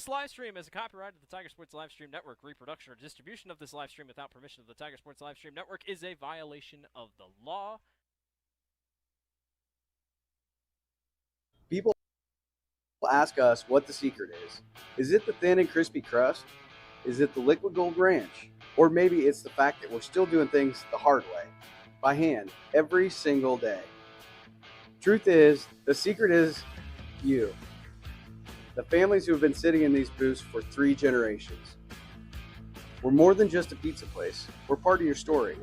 This live stream is a copyright of the Tiger Sports Livestream Network. Reproduction or distribution of this live stream without permission of the Tiger Sports Livestream Network is a violation of the law. People ask us what the secret is. Is it the thin and crispy crust? Is it the liquid gold ranch? Or maybe it's the fact that we're still doing things the hard way, by hand, every single day. Truth is, the secret is you. The families who have been sitting in these booths for 3 generations. We're more than just a pizza place. We're part of your story.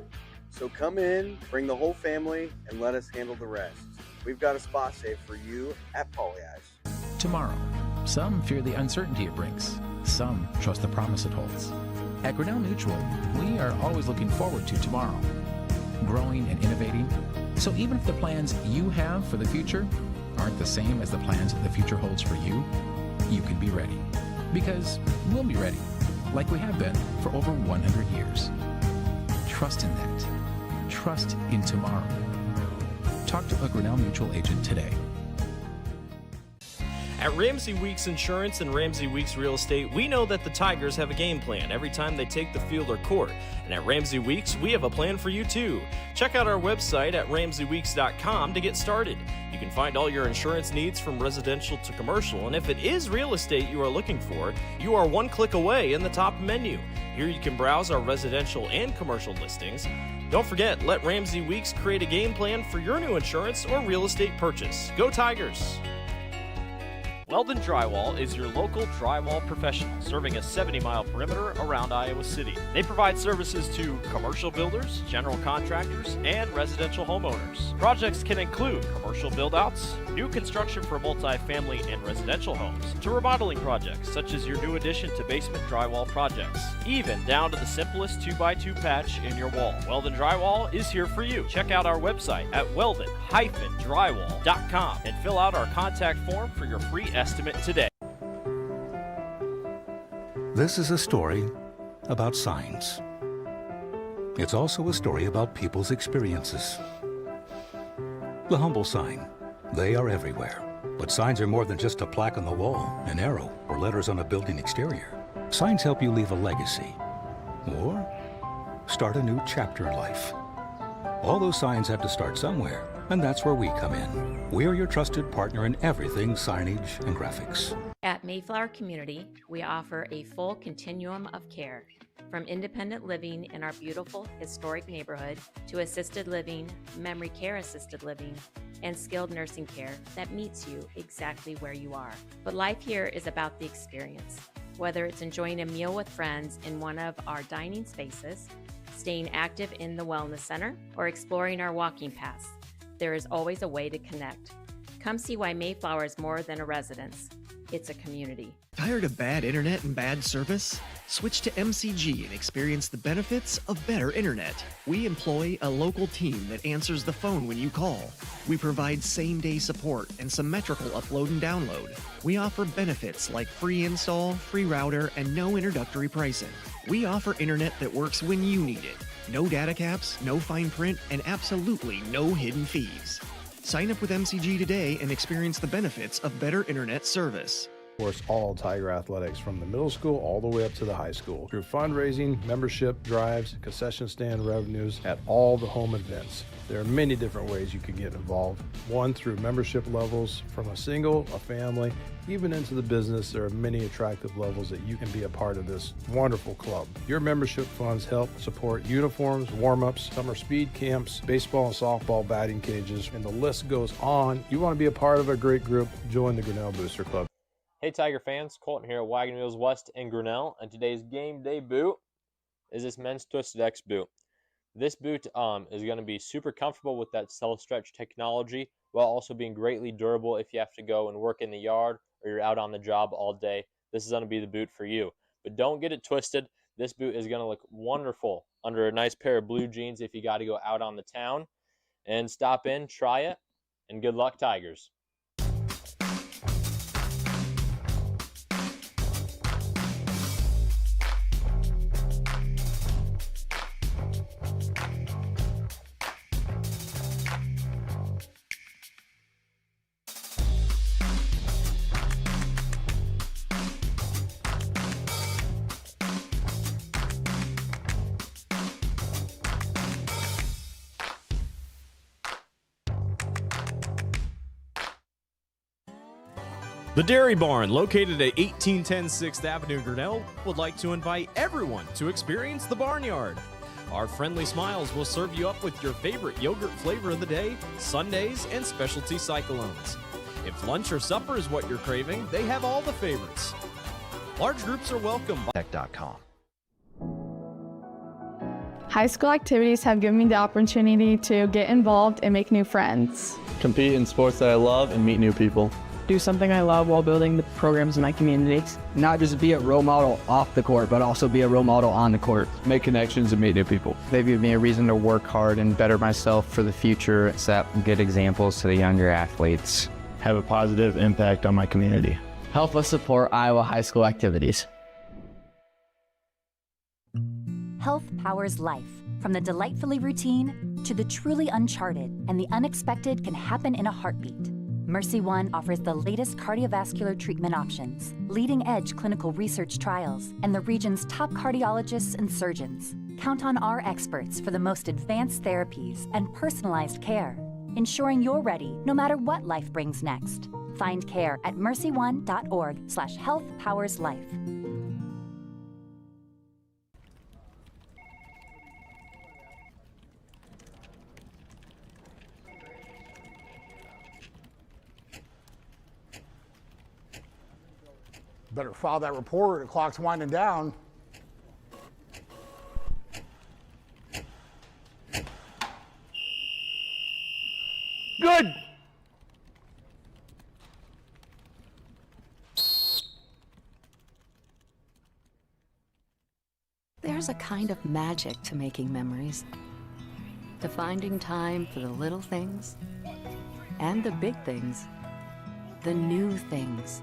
So come in, bring the whole family, and let us handle the rest. We've got a spot saved for you at Polyice. Tomorrow. Some fear the uncertainty it brings. Some trust the promise it holds. At Grinnell Mutual, we are always looking forward to tomorrow, growing and innovating. So even if the plans you have for the future aren't the same as the plans the future holds for you, you can be ready. Because we'll be ready, like we have been for over 100 years. Trust in that. Trust in tomorrow. Talk to a Grinnell Mutual agent today. At Ramsey Weeks Insurance and Ramsey Weeks Real Estate, we know that the Tigers have a game plan every time they take the field or court. And at Ramsey Weeks, we have a plan for you too. Check out our website at RamseyWeeks.com to get started. You can find all your insurance needs from residential to commercial, and if it is real estate you are looking for, you are one click away in the top menu. Here you can browse our residential and commercial listings. Don't forget, let Ramsey Weeks create a game plan for your new insurance or real estate purchase. Go Tigers! Weldon Drywall is your local drywall professional, serving a 70-mile perimeter around Iowa City. They provide services to commercial builders, general contractors, and residential homeowners. Projects can include commercial build-outs, new construction for multi-family and residential homes, to remodeling projects such as your new addition to basement drywall projects, even down to the simplest 2x2 patch in your wall. Weldon Drywall is here for you. Check out our website at weldon-drywall.com and fill out our contact form for your free estimate today. This is a story about signs. It's also a story about people's experiences. The humble sign. They are everywhere. But signs are more than just a plaque on the wall, an arrow, or letters on a building exterior. Signs help you leave a legacy or start a new chapter in life. All those signs have to start somewhere, and that's where we come in. We are your trusted partner in everything signage and graphics. At Mayflower Community, we offer a full continuum of care, from independent living in our beautiful historic neighborhood to assisted living, memory care assisted living, and skilled nursing care that meets you exactly where you are. But life here is about the experience. Whether it's enjoying a meal with friends in one of our dining spaces, staying active in the wellness center, or exploring our walking paths, there is always a way to connect. Come see why Mayflower is more than a residence. It's a community. Tired of bad internet and bad service? Switch to MCG and experience the benefits of better internet. We employ a local team that answers the phone when you call. We provide same-day support and symmetrical upload and download. We offer benefits like free install, free router, and no introductory pricing. We offer internet that works when you need it. No data caps, no fine print, and absolutely no hidden fees. Sign up with MCG today and experience the benefits of better internet service. Of course, all Tiger athletics from the middle school all the way up to the high school. Through fundraising, membership drives, concession stand revenues at all the home events. There are many different ways you can get involved. One, through membership levels from a single, a family, even into the business. There are many attractive levels that you can be a part of this wonderful club. Your membership funds help support uniforms, warm-ups, summer speed camps, baseball and softball batting cages, and the list goes on. You want to be a part of a great group, join the Grinnell Booster Club. Hey Tiger fans, Colton here at Wagon Wheels West in Grinnell, and today's game day boot is this men's Twisted X boot. This boot is going to be super comfortable with that self-stretch technology while also being greatly durable if you have to go and work in the yard or you're out on the job all day. This is going to be the boot for you. But don't get it twisted. This boot is going to look wonderful under a nice pair of blue jeans if you got to go out on the town. And stop in, try it, and good luck, Tigers. The Dairy Barn, located at 1810 6th Avenue, Grinnell, would like to invite everyone to experience the Barnyard. Our friendly smiles will serve you up with your favorite yogurt flavor of the day, sundaes, and specialty cyclones. If lunch or supper is what you're craving, they have all the favorites. Large groups are welcome. Tech.com. High school activities have given me the opportunity to get involved and make new friends. Compete in sports that I love and meet new people. Do something I love while building the programs in my community. Not just be a role model off the court, but also be a role model on the court. Make connections and meet new people. They give me a reason to work hard and better myself for the future, set good examples to the younger athletes. Have a positive impact on my community. Help us support Iowa high school activities. Health powers life. From the delightfully routine to the truly uncharted, and the unexpected can happen in a heartbeat. Mercy One offers the latest cardiovascular treatment options, leading-edge clinical research trials, and the region's top cardiologists and surgeons. Count on our experts for the most advanced therapies and personalized care, ensuring you're ready no matter what life brings next. Find care at mercyone.org/healthpowerslife. Better file that report. The clock's winding down. Good. There's a kind of magic to making memories, to finding time for the little things and the big things, the new things,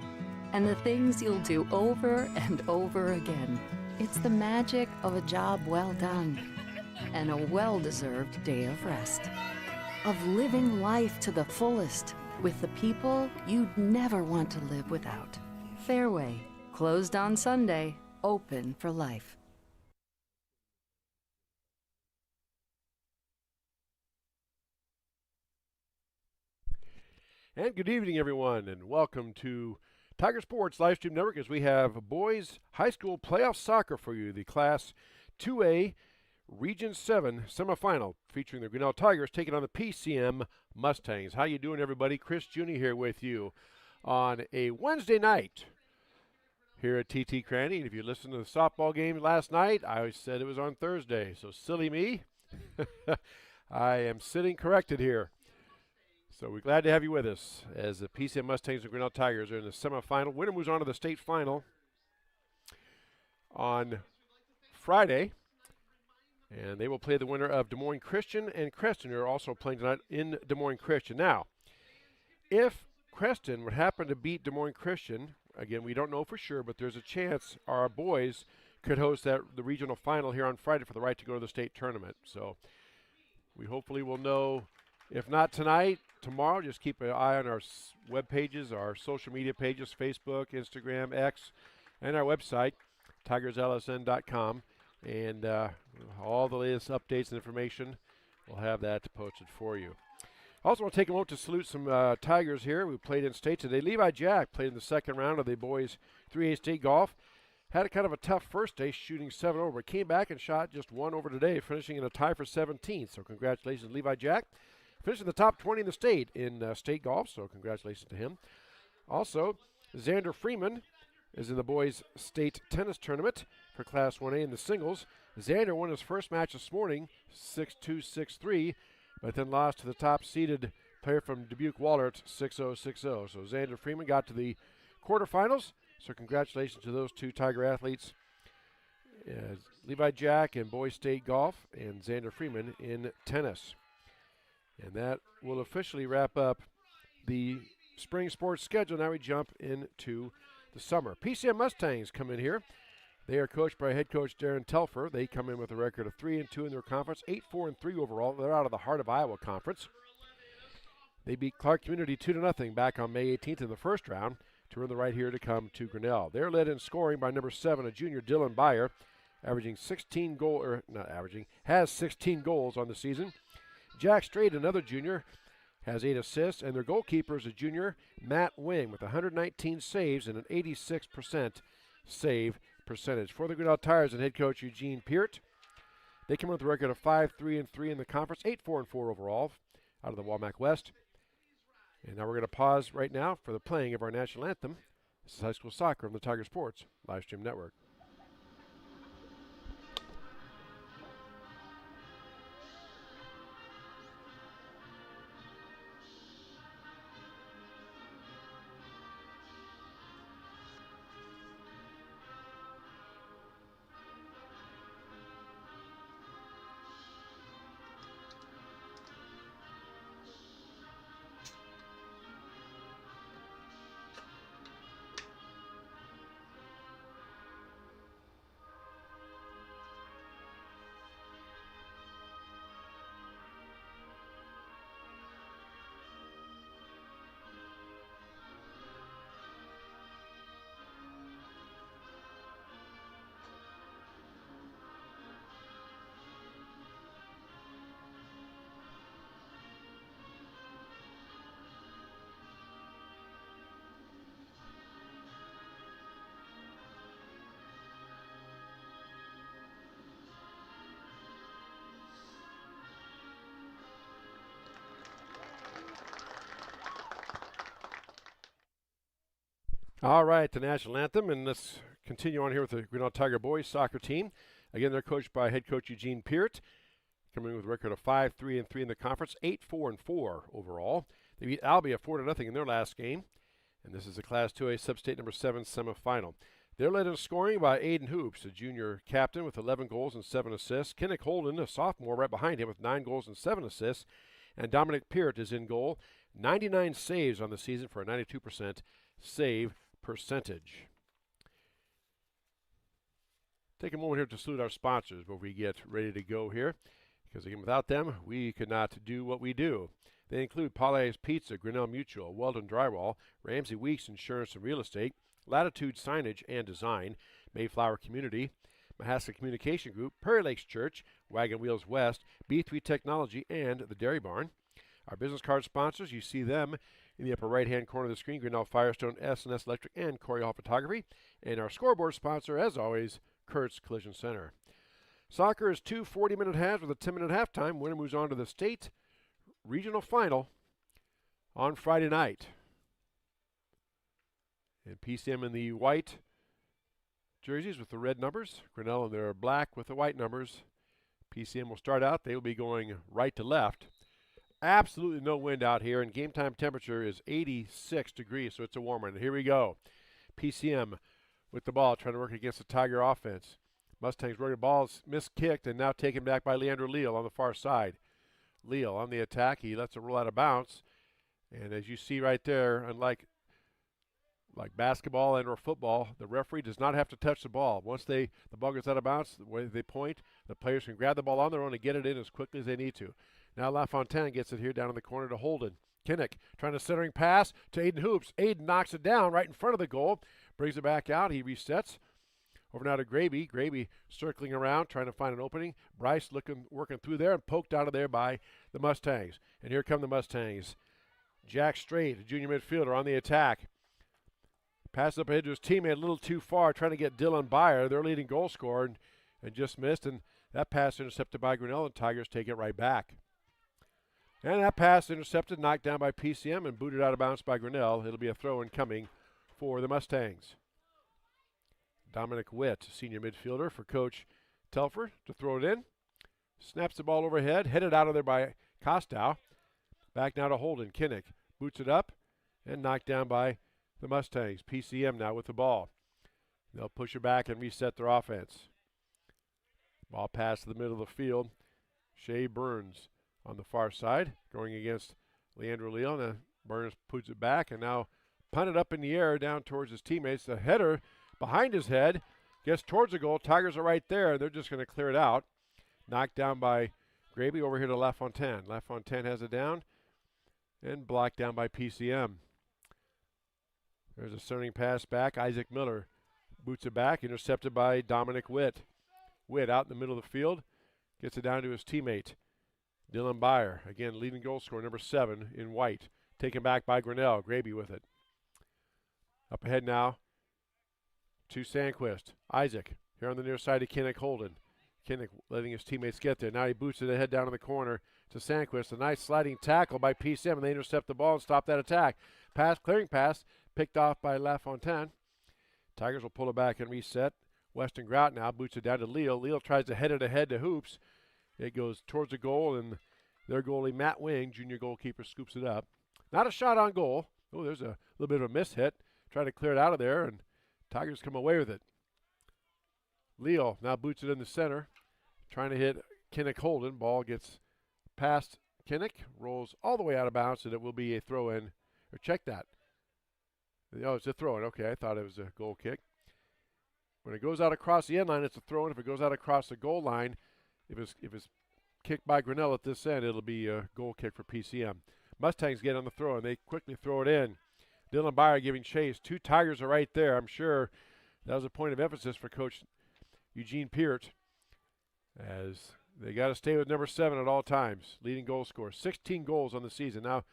and the things you'll do over and over again. It's the magic of a job well done and a well-deserved day of rest, of living life to the fullest with the people you'd never want to live without. Fairway, closed on Sunday, open for life. And good evening, everyone, and welcome to Tiger Sports Livestream Network as we have boys high school playoff soccer for you, the Class 2A Region 7 semifinal featuring the Grinnell Tigers taking on the PCM Mustangs. How you doing, everybody? Chris Jr. here with you on a Wednesday night here at TT Cranny. And if you listened to the softball game last night, I said it was on Thursday, so silly me. I am sitting corrected here. So we're glad to have you with us as the PCM Mustangs and Grinnell Tigers are in the semifinal. Winner moves on to the state final on Friday. And they will play the winner of Des Moines Christian and Creston, who are also playing tonight in Des Moines Christian. Now, if Creston would happen to beat Des Moines Christian, again, we don't know for sure, but there's a chance our boys could host the regional final here on Friday for the right to go to the state tournament. So we hopefully will know. If not tonight, tomorrow, just keep an eye on our web pages, our social media pages, Facebook, Instagram, X, and our website, tigerslsn.com. And all the latest updates and information, we'll have that posted for you. Also want to take a moment to salute some Tigers here who played in state today. Levi Jack played in the second round of the boys 3A state golf. Had a kind of a tough first day, shooting 7 over, but came back and shot just 1 over today, finishing in a tie for 17th. So congratulations, Levi Jack. Finished in the top 20 in the state in state golf, so congratulations to him. Also, Xander Freeman is in the boys' state tennis tournament for Class 1A in the singles. Xander won his first match this morning, 6-2, 6-3, but then lost to the top-seeded player from Dubuque Wahlert, 6-0, 6-0. So Xander Freeman got to the quarterfinals, so congratulations to those two Tiger athletes. Levi Jack in boys' state golf and Xander Freeman in tennis. And that will officially wrap up the spring sports schedule. Now we jump into the summer. PCM Mustangs come in here. They are coached by head coach Darren Telfer. They come in with a record of 3-2 in their conference, 8-4-3 overall. They're out of the Heart of Iowa Conference. They beat Clark Community 2-0 back on May 18th in the first round to earn the right here to come to Grinnell. They're led in scoring by number 7, a junior Dylan Byer, has 16 goals on the season. Jack Strait, another junior, has 8 assists, and their goalkeeper is a junior, Matt Wing, with 119 saves and an 86% save percentage. For the Grinnell Tigers and head coach Eugene Peart, they come with a record of 5-3-3 in the conference, 8-4-4 overall out of the Walmack West. And now we're going to pause right now for the playing of our national anthem. This is high school soccer on the Tiger Sports Livestream Network. All right, the national anthem, and let's continue on here with the Grinnell Tiger boys soccer team. Again, they're coached by head coach Eugene Peart, coming in with a record of 5-3-3 in the conference, 8-4-4 overall. They beat Albia 4-0 in their last game, and this is the Class 2A Sub-State number 7 semifinal. They're led in scoring by Aiden Hoops, a junior captain with 11 goals and 7 assists. Kinnick Holden, a sophomore, right behind him with 9 goals and 7 assists. And Dominic Peart is in goal. 99 saves on the season for a 92% save percentage. Take a moment here to salute our sponsors before we get ready to go here, because again, without them, we could not do what we do. They include Polly's Pizza, Grinnell Mutual, Weldon Drywall, Ramsey Weeks Insurance and Real Estate, Latitude Signage and Design, Mayflower Community, Mahaska Communication Group, Prairie Lakes Church, Wagon Wheels West, B3 Technology, and the Dairy Barn. Our business card sponsors, you see them in the upper right-hand corner of the screen, Grinnell Firestone, S&S Electric, and Corey Hall Photography. And our scoreboard sponsor, as always, Kurtz Collision Center. Soccer is 2 40-minute halves with a 10-minute halftime. Winner moves on to the state regional final on Friday night. And PCM in the white jerseys with the red numbers. Grinnell in their black with the white numbers. PCM will start out. They will be going right to left. Absolutely no wind out here, and game time temperature is 86 degrees, so it's a warmer. And here we go. PCM with the ball, trying to work against the Tiger offense. Mustangs running the ball's miskicked and now taken back by Leandro Leal on the far side. Leal on the attack. He lets it roll out of bounds. And as you see right there, unlike basketball and or football, the referee does not have to touch the ball. Once the ball goes out of bounds, the way they point, the players can grab the ball on their own and get it in as quickly as they need to. Now LaFontaine gets it here down in the corner to Holden. Kinnick trying to centering pass to Aiden Hoops. Aiden knocks it down right in front of the goal. Brings it back out. He resets. Over now to Graby. Graby circling around, trying to find an opening. Bryce working through there and poked out of there by the Mustangs. And here come the Mustangs. Jack Strait, a junior midfielder, on the attack. Passes up ahead to his teammate a little too far, trying to get Dylan Byer, their leading goal scorer, and just missed. And that pass intercepted by Grinnell, and Tigers take it right back. And that pass intercepted, knocked down by PCM, and booted out of bounds by Grinnell. It'll be a throw-in coming for the Mustangs. Dominic Witt, senior midfielder for Coach Telfer, to throw it in. Snaps the ball overhead, headed out of there by Kostow. Back now to Holden. Kinnick boots it up and knocked down by the Mustangs. PCM now with the ball. They'll push it back and reset their offense. Ball pass to the middle of the field. Shea Burns on the far side going against Leandro Leal. Now Burns puts it back and now punted up in the air down towards his teammates. The header behind his head gets towards the goal. Tigers are right there. They're just going to clear it out. Knocked down by Graby. Over here to LaFontaine. LaFontaine has it down and blocked down by PCM. There's a centering pass back. Isaac Miller boots it back, intercepted by Dominic Witt. Witt out in the middle of the field, gets it down to his teammate. Dylan Byer, again, leading goal scorer, number 7 in white. Taken back by Grinnell. Graby with it. Up ahead now to Sandquist. Isaac here on the near side to Kinnick Holden. Kinnick letting his teammates get there. Now he boots it ahead down in the corner to Sandquist. A nice sliding tackle by PCM, and they intercept the ball and stop that attack. Clearing pass, picked off by LaFontaine. Tigers will pull it back and reset. Weston Grout now boots it down to Leal. Leal tries to head it ahead to Hoops. It goes towards the goal, and their goalie, Matt Wing, junior goalkeeper, scoops it up. Not a shot on goal. Oh, there's a little bit of a miss hit. Try to clear it out of there, and Tigers come away with it. Leal now boots it in the center, trying to hit Kinnick Holden. Ball gets past Kinnick, rolls all the way out of bounds, and it will be a throw-in. Or check that. Oh, it's a throw-in. Okay, I thought it was a goal kick. When it goes out across the end line, it's a throw-in. If it goes out across the goal line, if it's kicked by Grinnell at this end, it'll be a goal kick for PCM. Mustangs get on the throw, and they quickly throw it in. Dylan Byer giving chase. 2 Tigers are right there. I'm sure that was a point of emphasis for Coach Eugene Peart, as they got to stay with number 7 at all times. Leading goal scorer. 16 goals on the season. Now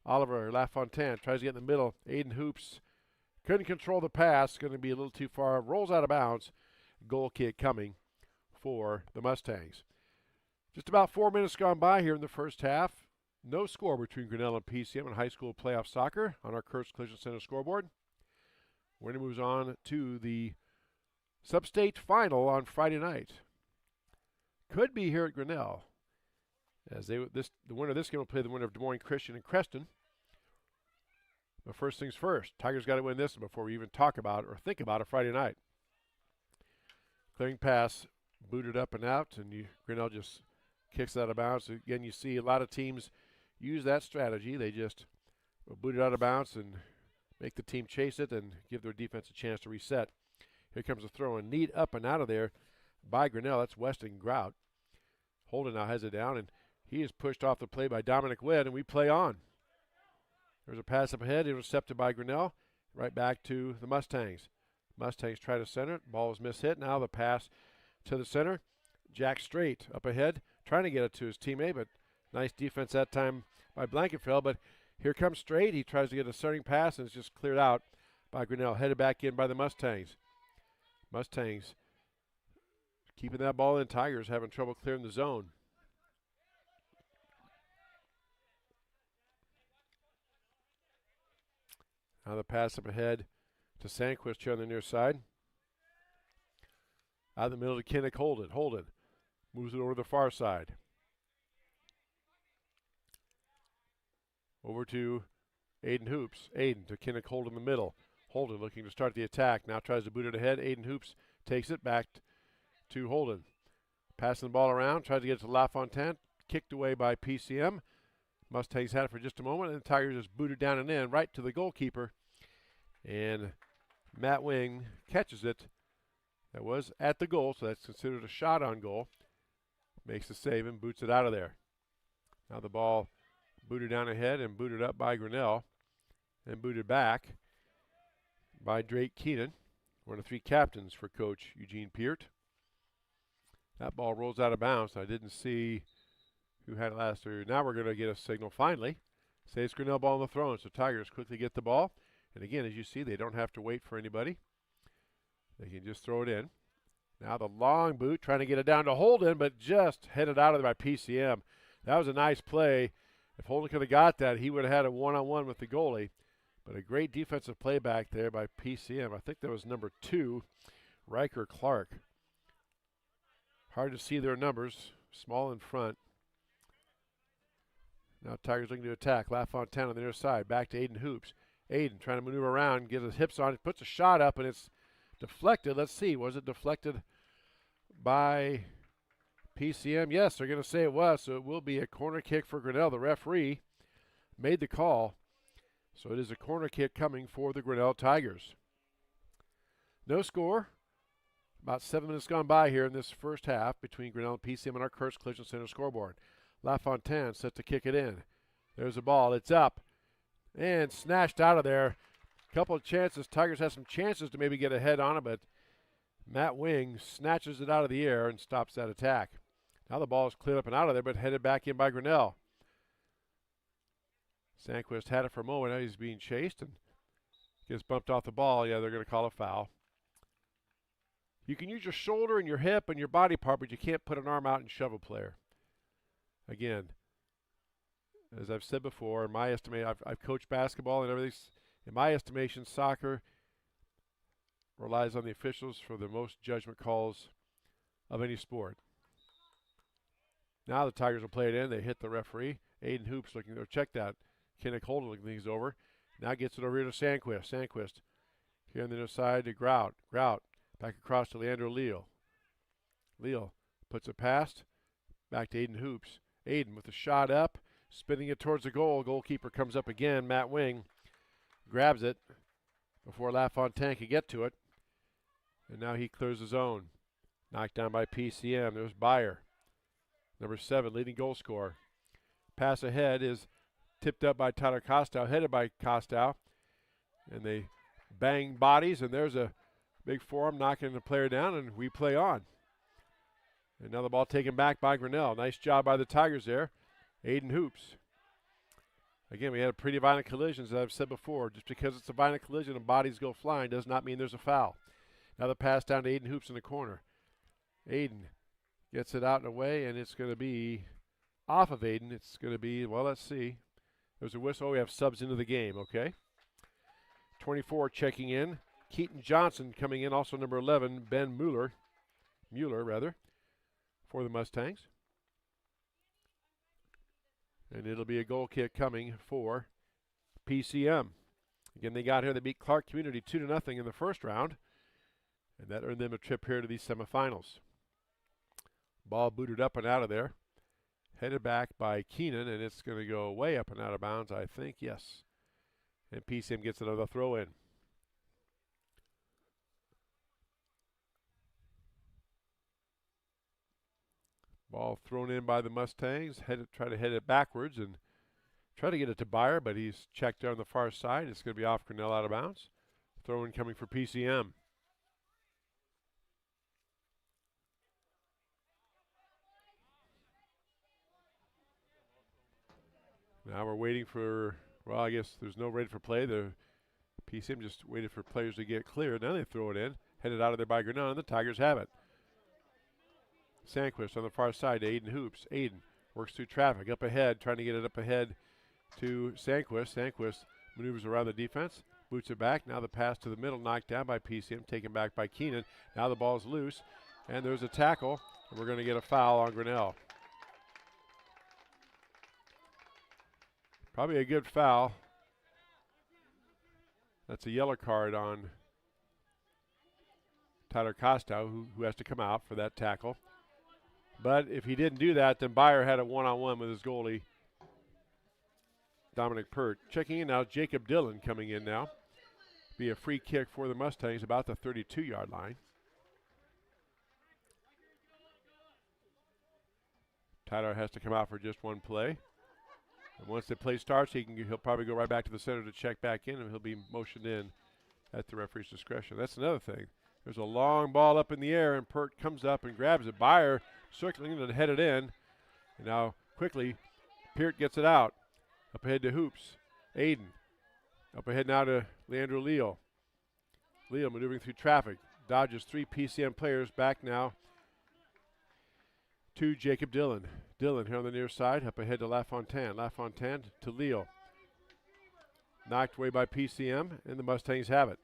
Oliver LaFontaine tries to get in the middle. Aiden Hoops couldn't control the pass. Going to be a little too far. Rolls out of bounds. Goal kick coming for the Mustangs. Just about 4 minutes gone by here in the first half. No score between Grinnell and PCM in high school playoff soccer on our Kurtz Collision Center scoreboard. Winner moves on to the Sub-State final on Friday night. Could be here at Grinnell, as the winner of this game will play the winner of Des Moines Christian and Creston. But first things first, Tigers got to win this before we even talk about or think about a Friday night. Clearing pass, booted up and out, and Grinnell just kicks out of bounds. Again, you see a lot of teams use that strategy. They just boot it out of bounds and make the team chase it and give their defense a chance to reset. Here comes a throw and neat up and out of there by Grinnell. That's Weston Grout. Holden now has it down, and he is pushed off the play by Dominic Witt, and we play on. There's a pass up ahead, intercepted by Grinnell. Right back to the Mustangs. Mustangs try to center it. Ball is mishit. Now the pass to the center. Jack Straight up ahead, trying to get it to his teammate, but nice defense that time by Blankenfeld. But here comes Straight. He tries to get a starting pass, and it's just cleared out by Grinnell. Headed back in by the Mustangs. Mustangs keeping that ball in. Tigers having trouble clearing the zone. Now the pass up ahead to Sandquist here on the near side. Out of the middle to Kinnick Holden. Holden moves it over to the far side. Over to Aiden Hoops. Aiden to Kinnick Holden in the middle. Holden looking to start the attack. Now tries to boot it ahead. Aiden Hoops takes it back to Holden. Passing the ball around. Tries to get it to LaFontaine. Kicked away by PCM. Mustangs had it for just a moment, and the Tigers just booted down and in right to the goalkeeper. And Matt Wing catches it. That was at the goal, so that's considered a shot on goal. Makes the save and boots it out of there. Now the ball booted down ahead and booted up by Grinnell. And booted back by Drake Keenan, one of 3 captains for Coach Eugene Peart. That ball rolls out of bounds. I didn't see who had it last year. Now we're going to get a signal finally. Saves Grinnell ball on the throne, so Tigers quickly get the ball. And again, as you see, they don't have to wait for anybody. They can just throw it in. Now the long boot, trying to get it down to Holden, but just headed out of there by PCM. That was a nice play. If Holden could have got that, he would have had a one-on-one with the goalie. But a great defensive play back there by PCM. I think that was number 2, Riker Clark. Hard to see their numbers. Small in front. Now Tigers looking to attack. LaFontaine on the near side. Back to Aiden Hoops. Aiden trying to maneuver around, get his hips on it, puts a shot up, and it's deflected. Let's see. Was it deflected by PCM? Yes, they're going to say it was, so it will be a corner kick for Grinnell. The referee made the call, so it is a corner kick coming for the Grinnell Tigers. No score. About 7 minutes gone by here in this first half between Grinnell and PCM on our Kurtz Collision Center scoreboard. LaFontaine set to kick it in. There's the ball. It's up and snatched out of there. Couple of chances. Tigers have some chances to maybe get ahead on it, but Matt Wing snatches it out of the air and stops that attack. Now the ball is cleared up and out of there, but headed back in by Grinnell. Sandquist had it for a moment. Now he's being chased and gets bumped off the ball. Yeah, they're going to call a foul. You can use your shoulder and your hip and your body part, but you can't put an arm out and shove a player. Again, as I've said before, in my estimation, I've coached basketball and everything. In my estimation, soccer relies on the officials for the most judgment calls of any sport. Now the Tigers will play it in. They hit the referee. Aiden Hoops looking to check that. Kinnick Holden looking things over. Now gets it over here to Sandquist. Sandquist here on the other side to Grout. Grout back across to Leandro Leal. Leal puts it past. Back to Aiden Hoops. Aiden with the shot up. Spinning it towards the goal. Goalkeeper comes up again. Matt Wing grabs it before LaFontaine could get to it. And now he clears the zone. Knocked down by PCM. There's Byer. Number 7, leading goal scorer. Pass ahead is tipped up by Tyler Kostow, headed by Kostow. And they bang bodies, and there's a big forearm knocking the player down, and we play on. And now the ball taken back by Grinnell. Nice job by the Tigers there. Aiden Hoops. Again, we had a pretty violent collision, as I've said before. Just because it's a violent collision and bodies go flying does not mean there's a foul. Now the pass down to Aiden Hoops in the corner. Aiden gets it out and away, and it's going to be off of Aiden. It's going to be, well, let's see. There's a whistle. We have subs into the game, okay? 24 checking in. Keaton Johnson coming in, also number 11, Ben Mueller, for the Mustangs. And it'll be a goal kick coming for PCM. Again, they got here. They beat Clark Community 2-0 in the first round, and that earned them a trip here to these semifinals. Ball booted up and out of there. Headed back by Keenan, and it's going to go way up and out of bounds, I think. Yes. And PCM gets another throw in. Ball thrown in by the Mustangs. Try to head it backwards and try to get it to Byer, but he's checked there on the far side. It's going to be off Grinnell, out of bounds. Throw in coming for PCM. Now we're waiting for, well, I guess there's no ready for play. The PCM just waited for players to get clear. Now they throw it in. Headed out of there by Grinnell, and the Tigers have it. Sandquist on the far side to Aiden Hoops. Aiden works through traffic up ahead, trying to get it up ahead to Sandquist. Sandquist maneuvers around the defense, boots it back. Now the pass to the middle, knocked down by PCM, taken back by Keenan. Now the ball's loose, and there's a tackle, and we're going to get a foul on Grinnell. Probably a good foul. That's a yellow card on Tyler Kostow, who has to come out for that tackle. But if he didn't do that, then Byer had a one-on-one with his goalie, Dominic Pert. Checking in now, Jacob Dillon coming in now. Be a free kick for the Mustangs about the 32-yard line. Tyler has to come out for just one play. And once the play starts, he'll probably go right back to the center to check back in, and he'll be motioned in at the referee's discretion. That's another thing. There's a long ball up in the air, and Pert comes up and grabs it. Byer circling and headed in. And now quickly, Peart gets it out. Up ahead to Hoops. Aiden. Up ahead now to Leandro Leal. Leal maneuvering through traffic. Dodges 3 PCM players. Back now to Jacob Dillon. Dillon here on the near side. Up ahead to LaFontaine. LaFontaine to Leal. Knocked away by PCM, and the Mustangs have it.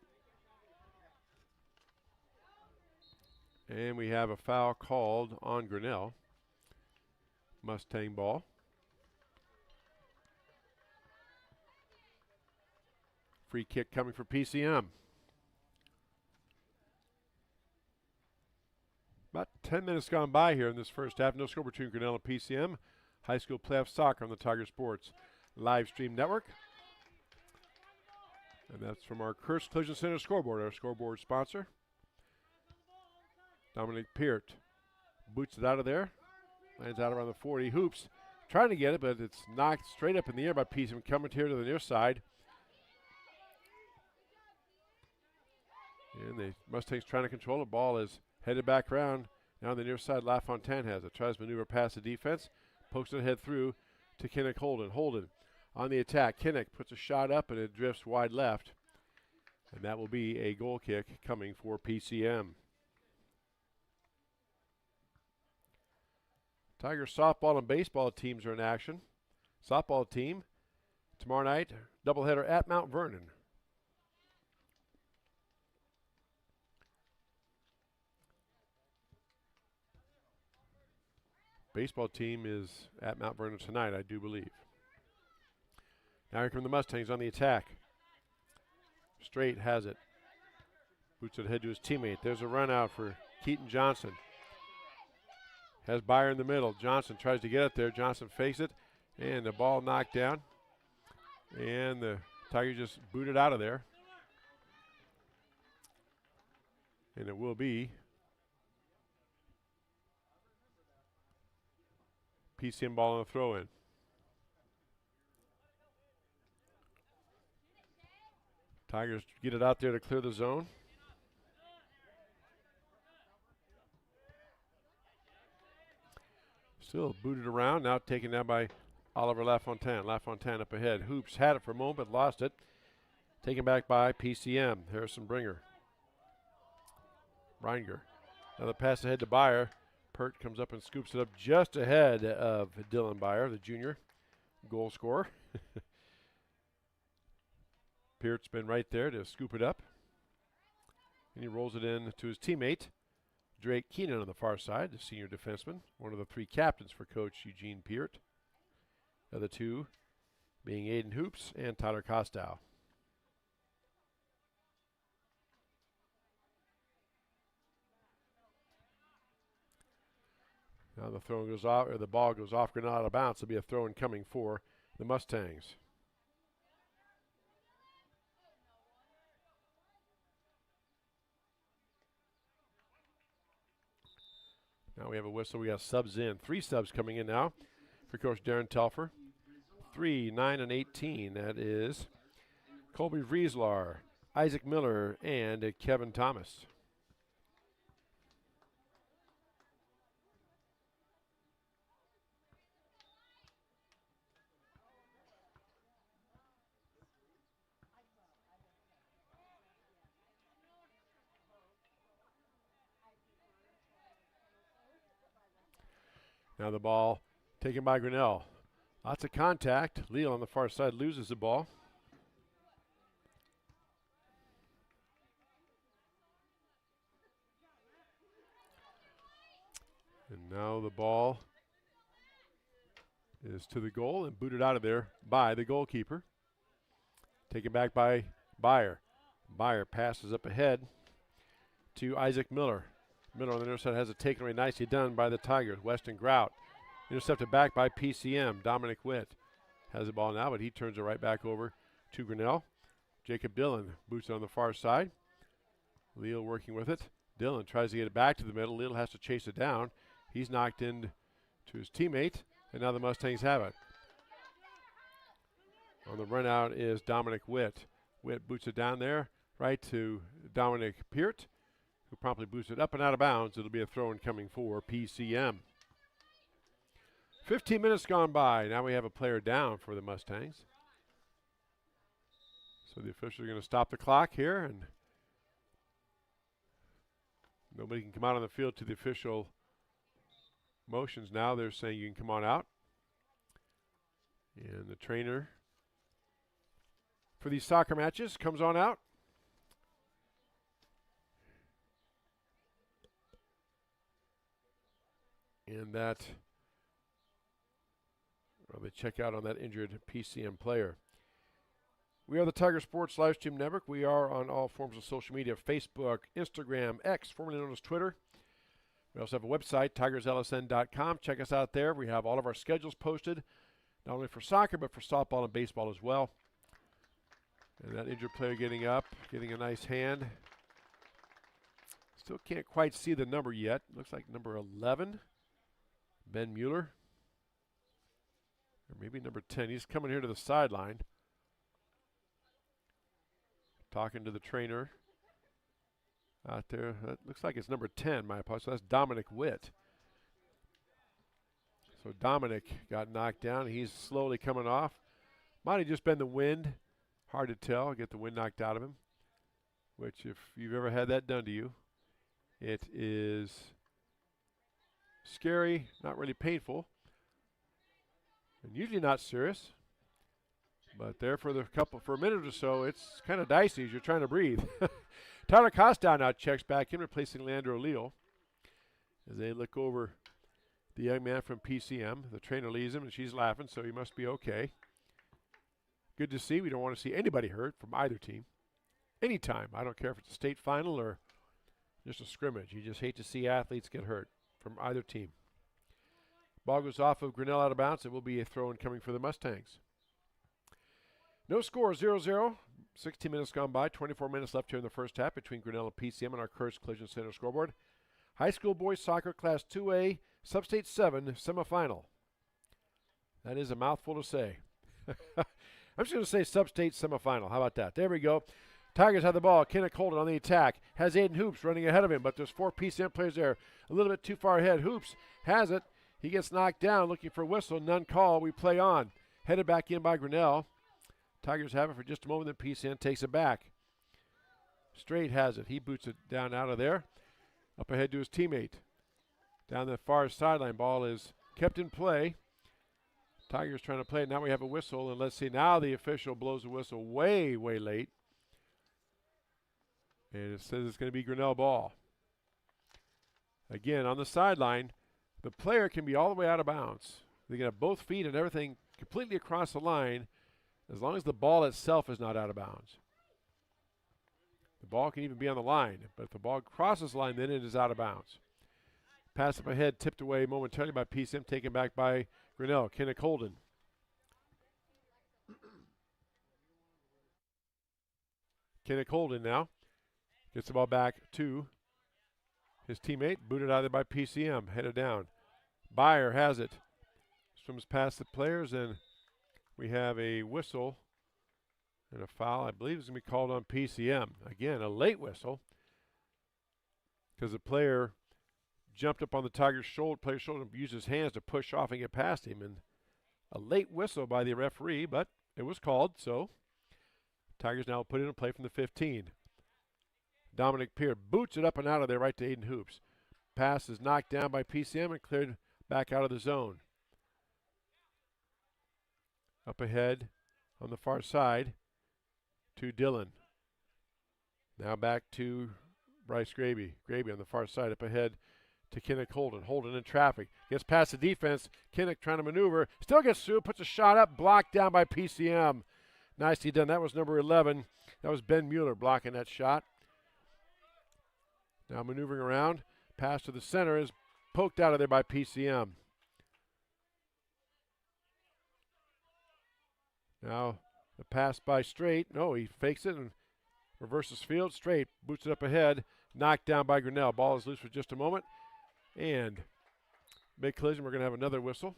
And we have a foul called on Grinnell. Mustang ball. Free kick coming for PCM. About 10 minutes gone by here in this first half. No score between Grinnell and PCM. High school playoff soccer on the Tiger Sports live stream network. And that's from our Kurtz Collision Center scoreboard, our scoreboard sponsor. Dominic Peart boots it out of there. Lands out around the 40. Hoops trying to get it, but it's knocked straight up in the air by PCM, coming here to the near side. And the Mustangs trying to control the ball is headed back around, Now on the near side, LaFontaine has it. Tries to maneuver past the defense. Pokes it ahead through to Kinnick Holden. Holden on the attack. Kinnick puts a shot up and it drifts wide left. And that will be a goal kick coming for PCM. Tigers softball and baseball teams are in action. Softball team tomorrow night, doubleheader at Mount Vernon. Baseball team is at Mount Vernon tonight, I do believe. Now here come the Mustangs on the attack. Straight has it. Boots it ahead to his teammate. There's a run out for Keaton Johnson. Has Byer in the middle. Johnson tries to get it there. Johnson fakes it, and the ball knocked down. And the Tigers just booted out of there. And it will be PCM ball on the throw-in. Tigers get it out there to clear the zone. Still booted around, now taken down by Oliver LaFontaine. LaFontaine up ahead. Hoops had it for a moment, but lost it. Taken back by PCM. Harrison Bringer. Reinger. Now the pass ahead to Byer. Pert comes up and scoops it up just ahead of Dylan Byer, the junior goal scorer. Peart's been right there to scoop it up. And he rolls it in to his teammate, Drake Keenan on the far side, the senior defenseman, one of the three captains for Coach Eugene Peart. The other two being Aiden Hoops and Tyler Kostow. Now the throw goes off, or the ball goes off Grinnell out of bounds. It'll be a throw in coming for the Mustangs. Now we have a whistle. We got subs in. 3 subs coming in now for Coach Darren Telfer. 3, 9, and 18. That is Colby Vrieslar, Isaac Miller, and Kevin Thomas. Now the ball taken by Grinnell. Lots of contact. Leal on the far side loses the ball. And now the ball is to the goal and booted out of there by the goalkeeper. Taken back by Byer. Byer passes up ahead to Isaac Miller. Miller on the near side has it taken away. Nicely done by the Tigers. Weston Grout. Intercepted back by PCM. Dominic Witt has the ball now, but he turns it right back over to Grinnell. Jacob Dillon boots it on the far side. Leal working with it. Dillon tries to get it back to the middle. Leal has to chase it down. He's knocked in to his teammate, and now the Mustangs have it. On the run out is Dominic Witt. Witt boots it down there, right to Dominic Peart, who promptly boots it up and out of bounds. It'll be a throw-in coming for PCM. 15 minutes gone by. Now we have a player down for the Mustangs. So the officials are going to stop the clock here, and nobody can come out on the field to the official motions now. They're saying you can come on out. And the trainer for these soccer matches comes on out. And that, well, they check out on that injured PCM player. We are the Tiger Sports Livestream Network. We are on all forms of social media, Facebook, Instagram, X, formerly known as Twitter. We also have a website, tigerslsn.com. Check us out there. We have all of our schedules posted, not only for soccer, but for softball and baseball as well. And that injured player getting up, getting a nice hand. Still can't quite see the number yet. Looks like number 11, Ben Mueller. Or maybe number 10. He's coming here to the sideline, talking to the trainer out there. That looks like it's number 10, my apologies. So that's Dominic Witt. So Dominic got knocked down. He's slowly coming off. Might have just been the wind. Hard to tell. Get the wind knocked out of him, which if you've ever had that done to you, it is scary, not really painful, and usually not serious. But there for a minute or so, it's kind of dicey as you're trying to breathe. Tyler Costow now checks back in, replacing Leandro Leal. As they look over the young man from PCM, the trainer leaves him, and she's laughing, so he must be okay. Good to see. We don't want to see anybody hurt from either team. Anytime. I don't care if it's a state final or just a scrimmage. You just hate to see athletes get hurt from either team. Ball goes off of Grinnell out of bounds. It will be a throw-in coming for the Mustangs. No score, 0-0. 16 minutes gone by. 24 minutes left here in the first half between Grinnell and PCM on our Curtis Collision Center scoreboard. High school boys soccer class 2A, Sub-State 7 semifinal. That is a mouthful to say. I'm just going to say Sub-State semifinal. How about that? There we go. Tigers have the ball. Kenneth Holden on the attack. Has Aiden Hoops running ahead of him, but there's 4 PCM players there. A little bit too far ahead. Hoops has it. He gets knocked down, looking for a whistle. None call. We play on. Headed back in by Grinnell. Tigers have it for just a moment, then PCM takes it back. Straight has it. He boots it down out of there. Up ahead to his teammate. Down the far sideline. Ball is kept in play. Tigers trying to play it. Now we have a whistle, and let's see. Now the official blows the whistle way, way late. And it says it's going to be Grinnell ball. Again, on the sideline, the player can be all the way out of bounds. They can have both feet and everything completely across the line as long as the ball itself is not out of bounds. The ball can even be on the line, but if the ball crosses the line, then it is out of bounds. Pass up ahead, tipped away momentarily by PCM, taken back by Grinnell. Kenneth Holden. Kenneth Holden now gets the ball back to his teammate. Booted out of there by PCM. Headed down. Byer has it. Swims past the players, and we have a whistle and a foul. I believe it's going to be called on PCM. Again, a late whistle because the player jumped up on the Tigers' shoulder, player's shoulder, and used his hands to push off and get past him. And a late whistle by the referee, but it was called, so Tigers now put in a play from the 15. Dominic Peer boots it up and out of there right to Aiden Hoops. Pass is knocked down by PCM and cleared back out of the zone. Up ahead on the far side to Dillon. Now back to Bryce Graby. Graby on the far side up ahead to Kenneth Holden. Holden in traffic. Gets past the defense. Kenneth trying to maneuver. Still gets through. Puts a shot up. Blocked down by PCM. Nicely done. That was number 11. That was Ben Mueller blocking that shot. Now maneuvering around. Pass to the center is poked out of there by PCM. Now the pass by Straight. No, he fakes it and reverses field. Straight boots it up ahead. Knocked down by Grinnell. Ball is loose for just a moment. And big collision. We're going to have another whistle.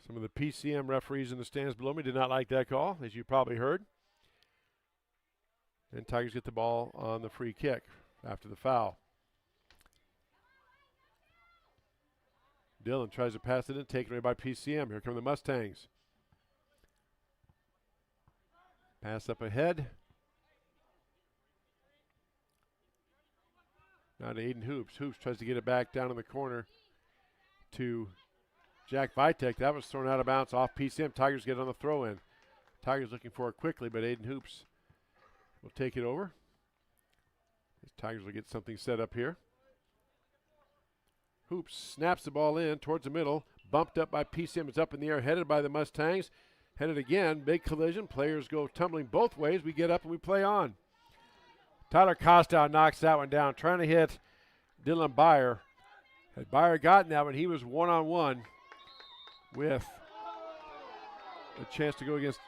Some of the PCM referees in the stands below me did not like that call, as you probably heard. And Tigers get the ball on the free kick after the foul. Dillon tries to pass it in, taken away by PCM. Here come the Mustangs. Pass up ahead. Now to Aiden Hoops. Hoops tries to get it back down in the corner to Jack Vitek. That was thrown out of bounds off PCM. Tigers get on the throw-in. Tigers looking for it quickly, but Aiden Hoops will take it over. These Tigers will get something set up here. Hoops snaps the ball in towards the middle. Bumped up by PCM. It's up in the air, headed by the Mustangs. Headed again. Big collision. Players go tumbling both ways. We get up and we play on. Tyler Costow knocks that one down, trying to hit Dylan Byer. Had Byer gotten that one, he was one-on-one with a chance to go against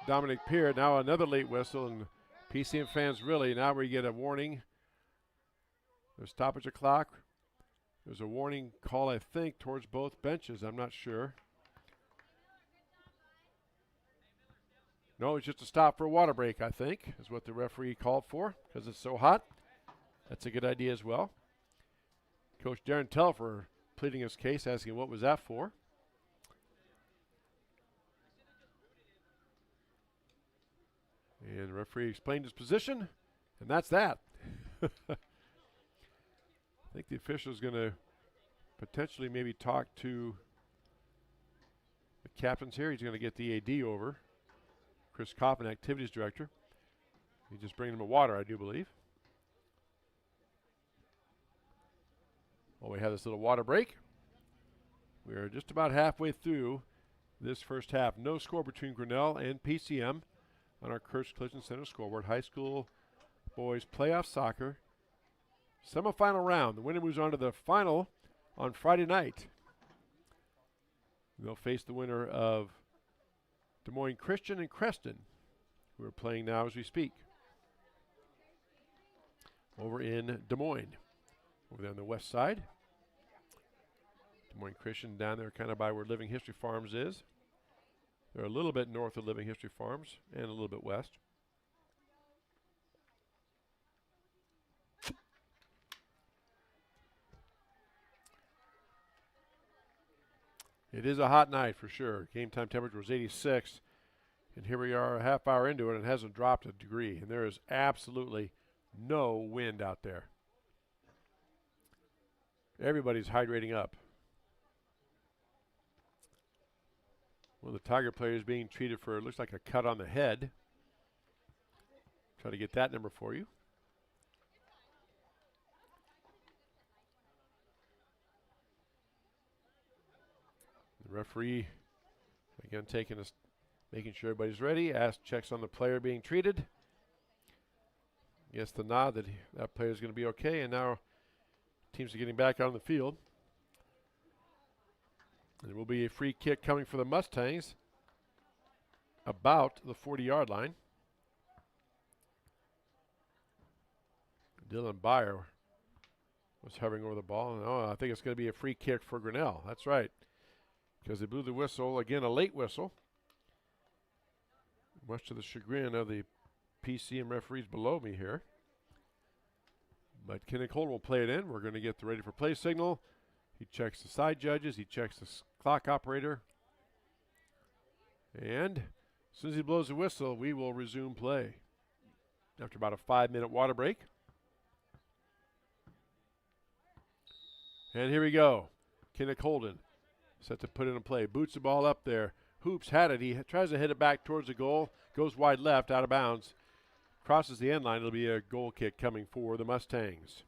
Dominic Peer. Now another late whistle, and PCM fans really, now we get a warning. There's stoppage of clock. There's a warning call, I think, towards both benches. I'm not sure. No, it's just a stop for a water break, I think, is what the referee called for because it's so hot. That's a good idea as well. Coach Darren Telfer pleading his case, asking what was that for. And the referee explained his position, and that's that. I think the official is going to potentially maybe talk to the captains here. He's going to get the AD over. Chris Coffin, activities director. He's just bringing him a water, I do believe. Well, we have this little water break. We're just about halfway through this first half. No score between Grinnell and PCM on our Kurtz Collision Center scoreboard. High school boys playoff soccer semifinal round. The winner moves on to the final on Friday night. They'll face the winner of Des Moines Christian and Creston, who are playing now as we speak. Over in Des Moines, over there on the west side. Des Moines Christian down there kind of by where Living History Farms is. They're a little bit north of Living History Farms and a little bit west. It is a hot night for sure. Game time temperature was 86. And here we are a half hour into it and it hasn't dropped a degree. And there is absolutely no wind out there. Everybody's hydrating up. One of the Tiger players being treated for, it looks like a cut on the head. Try to get that number for you. The referee, again, making sure everybody's ready. Checks on the player being treated. Gets the nod that that player is going to be okay. And now teams are getting back out on the field. There will be a free kick coming for the Mustangs about the 40-yard line. Dylan Byer was hovering over the ball. Oh, I think it's going to be a free kick for Grinnell. That's right. Because they blew the whistle. Again, a late whistle. Much to the chagrin of the PCM referees below me here. But Kenny Cole will play it in. We're going to get the ready for play signal. He checks the side judges. He checks the clock operator. And as soon as he blows the whistle, we will resume play. After about a 5-minute water break. And here we go. Kenneth Holden set to put in a play. Boots the ball up there. Hoops had it. He tries to hit it back towards the goal. Goes wide left, out of bounds. Crosses the end line. It'll be a goal kick coming for the Mustangs.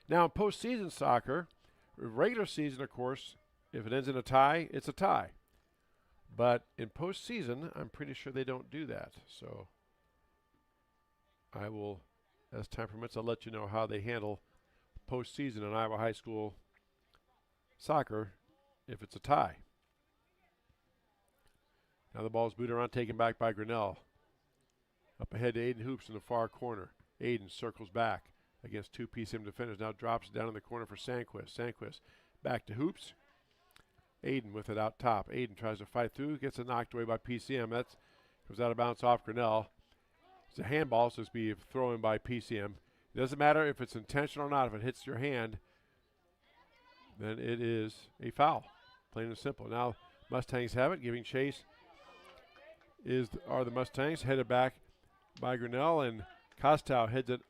Now, in postseason soccer, regular season, of course, if it ends in a tie, it's a tie. But in postseason, I'm pretty sure they don't do that. So I will, as time permits, I'll let you know how they handle postseason in Iowa high school soccer if it's a tie. Now the ball's booted around, taken back by Grinnell. Up ahead to Aiden Hoops in the far corner. Aiden circles back against two PCM defenders. Now drops down in the corner for Sandquist. Sandquist back to Hoops. Aiden with it out top. Aiden tries to fight through, gets it knocked away by PCM. That goes out of bounds off Grinnell. It's a handball, so it's be thrown by PCM. It doesn't matter if it's intentional or not. If it hits your hand, then it is a foul. Plain and simple. Now Mustangs have it, giving chase are the Mustangs, headed back by Grinnell, and Kostow heads it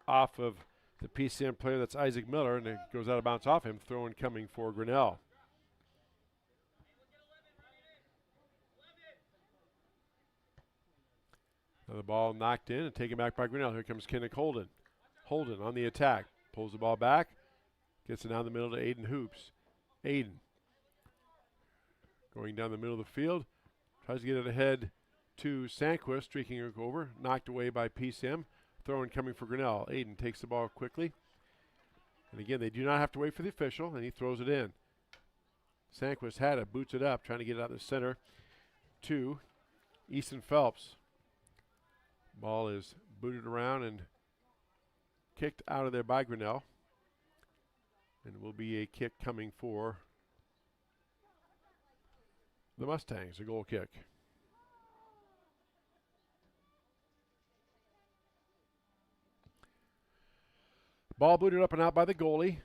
off of the PCM player. That's Isaac Miller, and it goes out of bounds off him. Throw in coming for Grinnell. Now the ball knocked in and taken back by Grinnell. Here comes Kenneth Holden. Holden on the attack. Pulls the ball back. Gets it down the middle to Aiden Hoops. Aiden going down the middle of the field. Tries to get it ahead to Sandquist, streaking it over. Knocked away by PCM. Throw-in coming for Grinnell. Aiden takes the ball quickly. And again, they do not have to wait for the official, and he throws it in. Sandquist had it, boots it up, trying to get it out of the center to Easton Phelps. Ball is booted around and kicked out of there by Grinnell. And it will be a kick coming for the Mustangs, a goal kick. Ball booted up and out by the goalie.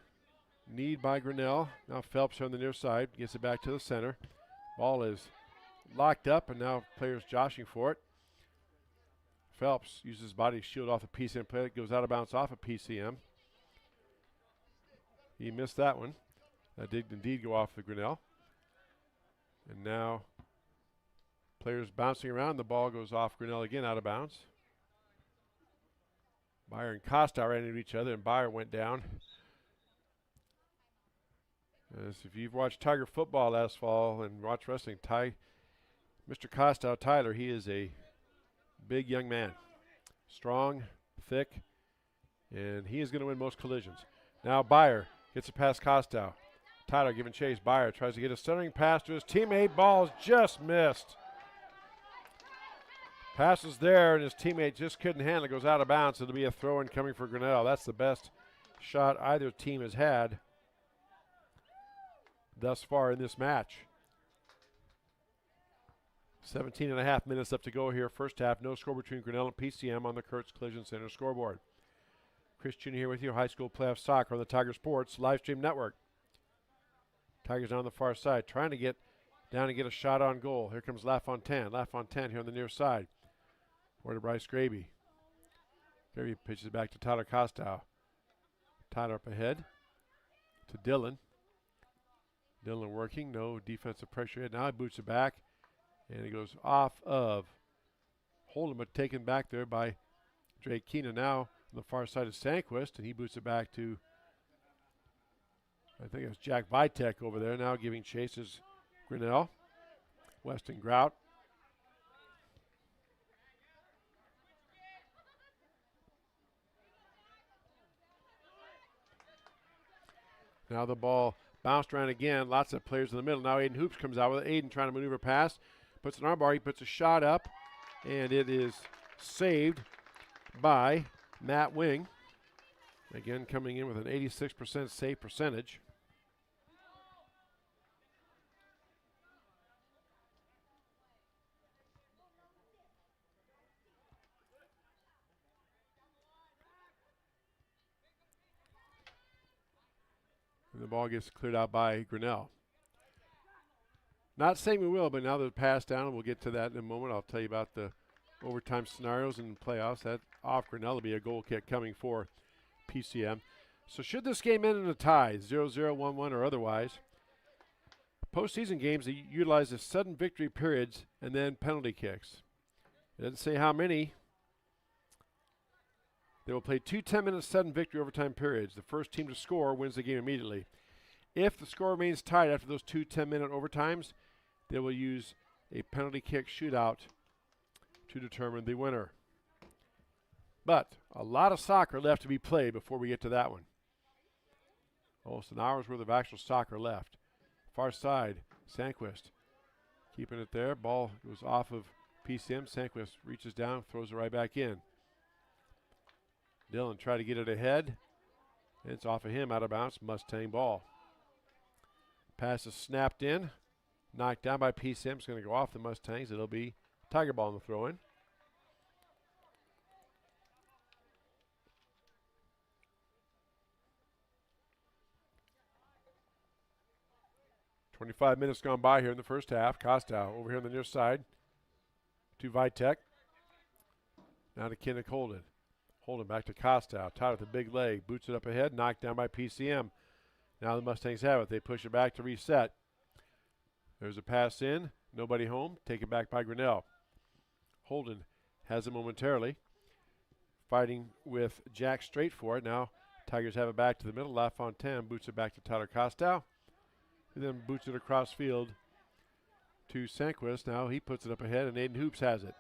Need by Grinnell. Now Phelps on the near side. Gets it back to the center. Ball is locked up, and now players joshing for it. Phelps uses his body to shield off the PCM play. It goes out of bounds off of PCM. He missed that one. That did indeed go off the Grinnell. And now players bouncing around. The ball goes off Grinnell again, out of bounds. Byer and Costa ran into each other, and Byer went down. As if you've watched Tiger football last fall and watched wrestling, Mr. Costa, Tyler, he is a big young man. Strong, thick, and he is going to win most collisions. Now Byer gets it past Costa. Tyler giving chase. Byer tries to get a centering pass to his teammate. Ball's just missed. Pass is there, and his teammate just couldn't handle it. Goes out of bounds. It'll be a throw-in coming for Grinnell. That's the best shot either team has had thus far in this match. 17 and a half minutes left to go here. First half, no score between Grinnell and PCM on the Kurtz Collision Center scoreboard. Chris Jr. here with you, high school playoff soccer on the Tiger Sports live stream network. Tigers on the far side, trying to get down and get a shot on goal. Here comes LaFontaine. LaFontaine here on the near side. Over to Bryce Graby. Graby pitches it back to Tyler Costow. Tyler up ahead to Dillon. Dillon working, no defensive pressure yet. Now he boots it back, and he goes off of Hold'em, but taken back there by Drake Keenan. Now on the far side is Sanquist, and he boots it back to, I think it's Jack Vitek over there. Now giving chase is Grinnell. Weston Grout. Now the ball bounced around again. Lots of players in the middle. Now Aiden Hoops comes out with it. Aiden trying to maneuver past. Puts an armbar. He puts a shot up. And it is saved by Matt Wing. Again, coming in with an 86% save percentage. And the ball gets cleared out by Grinnell. Not saying we will, but now the pass down, and we'll get to that in a moment. I'll tell you about the overtime scenarios and playoffs. That off Grinnell will be a goal kick coming for PCM. So should this game end in a tie, 0-0, 1-1, or otherwise, postseason games they utilize the sudden victory periods and then penalty kicks. It doesn't say how many. They will play 2 10-minute sudden victory overtime periods. The first team to score wins the game immediately. If the score remains tied after those 2 10-minute overtimes, they will use a penalty kick shootout to determine the winner. But a lot of soccer left to be played before we get to that one. Almost an hour's worth of actual soccer left. Far side, Sanquist keeping it there. Ball goes off of PCM. Sanquist reaches down, throws it right back in. Dillon tried to get it ahead. It's off of him, out of bounds. Mustang ball. Pass is snapped in. Knocked down by PCM. It's going to go off the Mustangs. It'll be Tiger ball in the throw-in. "25 minutes gone by here in the first half. Costow over here on the near side to Vitek. Now to Kinnick Holden. Holden back to Costow. Tied with a big leg. Boots it up ahead. Knocked down by PCM. Now the Mustangs have it. They push it back to reset. There's a pass in. Nobody home. Taken back by Grinnell. Holden has it momentarily. Fighting with Jack straight for it. Now Tigers have it back to the middle. LaFontaine boots it back to Tyler Costow. And then boots it across field to Sanquist. Now he puts it up ahead, and Aiden Hoops has it.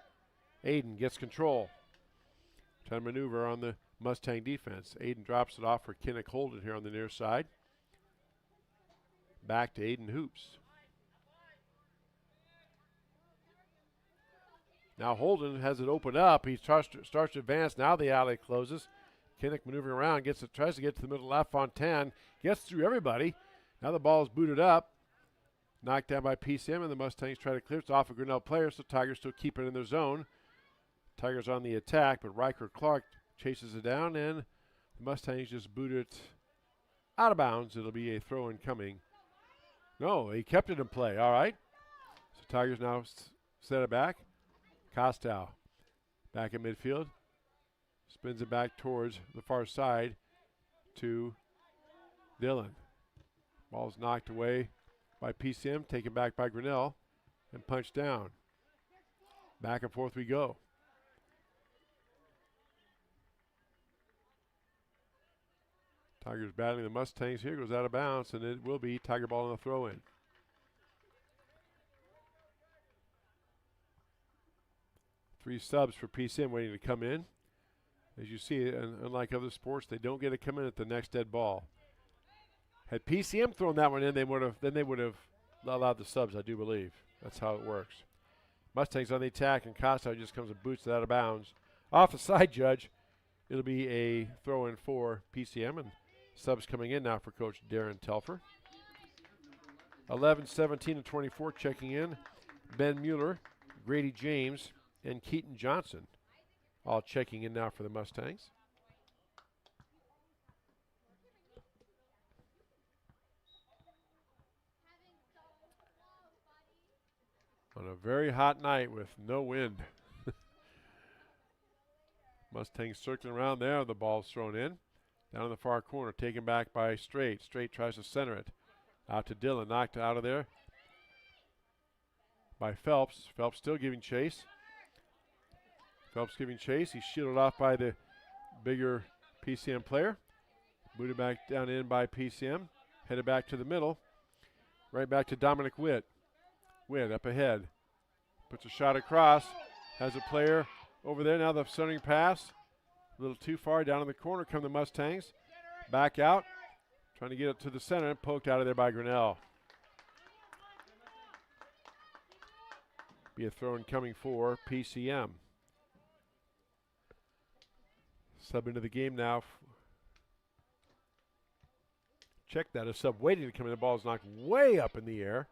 Aiden gets control. Trying to maneuver on the Mustang defense. Aiden drops it off for Kinnick Holden here on the near side. Back to Aiden Hoops. Now Holden has it open up. He starts to advance. Now the alley closes. Kinnick maneuvering around, tries to get to the middle. LaFontaine gets through everybody. Now the ball is booted up. Knocked down by PCM, and the Mustangs try to clear. It's off a Grinnell player, so Tigers still keep it in their zone. Tigers on the attack, but Riker Clark chases it down, and The Mustangs just boot it out of bounds. It'll be a throw-in coming. No, he kept it in play. All right. So Tigers now set it back. Costow back at midfield. Spins it back towards the far side to Dillon. Ball's knocked away by PCM, taken back by Grinnell, and punched down. Back and forth we go. Tigers battling the Mustangs here. Goes out of bounds, and it will be Tiger ball on the throw-in. Three subs for PCM waiting to come in. As you see, and unlike other sports, they don't get to come in at the next dead ball. Had PCM thrown that one in, they would have allowed the subs, I do believe. That's how it works. Mustangs on the attack, and Costow just comes and boots it out of bounds. Off the side, Judge. It'll be a throw-in for PCM, and subs coming in now for Coach Darren Telfer. 11, 17, and 24 checking in. Ben Mueller, Grady James, and Keaton Johnson all checking in now for the Mustangs. On a very hot night with no wind. Mustangs circling around there. The ball's thrown in. Down in the far corner, taken back by Straight. Straight tries to center it. Out to Dillon, knocked out of there by Phelps. Phelps still giving chase. Phelps giving chase. He's shielded off by the bigger PCM player. Booted back down in by PCM. Headed back to the middle. Right back to Dominic Witt. Witt up ahead. Puts a shot across. Has a player over there. Now the centering pass. A little too far. Down in the corner come the Mustangs. Back out. Trying to get it to the center. Poked out of there by Grinnell. Be a throw-in coming for PCM. Sub into the game now. Check that. A sub waiting to come in. The ball is knocked way up in the air.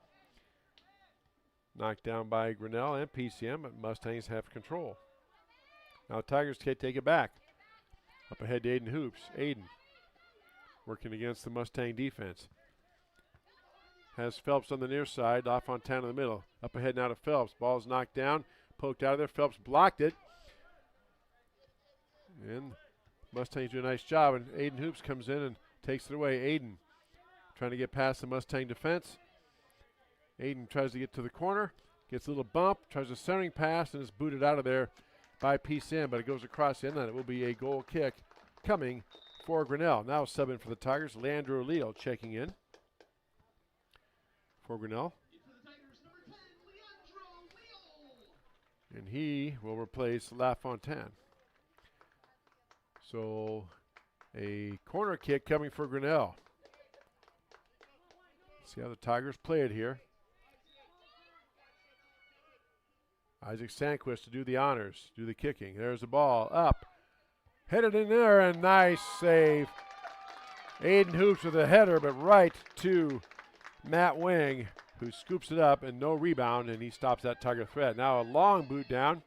Knocked down by Grinnell and PCM, but Mustangs have control. Now Tigers can't take it back. Up ahead to Aiden Hoops. Aiden working against the Mustang defense. Has Phelps on the near side. LaFontaine in the middle. Up ahead now to Phelps. Ball's knocked down. Poked out of there. Phelps blocked it. And Mustangs do a nice job. And Aiden Hoops comes in and takes it away. Aiden trying to get past the Mustang defense. Aiden tries to get to the corner. Gets a little bump. Tries a centering pass and is booted out of there by PCM. But it goes across the inlet. It will be a goal kick coming for Grinnell. Now subbing for the Tigers. Leandro Leo checking in for Grinnell. And he will replace LaFontaine. So a corner kick coming for Grinnell. See how the Tigers play it here. Isaac Sandquist to do the honors, do the kicking. There's the ball up. Headed in there, and nice save. Aiden Hoops with a header, but right to Matt Wing, who scoops it up, and no rebound, and he stops that Tiger threat. Now a long boot down.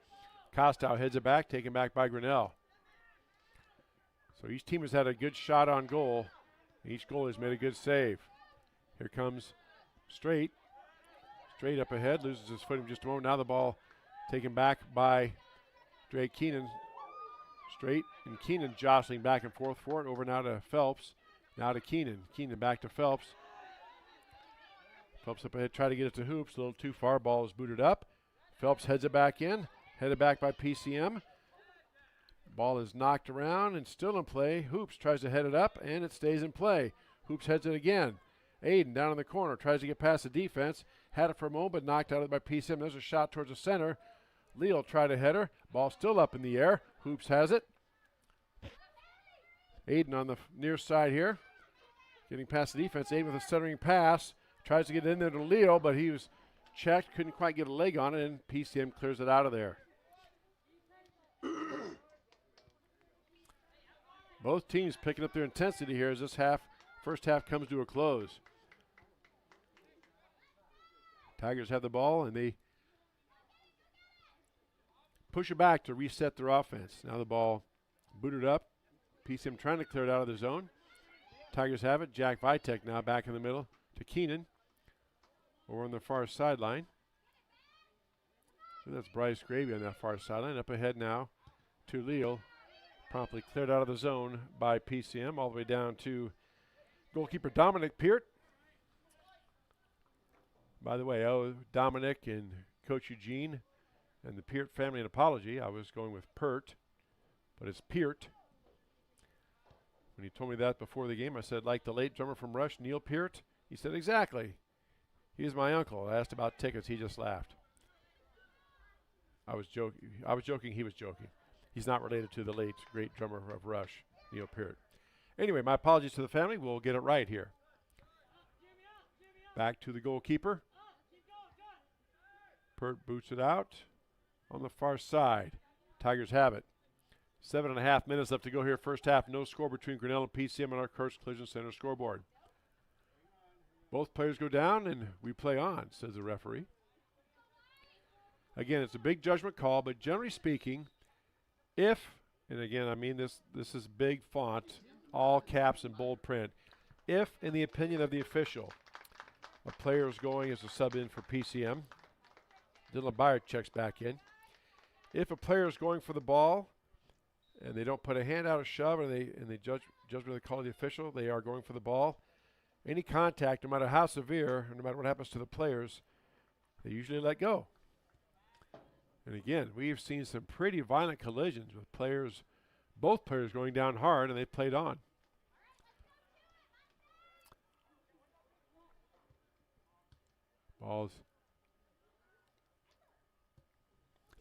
Costow heads it back, taken back by Grinnell. So each team has had a good shot on goal. Each goalie has made a good save. Here comes Straight. Straight up ahead, loses his footing just a moment. Now the ball taken back by Drake Keenan. Straight and Keenan jostling back and forth for it. Over now to Phelps. Now to Keenan. Keenan back to Phelps. Phelps up ahead, try to get it to Hoops. A little too far. Ball is booted up. Phelps heads it back in. Headed back by PCM. Ball is knocked around and still in play. Hoops tries to head it up, and it stays in play. Hoops heads it again. Aiden down in the corner tries to get past the defense. Had it for a moment, but knocked out by PCM. There's a shot towards the center. Leal tried to header. Ball still up in the air. Hoops has it. Aiden on the near side here. Getting past the defense. Aiden with a centering pass. Tries to get in there to Leal, but he was checked. Couldn't quite get a leg on it, and PCM clears it out of there. Both teams picking up their intensity here as this first half comes to a close. Tigers have the ball, and they push it back to reset their offense. Now the ball booted up PCM trying to clear it out of the zone. Tigers have it. Jack Vitek now back in the middle to Keenan. Over on the far sideline. And that's Bryce Gravy on that far sideline. Up ahead now to Leal. Promptly cleared out of the zone by PCM all the way down to goalkeeper Dominic Peart. By the way, I owe Dominic and Coach Eugene and the Peart family an apology. I was going with Pert, but it's Peart. When he told me that before the game, I said, like the late drummer from Rush, Neil Peart? He said, exactly. He's my uncle. I asked about tickets. He just laughed. I was joking. He was joking. He's not related to the late, great drummer of Rush, Neil Peart. Anyway, my apologies to the family. We'll get it right here. Back to the goalkeeper. Peart boots it out on the far side. Tigers have it. 7.5 minutes left to go here. First half, no score between Grinnell and PCM on our Kurtz Collision Center scoreboard. Both players go down and we play on, says the referee. Again, it's a big judgment call, but generally speaking, if, and again, I mean this is big font, all caps and bold print. If, in the opinion of the official, a player is going as a sub in for PCM, Dylan Byard checks back in. If a player is going for the ball and they don't put a hand out or shove and they judge what they call the official, they are going for the ball. Any contact, no matter how severe, no matter what happens to the players, they usually let go. And again, we've seen some pretty violent collisions with players, both players going down hard, and they played on. Balls.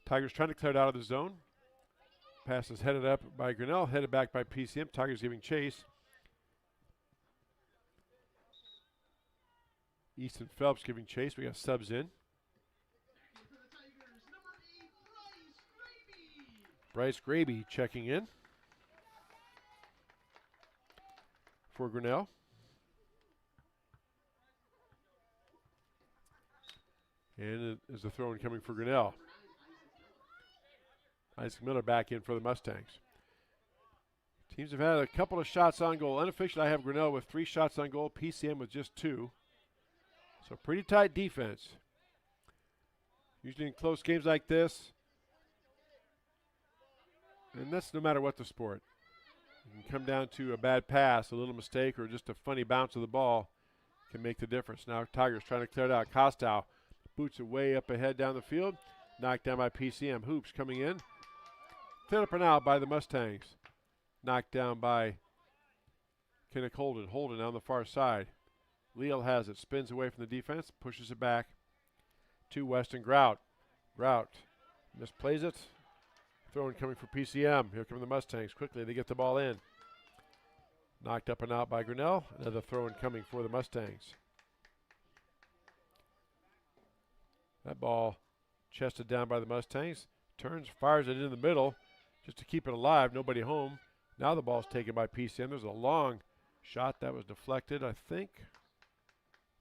Tigers trying to clear it out of the zone. Pass is headed up by Grinnell, headed back by PCM. Tigers giving chase. Easton Phelps giving chase. We got subs in. Bryce Graby checking in for Grinnell. And is the throw in coming for Grinnell. Isaac Miller back in for the Mustangs. Teams have had a couple of shots on goal. Unofficially, I have Grinnell with 3 shots on goal. PCM with just 2. So pretty tight defense. Usually in close games like this, and that's no matter what the sport. It can come down to a bad pass, a little mistake, or just a funny bounce of the ball can make the difference. Now Tigers trying to clear it out. Costow boots it way up ahead down the field. Knocked down by PCM. Hoops coming in. Cleared up and out by the Mustangs. Knocked down by Kenneth Holden. Holden on the far side. Leal has it. Spins away from the defense. Pushes it back to Weston Grout. Grout misplays it. Throwing coming for PCM. Here come the Mustangs. Quickly, they get the ball in. Knocked up and out by Grinnell. Another throw-in coming for the Mustangs. That ball chested down by the Mustangs. Turns, fires it in the middle just to keep it alive. Nobody home. Now the ball's taken by PCM. There's a long shot that was deflected, I think.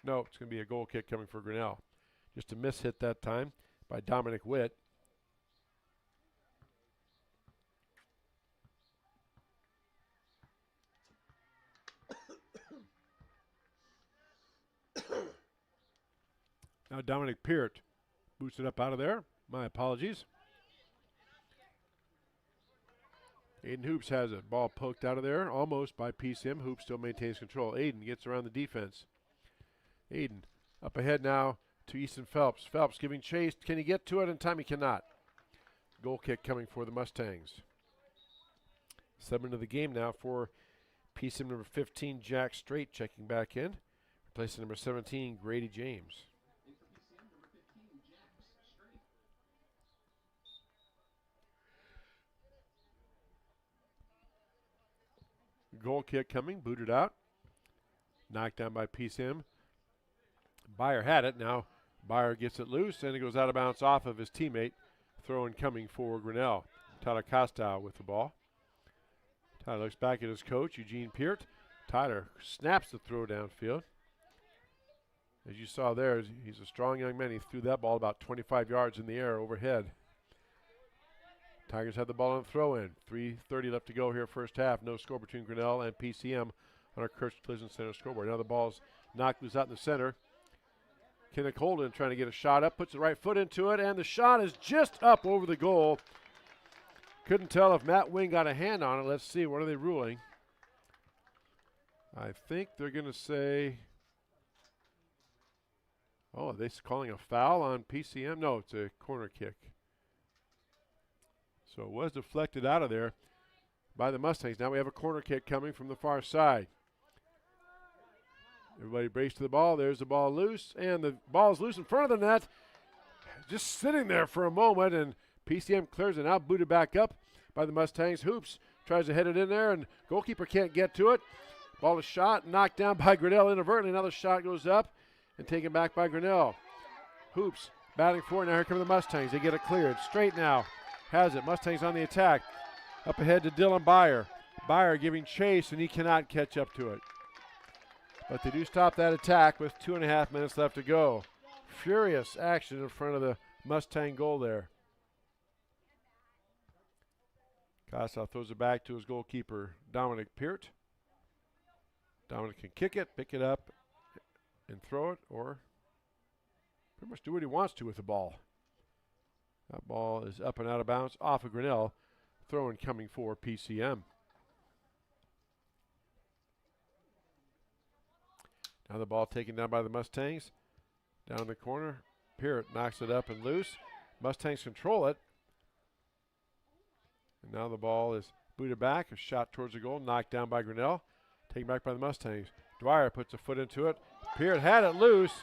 No, it's going to be a goal kick coming for Grinnell. Just a miss hit that time by Dominic Witt. Now Dominic Peart boots it up out of there. My apologies. Aiden Hoops has it. Ball poked out of there almost by PCM. Hoops still maintains control. Aiden gets around the defense. Aiden up ahead now to Easton Phelps. Phelps giving chase. Can he get to it in time? He cannot. Goal kick coming for the Mustangs. 7 of the game now for PCM number 15, Jack Strait checking back in. Replacing number 17, Grady James. Goal kick coming, booted out. Knocked down by PCM. Byer had it. Now Byer gets it loose, and it goes out of bounds off of his teammate. Throw-in coming for Grinnell. Tyler Costow with the ball. Tyler looks back at his coach, Eugene Peart. Tyler snaps the throw downfield. As you saw there, he's a strong young man. He threw that ball about 25 yards in the air overhead. Tigers have the ball on the throw-in. 3:30 left to go here first half. No score between Grinnell and PCM on our Kirsch Collision Center scoreboard. Now the ball's knocked loose out in the center. Kenneth Holden trying to get a shot up, puts the right foot into it, and the shot is just up over the goal. Couldn't tell if Matt Wing got a hand on it. Let's see, what are they ruling? I think they're going to say, oh, are they calling a foul on PCM? No, it's a corner kick. So it was deflected out of there by the Mustangs. Now we have a corner kick coming from the far side. Everybody brace to the ball. There's the ball loose, and the ball is loose in front of the net. Just sitting there for a moment, and PCM clears it out, booted back up by the Mustangs. Hoops tries to head it in there, and goalkeeper can't get to it. Ball is shot, knocked down by Grinnell inadvertently. Another shot goes up and taken back by Grinnell. Hoops batting for it. Now here come the Mustangs. They get it cleared. Straight now. Has it. Mustangs on the attack. Up ahead to Dylan Byer. Byer giving chase, and he cannot catch up to it. But they do stop that attack with 2.5 minutes left to go. Furious action in front of the Mustang goal there. Kossoff throws it back to his goalkeeper, Dominic Peart. Dominic can kick it, pick it up, and throw it, or pretty much do what he wants to with the ball. That ball is up and out of bounds off of Grinnell. Throw-in coming for PCM. Now the ball taken down by the Mustangs. Down in the corner. Peart knocks it up and loose. Mustangs control it. And now the ball is booted back. A shot towards the goal. Knocked down by Grinnell. Taken back by the Mustangs. Dwyer puts a foot into it. Peart had it loose.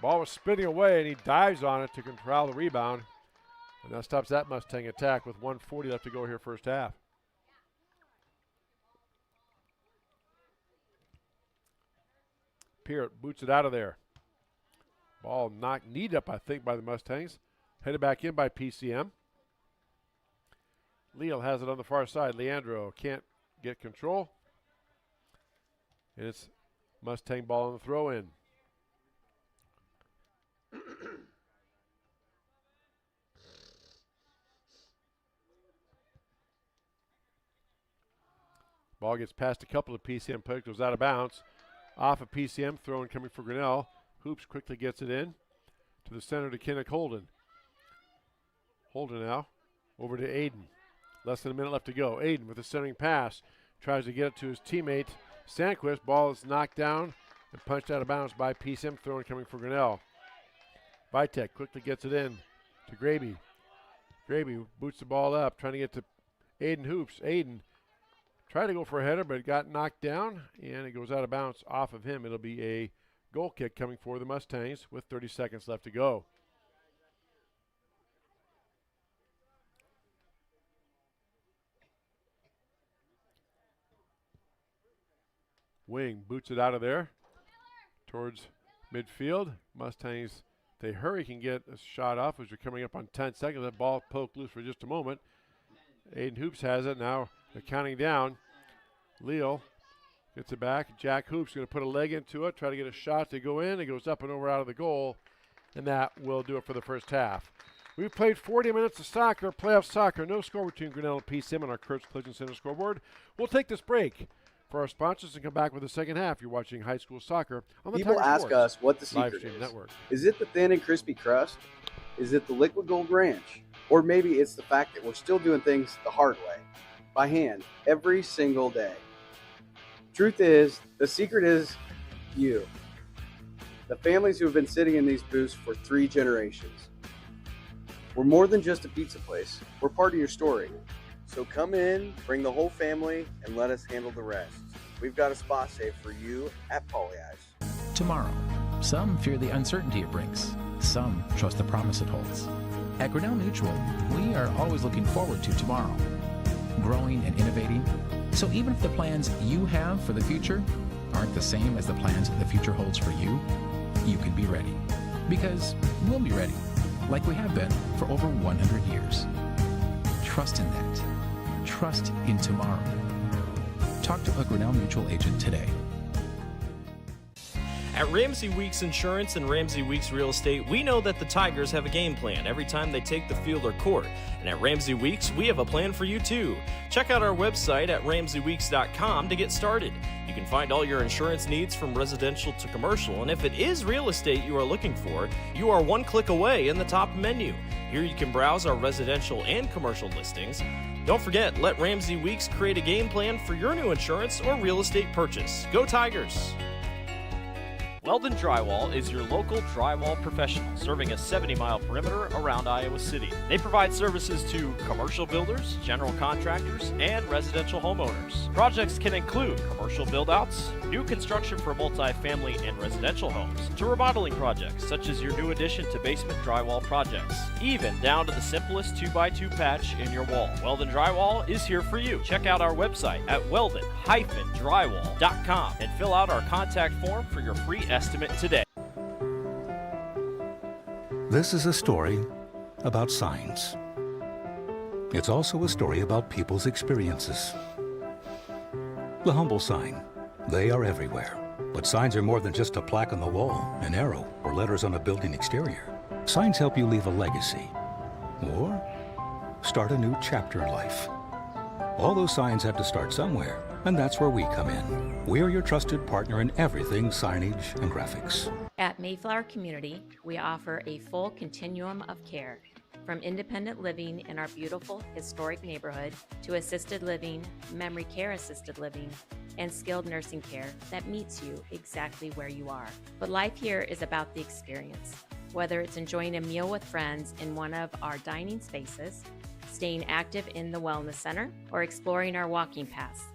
Ball was spinning away, and he dives on it to control the rebound. And that stops that Mustang attack with 1:40 left to go here first half. Peart boots it out of there. Ball knocked, kneed up, I think, by the Mustangs. Headed back in by PCM. Leal has it on the far side. Leandro can't get control. And it's Mustang ball on the throw-in. Ball gets past a couple of PCM players, goes out of bounds. Off of PCM, throw-in coming for Grinnell. Hoops quickly gets it in to the center to Kenneth Holden. Holden now over to Aiden. Less than a minute left to go. Aiden with a centering pass. Tries to get it to his teammate, Sandquist. Ball is knocked down and punched out of bounds by PCM. Throw-in coming for Grinnell. Vitek quickly gets it in to Graby. Graby boots the ball up, trying to get to Aiden Hoops. Aiden tried to go for a header, but it got knocked down, and it goes out of bounds off of him. It'll be a goal kick coming for the Mustangs with 30 seconds left to go. Wing boots it out of there towards midfield. Mustangs, if they hurry, can get a shot off as we're coming up on 10 seconds. That ball poked loose for just a moment. Aiden Hoops has it. Now they're counting down. Leal gets it back. Jack Hoops going to put a leg into it, try to get a shot to go in. It goes up and over out of the goal, and that will do it for the first half. We've played 40 minutes of soccer, playoff soccer. No score between Grinnell and PCM on our Kirsch Collision Center scoreboard. We'll take this break for our sponsors and come back with the second half. You're watching high school soccer on the People Tiger ask Sports us what the live secret stream is. network. Is it the thin and crispy crust? Is it the liquid gold ranch? Or maybe it's the fact that we're still doing things the hard way, by hand, every single day. Truth is, the secret is you. The families who have been sitting in these booths for 3 generations. We're more than just a pizza place. We're part of your story. So come in, bring the whole family, and let us handle the rest. We've got a spot saved for you at Poly Ice. Tomorrow, some fear the uncertainty it brings. Some trust the promise it holds. At Grinnell Mutual, we are always looking forward to tomorrow, growing and innovating. So even if the plans you have for the future aren't the same as the plans the future holds for you, you can be ready. Because we'll be ready, like we have been for over 100 years. Trust in that. Trust in tomorrow. Talk to a Grinnell Mutual agent today. At Ramsey Weeks Insurance and Ramsey Weeks Real Estate, we know that the Tigers have a game plan every time they take the field or court. And at Ramsey Weeks, we have a plan for you too. Check out our website at RamseyWeeks.com to get started. You can find all your insurance needs from residential to commercial, and if it is real estate you are looking for, you are one click away in the top menu. Here you can browse our residential and commercial listings. Don't forget, let Ramsey Weeks create a game plan for your new insurance or real estate purchase. Go Tigers! Weldon Drywall is your local drywall professional, serving a 70-mile perimeter around Iowa City. They provide services to commercial builders, general contractors, and residential homeowners. Projects can include commercial build-outs, new construction for multi-family and residential homes, to remodeling projects such as your new addition to basement drywall projects, even down to the simplest 2x2 patch in your wall. Weldon Drywall is here for you. Check out our website at weldon-drywall.com and fill out our contact form for your free estimate today. This is a story about signs. It's also a story about people's experiences. The humble sign. They are everywhere. But signs are more than just a plaque on the wall, an arrow, or letters on a building exterior. Signs help you leave a legacy or start a new chapter in life. All those signs have to start somewhere, and that's where we come in. We're your trusted partner in everything signage and graphics. At Mayflower Community, we offer a full continuum of care, from independent living in our beautiful historic neighborhood to assisted living, memory care assisted living, and skilled nursing care that meets you exactly where you are. But life here is about the experience. Whether it's enjoying a meal with friends in one of our dining spaces, staying active in the wellness center, or exploring our walking paths,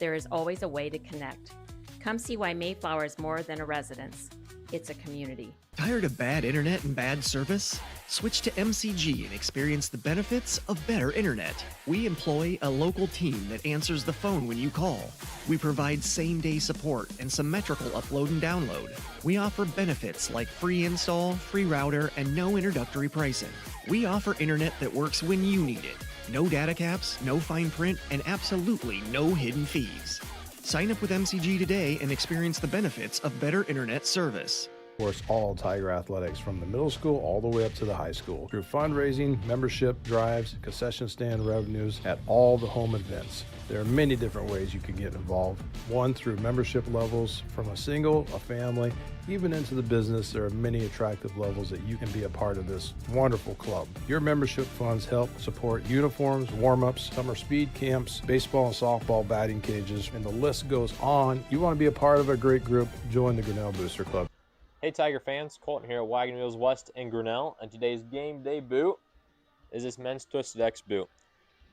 there is always a way to connect. Come see why Mayflower is more than a residence. It's a community. Tired of bad internet and bad service? Switch to MCG and experience the benefits of better internet. We employ a local team that answers the phone when you call. We provide same-day support and symmetrical upload and download. We offer benefits like free install, free router, and no introductory pricing. We offer internet that works when you need it. No data caps, no fine print, and absolutely no hidden fees. Sign up with MCG today and experience the benefits of better internet service. Of course, all Tiger athletics from the middle school all the way up to the high school through fundraising, membership, drives, concession stand revenues at all the home events. There are many different ways you can get involved. One, through membership levels from a single, a family, even into the business. There are many attractive levels that you can be a part of this wonderful club. Your membership funds help support uniforms, warm-ups, summer speed camps, baseball and softball batting cages, and the list goes on. You want to be a part of a great group, join the Grinnell Booster Club. Hey Tiger fans, Colton here at Wagon Wheels West in Grinnell, and today's game day boot is this men's Twisted X boot.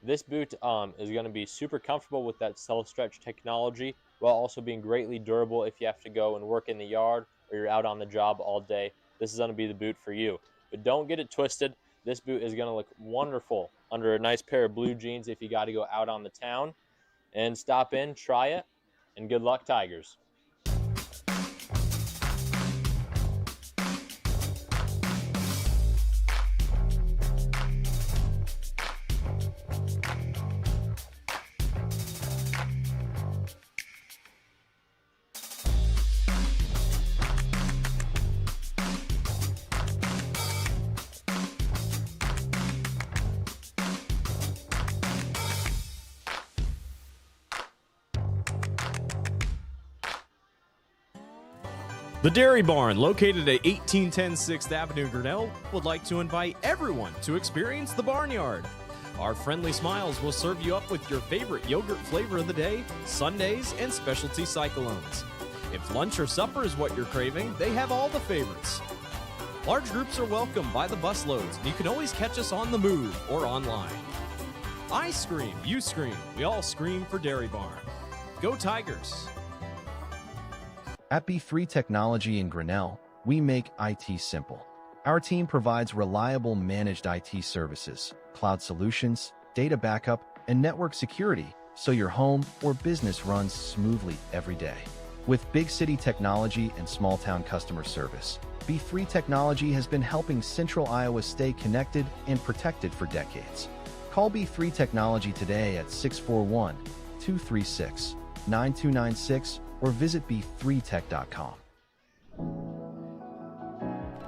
This boot is going to be super comfortable with that self-stretch technology while also being greatly durable if you have to go and work in the yard or you're out on the job all day. This is going to be the boot for you. But don't get it twisted. This boot is going to look wonderful under a nice pair of blue jeans if you got to go out on the town. And stop in, try it, and good luck, Tigers. The Dairy Barn, located at 1810 6th Avenue, Grinnell, would like to invite everyone to experience the Barnyard. Our friendly smiles will serve you up with your favorite yogurt flavor of the day, sundaes, and specialty cyclones. If lunch or supper is what you're craving, they have all the favorites. Large groups are welcome by the busloads, and you can always catch us on the move or online. I scream, you scream, we all scream for Dairy Barn. Go Tigers! At B3 Technology in Grinnell, we make IT simple. Our team provides reliable managed IT services, cloud solutions, data backup, and network security so your home or business runs smoothly every day. With big city technology and small town customer service, B3 Technology has been helping Central Iowa stay connected and protected for decades. Call B3 Technology today at 641-236-9296 or visit b3tech.com.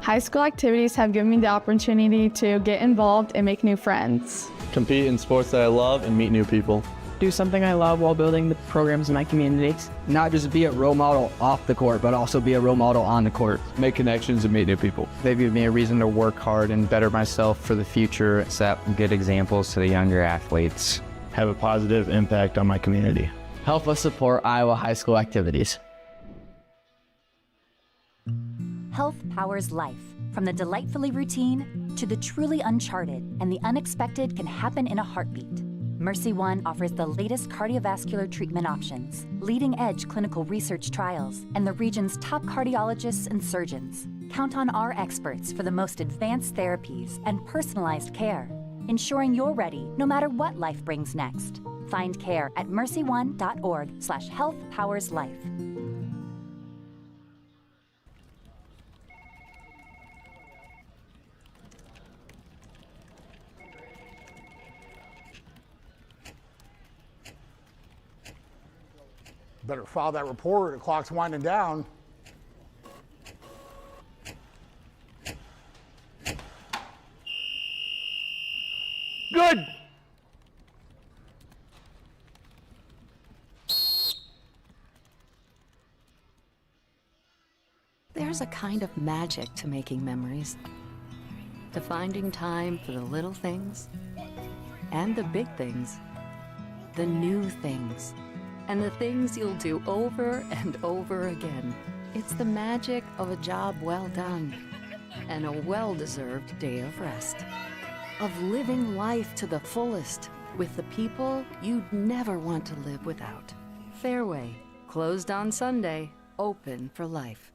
High school activities have given me the opportunity to get involved and make new friends. Compete in sports that I love and meet new people. Do something I love while building the programs in my community. Not just be a role model off the court, but also be a role model on the court. Make connections and meet new people. They give me a reason to work hard and better myself for the future, set good examples to the younger athletes. Have a positive impact on my community. Help us support Iowa high school activities. Health powers life. From the delightfully routine to the truly uncharted, and the unexpected can happen in a heartbeat. Mercy One offers the latest cardiovascular treatment options, leading-edge clinical research trials, and the region's top cardiologists and surgeons. Count on our experts for the most advanced therapies and personalized care, ensuring you're ready no matter what life brings next. Find care at mercyone.org/healthpowerslife. Better file that report. The clock's winding down. Good. There's a kind of magic to making memories, to finding time for the little things and the big things, the new things, and the things you'll do over and over again. It's the magic of a job well done and a well-deserved day of rest, of living life to the fullest with the people you'd never want to live without. Fairway, closed on Sunday, open for life.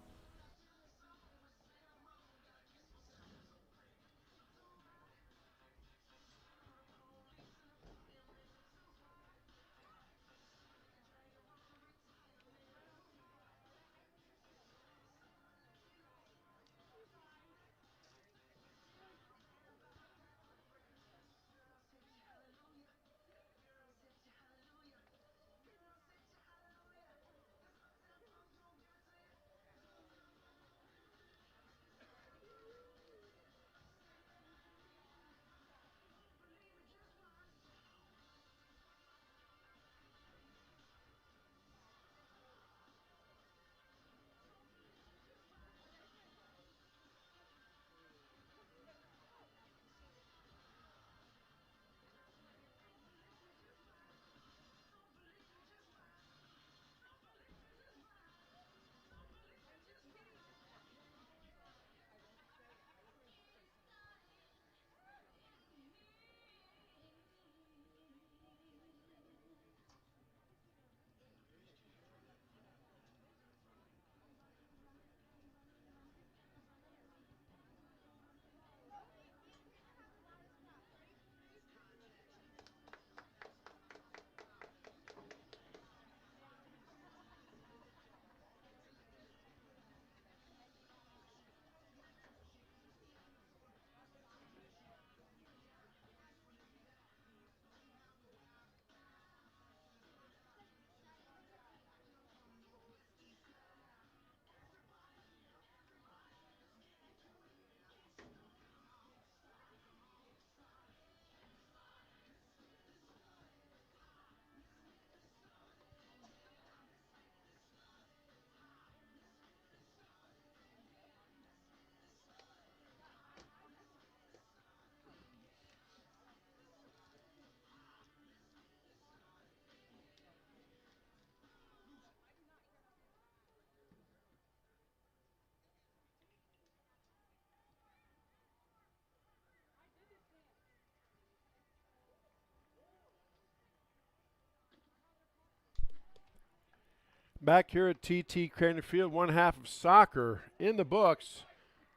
Back here at TT Crane Field, one half of soccer in the books.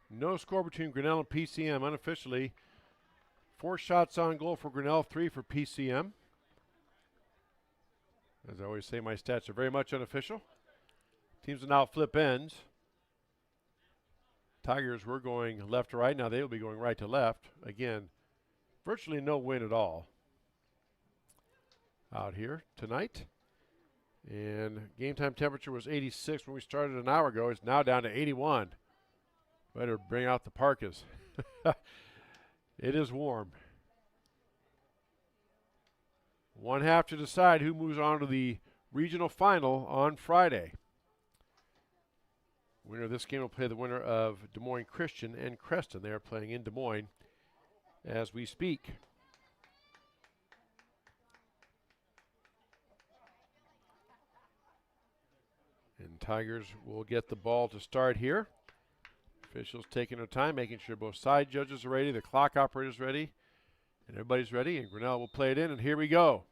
No score between Grinnell and PCM unofficially. 4 shots on goal for Grinnell, 3 for PCM. As I always say, my stats are very much unofficial. Teams will now flip ends. Tigers were going left to right. Now they will be going right to left. Again, virtually no wind at all out here tonight. And game time temperature was 86 when we started an hour ago. It's now down to 81. Better bring out the parkas. It is warm. One half to decide who moves on to the regional final on Friday. Winner of this game will play the winner of Des Moines Christian and Creston. They are playing in Des Moines as we speak. And Tigers will get the ball to start here. Officials taking their time, making sure both side judges are ready, the clock operator's ready, and everybody's ready. And Grinnell will play it in, and here we go.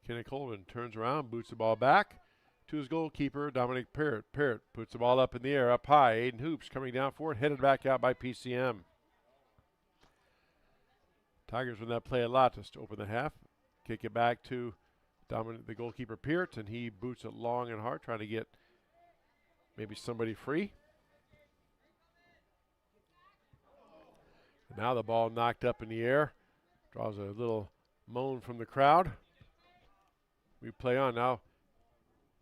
Kenny Colvin turns around, boots the ball back to his goalkeeper, Dominic Parrott. Parrott puts the ball up in the air, up high. Aiden Hoops coming down for it, headed back out by PCM. Tigers win that play a lot to open the half. Kick it back to Dominic, the goalkeeper, Parrott, and he boots it long and hard, trying to get maybe somebody free. And now the ball knocked up in the air. Draws a little moan from the crowd. We play on now.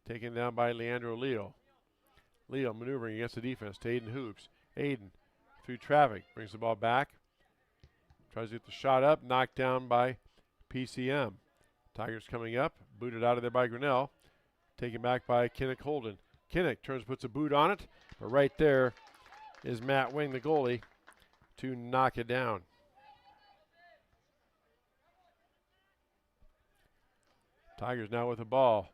Taken down by Leandro Leo. Leo maneuvering against the defense to Aiden Hoops. Aiden through traffic. Brings the ball back. Tries to get the shot up. Knocked down by PCM. Tigers coming up. Booted out of there by Grinnell. Taken back by Kinnick Holden. Kinnick turns, puts a boot on it. But right there is Matt Wing, the goalie, to knock it down. Tigers now with the ball.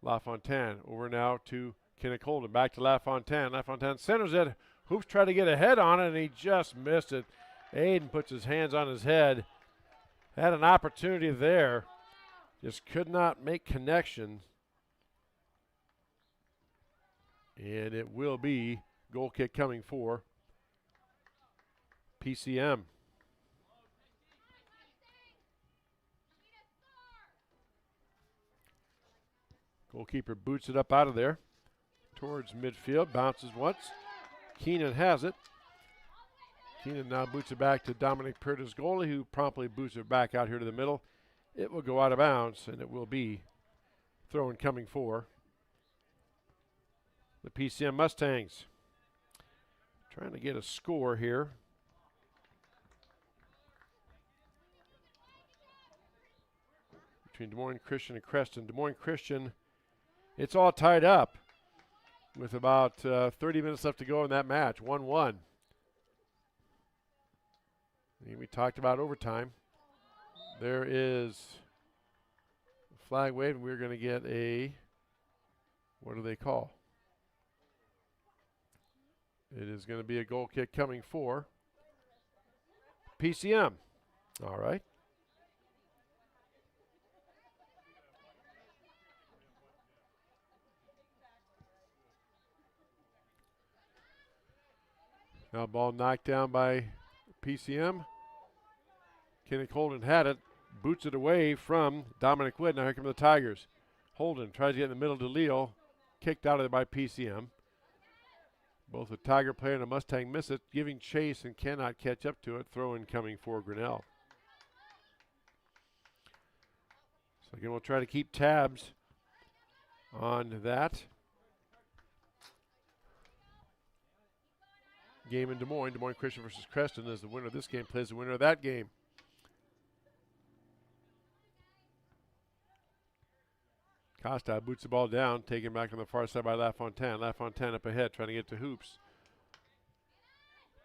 LaFontaine over now to Kinnick Holden. Back to LaFontaine. LaFontaine centers it. Hoops tried to get a head on it, and he just missed it. Aiden puts his hands on his head. Had an opportunity there. Just could not make connection. And it will be goal kick coming for PCM. Goalkeeper boots it up out of there towards midfield. Bounces once. Keenan has it. Keenan now boots it back to Dominic Peart, his goalie, who promptly boots it back out here to the middle. It will go out of bounds, and it will be throw-in coming for the PCM Mustangs. Trying to get a score here. Between Des Moines Christian and Creston. Des Moines Christian, it's all tied up with about 30 minutes left to go in that match. 1-1. And we talked about overtime. There is a flag wave, and we're going to get a, what do they call? It is going to be a goal kick coming for PCM. All right. Now ball knocked down by PCM. Kenny Holden had it, boots it away from Dominic Wood. Now here come the Tigers. Holden tries to get in the middle to Leo. Kicked out of there by PCM. Both a Tiger player and a Mustang miss it, giving chase and cannot catch up to it. Throw-in coming for Grinnell. So again, we'll try to keep tabs on that game in Des Moines. Des Moines Christian versus Creston, as the winner of this game plays the winner of that game. Costa boots the ball down, taken back on the far side by LaFontaine. LaFontaine up ahead, trying to get to Hoops.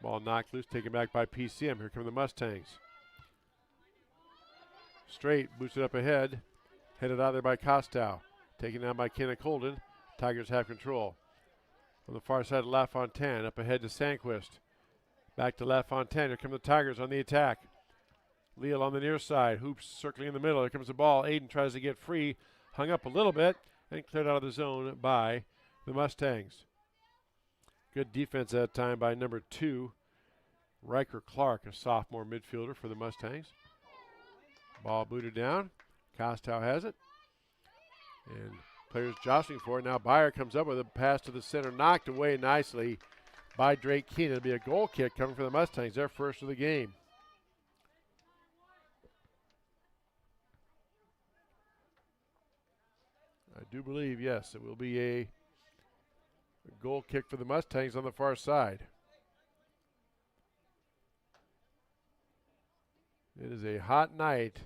Ball knocked loose, taken back by PCM. Here come the Mustangs. Straight, boots it up ahead. Headed out there by Costow. Taken down by Kennick Holden. Tigers have control. On the far side, LaFontaine up ahead to Sandquist. Back to LaFontaine. Here come the Tigers on the attack. Leal on the near side. Hoops circling in the middle. Here comes the ball. Aiden tries to get free. Hung up a little bit and cleared out of the zone by the Mustangs. Good defense that time by number 2, Riker Clark, a sophomore midfielder for the Mustangs. Ball booted down. Costow has it. And players jostling for it. Now Byer comes up with a pass to the center, knocked away nicely by Drake Keenan. It'll be a goal kick coming for the Mustangs, their first of the game. I do believe, yes, it will be a A goal kick for the Mustangs on the far side. It is a hot night.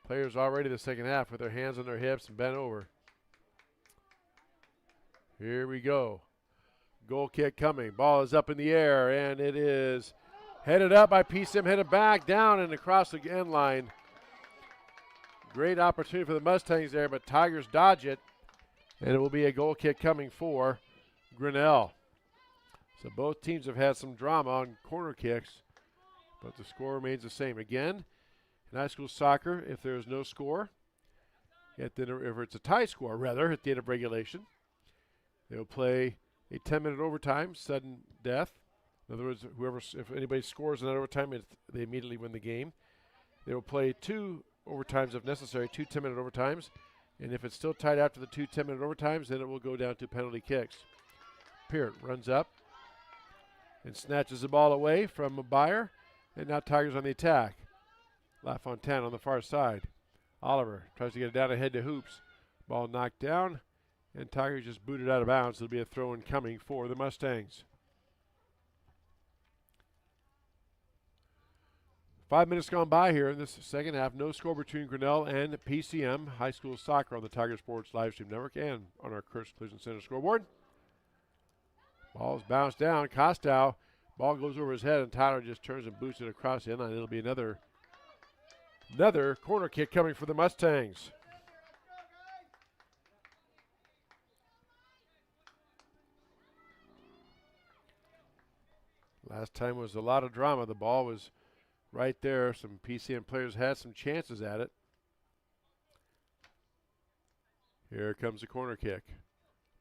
Players already the second half with their hands on their hips and bent over. Here we go. Goal kick coming. Ball is up in the air, and it is headed up by PCM, headed back, down, and across the end line. Great opportunity for the Mustangs there, but Tigers dodge it, and it will be a goal kick coming for Grinnell. So both teams have had some drama on corner kicks, but the score remains the same. Again, in high school soccer, if there is no score, if it's a tie score, rather, at the end of regulation, they will play a 10-minute overtime, sudden death. In other words, if anybody scores in that overtime, they immediately win the game. They will play 2 overtimes if necessary, 2 10-minute overtimes. And if it's still tied after the 2 10-minute overtimes, then it will go down to penalty kicks. Peart runs up and snatches the ball away from a Buyer. And now Tigers on the attack. LaFontaine on the far side. Oliver tries to get it down ahead to Hoops. Ball knocked down, and Tigers just booted out of bounds. It'll be a throw-in coming for the Mustangs. 5 minutes gone by here in this second half. No score between Grinnell and PCM High School Soccer on the Tiger Sports Livestream Network and on our Kurtz Collision Center scoreboard. Ball's bounced down. Costow. Ball goes over his head, and Tyler just turns and boots it across the end line. It'll be another corner kick coming for the Mustangs. Last time was a lot of drama. The ball was right there. Some PCM players had some chances at it. Here comes the corner kick.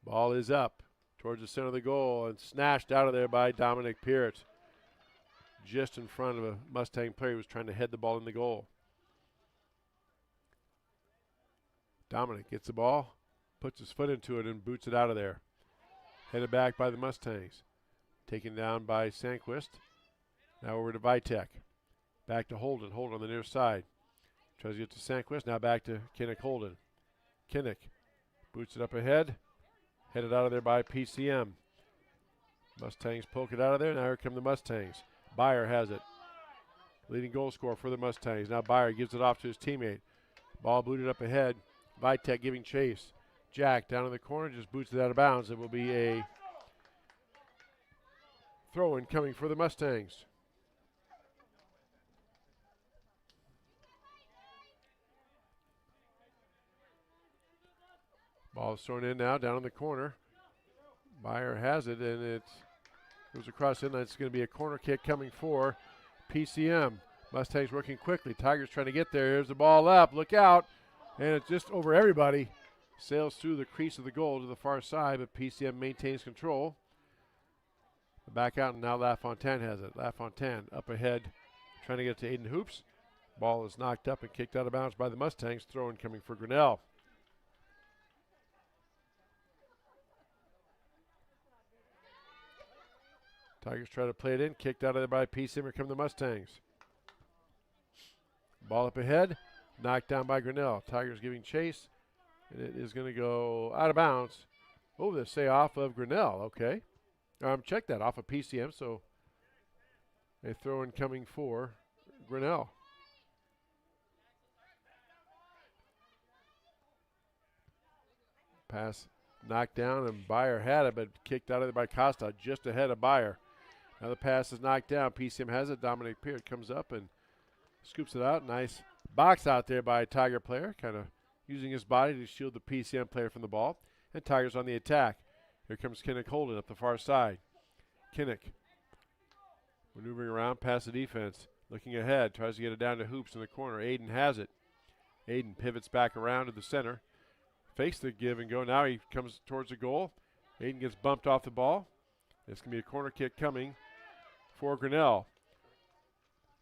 Ball is up towards the center of the goal and snatched out of there by Dominic Peart. Just in front of a Mustang player who was trying to head the ball in the goal. Dominic gets the ball, puts his foot into it, and boots it out of there. Headed back by the Mustangs. Taken down by Sandquist. Now over to Vitek. Back to Holden. Holden on the near side. Tries to get to Sandquist. Now back to Kinnick Holden. Kinnick boots it up ahead. Headed out of there by PCM. Mustangs poke it out of there. Now here come the Mustangs. Buyer has it. Leading goal scorer for the Mustangs. Now Buyer gives it off to his teammate. Ball booted up ahead. Vitek giving chase. Jack down in the corner, just boots it out of bounds. It will be a throw-in coming for the Mustangs. Ball is thrown in now, down in the corner. Buyer has it, and it goes across the inline. It's going to be a corner kick coming for PCM. Mustangs working quickly. Tigers trying to get there. Here's the ball up. Look out. And it's just over everybody. Sails through the crease of the goal to the far side, but PCM maintains control. Back out, and now LaFontaine has it. LaFontaine up ahead, trying to get to Aiden Hoops. Ball is knocked up and kicked out of bounds by the Mustangs. Throw-in coming for Grinnell. Tigers try to play it in. Kicked out of there by PCM. Here come the Mustangs. Ball up ahead. Knocked down by Grinnell. Tigers giving chase. And it is going to go out of bounds. Oh, they say off of Grinnell. Okay. Check that. Off of PCM. So a throw-in coming for Grinnell. Pass knocked down, and Buyer had it, but kicked out of there by Costa, just ahead of Buyer. Now the pass is knocked down. PCM has it. Dominic Peart comes up and scoops it out. Nice box out there by a Tiger player, kind of using his body to shield the PCM player from the ball. And Tigers on the attack. Here comes Kinnick Holden up the far side. Kinnick maneuvering around past the defense. Looking ahead. Tries to get it down to Hoops in the corner. Aiden has it. Aiden pivots back around to the center. Fakes the give and go. Now he comes towards the goal. Aiden gets bumped off the ball. It's going to be a corner kick coming for Grinnell.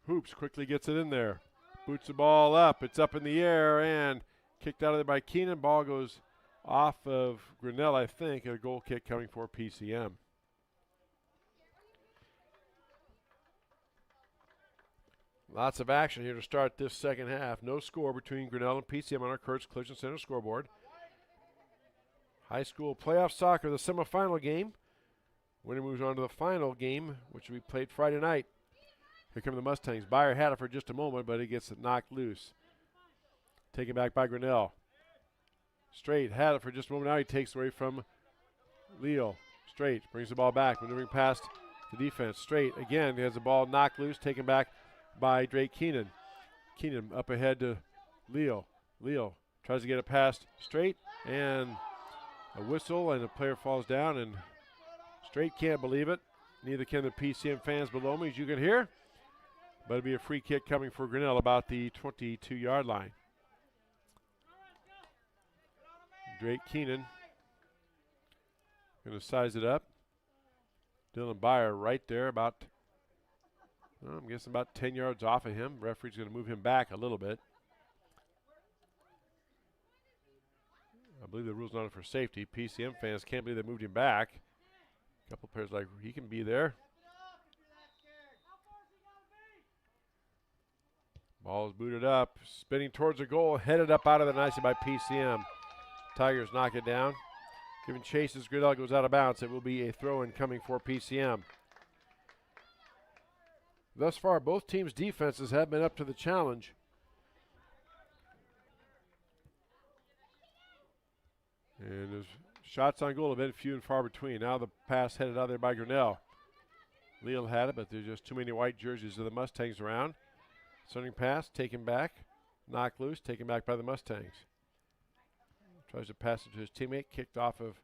Hoops quickly gets it in there. Boots the ball up. It's up in the air and kicked out of there by Keenan. Ball goes off of Grinnell, I think. A goal kick coming for PCM. Lots of action here to start this second half. No score between Grinnell and PCM on our Kurtz Collision Center scoreboard. High school playoff soccer, the semifinal game Winner moves on to the final game, which will be played Friday night. Here come the Mustangs. Byer had it for just a moment, but he gets it knocked loose. Taken back by Grinnell. Straight had it for just a moment. Now he takes away from Leo. Straight brings the ball back, maneuvering past the defense. Straight again, he has the ball knocked loose, taken back by Drake Keenan. Keenan up ahead to Leo. Leo tries to get it past Straight, and a whistle, and the player falls down, and Straight can't believe it. Neither can the PCM fans below me, as you can hear. But it'll be a free kick coming for Grinnell about the 22-yard line. Drake Keenan going to size it up. Dylan Byer right there about, well, I'm guessing about 10 yards off of him. Referee's going to move him back a little bit. I believe the rule's not for safety. PCM fans can't believe they moved him back. A couple players like, he can be there. Ball is booted up, spinning towards the goal, headed up out of there nicely by PCM. Tigers knock it down. Giving chase as Grinnell goes out of bounds. It will be a throw-in coming for PCM. Thus far, both teams' defenses have been up to the challenge. And there's shots on goal have been few and far between. Now the pass headed out there by Grinnell. Leal had it, but there's just too many white jerseys of the Mustangs around. Sending pass, taken back, knocked loose, taken back by the Mustangs. Tries to pass it to his teammate, kicked off of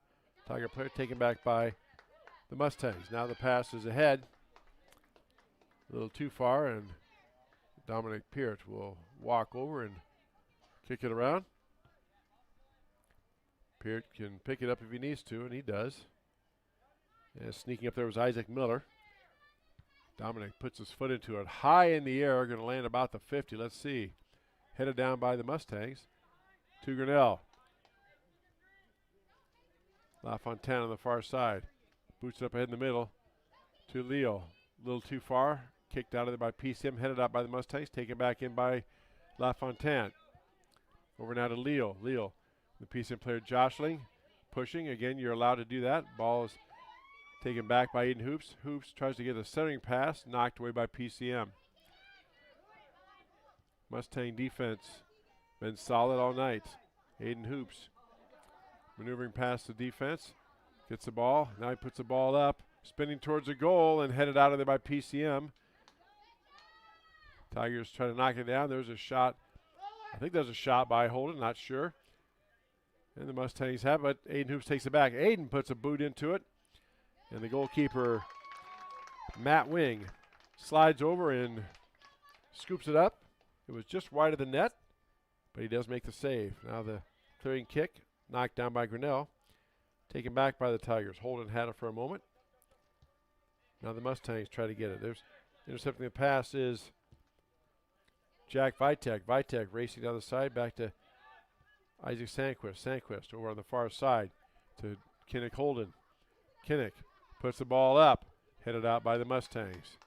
Tiger player, taken back by the Mustangs. Now the pass is ahead. A little too far, and Dominic Peart will walk over and kick it around. Peart can pick it up if he needs to, and he does. And sneaking up there was Isaac Miller. Dominic puts his foot into it, high in the air, going to land about the 50. Let's see. Headed down by the Mustangs to Grinnell. LaFontaine on the far side. Boots it up ahead in the middle to Leo. A little too far. Kicked out of there by PCM, headed out by the Mustangs, taken back in by LaFontaine. Over now to Leo. Leo, the PCM player jostling, pushing. Again, you're allowed to do that. Ball is taken back by Aiden Hoops. Hoops tries to get a centering pass, knocked away by PCM. Mustang defense been solid all night. Aiden Hoops maneuvering past the defense, gets the ball. Now he puts the ball up, spinning towards the goal, and headed out of there by PCM. Tigers try to knock it down. There's a shot. I think there's a shot by Holden, not sure. And the Mustangs have it, but Aiden Hoops takes it back. Aiden puts a boot into it. And the goalkeeper, Matt Wing, slides over and scoops it up. It was just wide of the net, but he does make the save. Now the clearing kick, knocked down by Grinnell, taken back by the Tigers. Holden had it for a moment. Now the Mustangs try to get it. There's intercepting the pass is Jack Vitek. Vitek racing down the side back to Isaac Sandquist. Sandquist over on the far side to Kinnick Holden. Kinnick puts the ball up, headed out by the Mustangs.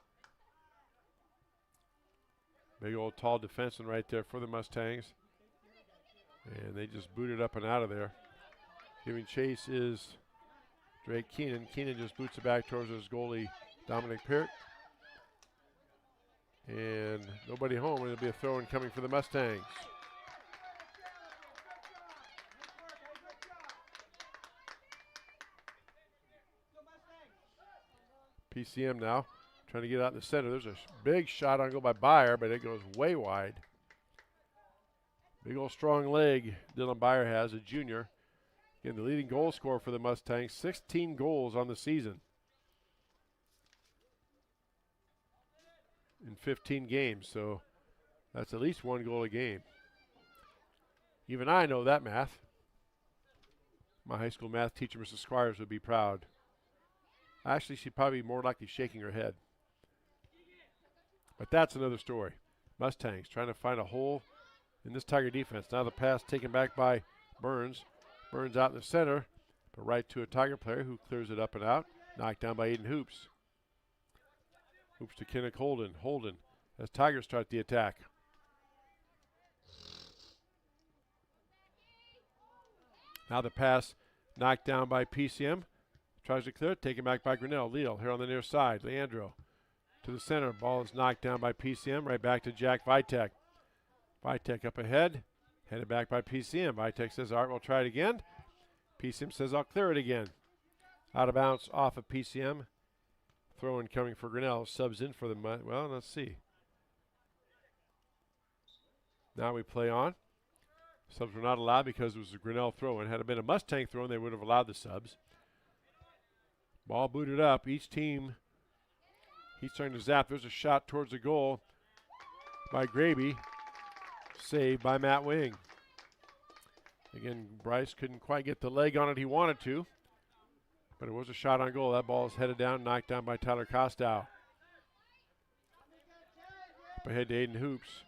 Big old tall defenseman right there for the Mustangs. And they just booted up and out of there. Giving chase is Drake Keenan. Keenan just boots it back towards his goalie, Dominic Peart. And nobody home, and it'll be a throw-in coming for the Mustangs. PCM now trying to get out in the center. There's a big shot on goal by Byer, but it goes way wide. Big old strong leg Dylan Byer has, a junior. Again, the leading goal scorer for the Mustangs, 16 goals on the season in 15 games, so that's at least one goal a game. Even I know that math. My high school math teacher, Mrs. Squires, would be proud. Actually, she'd probably be more likely shaking her head. But that's another story. Mustangs trying to find a hole in this Tiger defense. Now the pass taken back by Burns. Burns out in the center, but right to a Tiger player who clears it up and out. Knocked down by Aiden Hoops. Hoops to Kinnick Holden. Holden as Tigers start the attack. Now the pass knocked down by PCM. tries to clear it, taken back by Grinnell. Leal here on the near side. Leandro to the center. Ball is knocked down by PCM. Right back to Jack Vitek. Vitek up ahead. Headed back by PCM. Vitek says, all right, we'll try it again. PCM says, I'll clear it again. Out of bounds off of PCM. Throw in coming for Grinnell. Subs in for the, well, let's see. Now we play on. Subs were not allowed because it was a Grinnell throw in. Had it been a Mustang throw in, they would have allowed the subs. Ball booted up. Each team, he's trying to zap. There's a shot towards the goal by Graby. Saved by Matt Wing. Again, Bryce couldn't quite get the leg on it he wanted to, but it was a shot on goal. That ball is headed down, knocked down by Tyler Kostow. Up ahead to Aiden Hoops.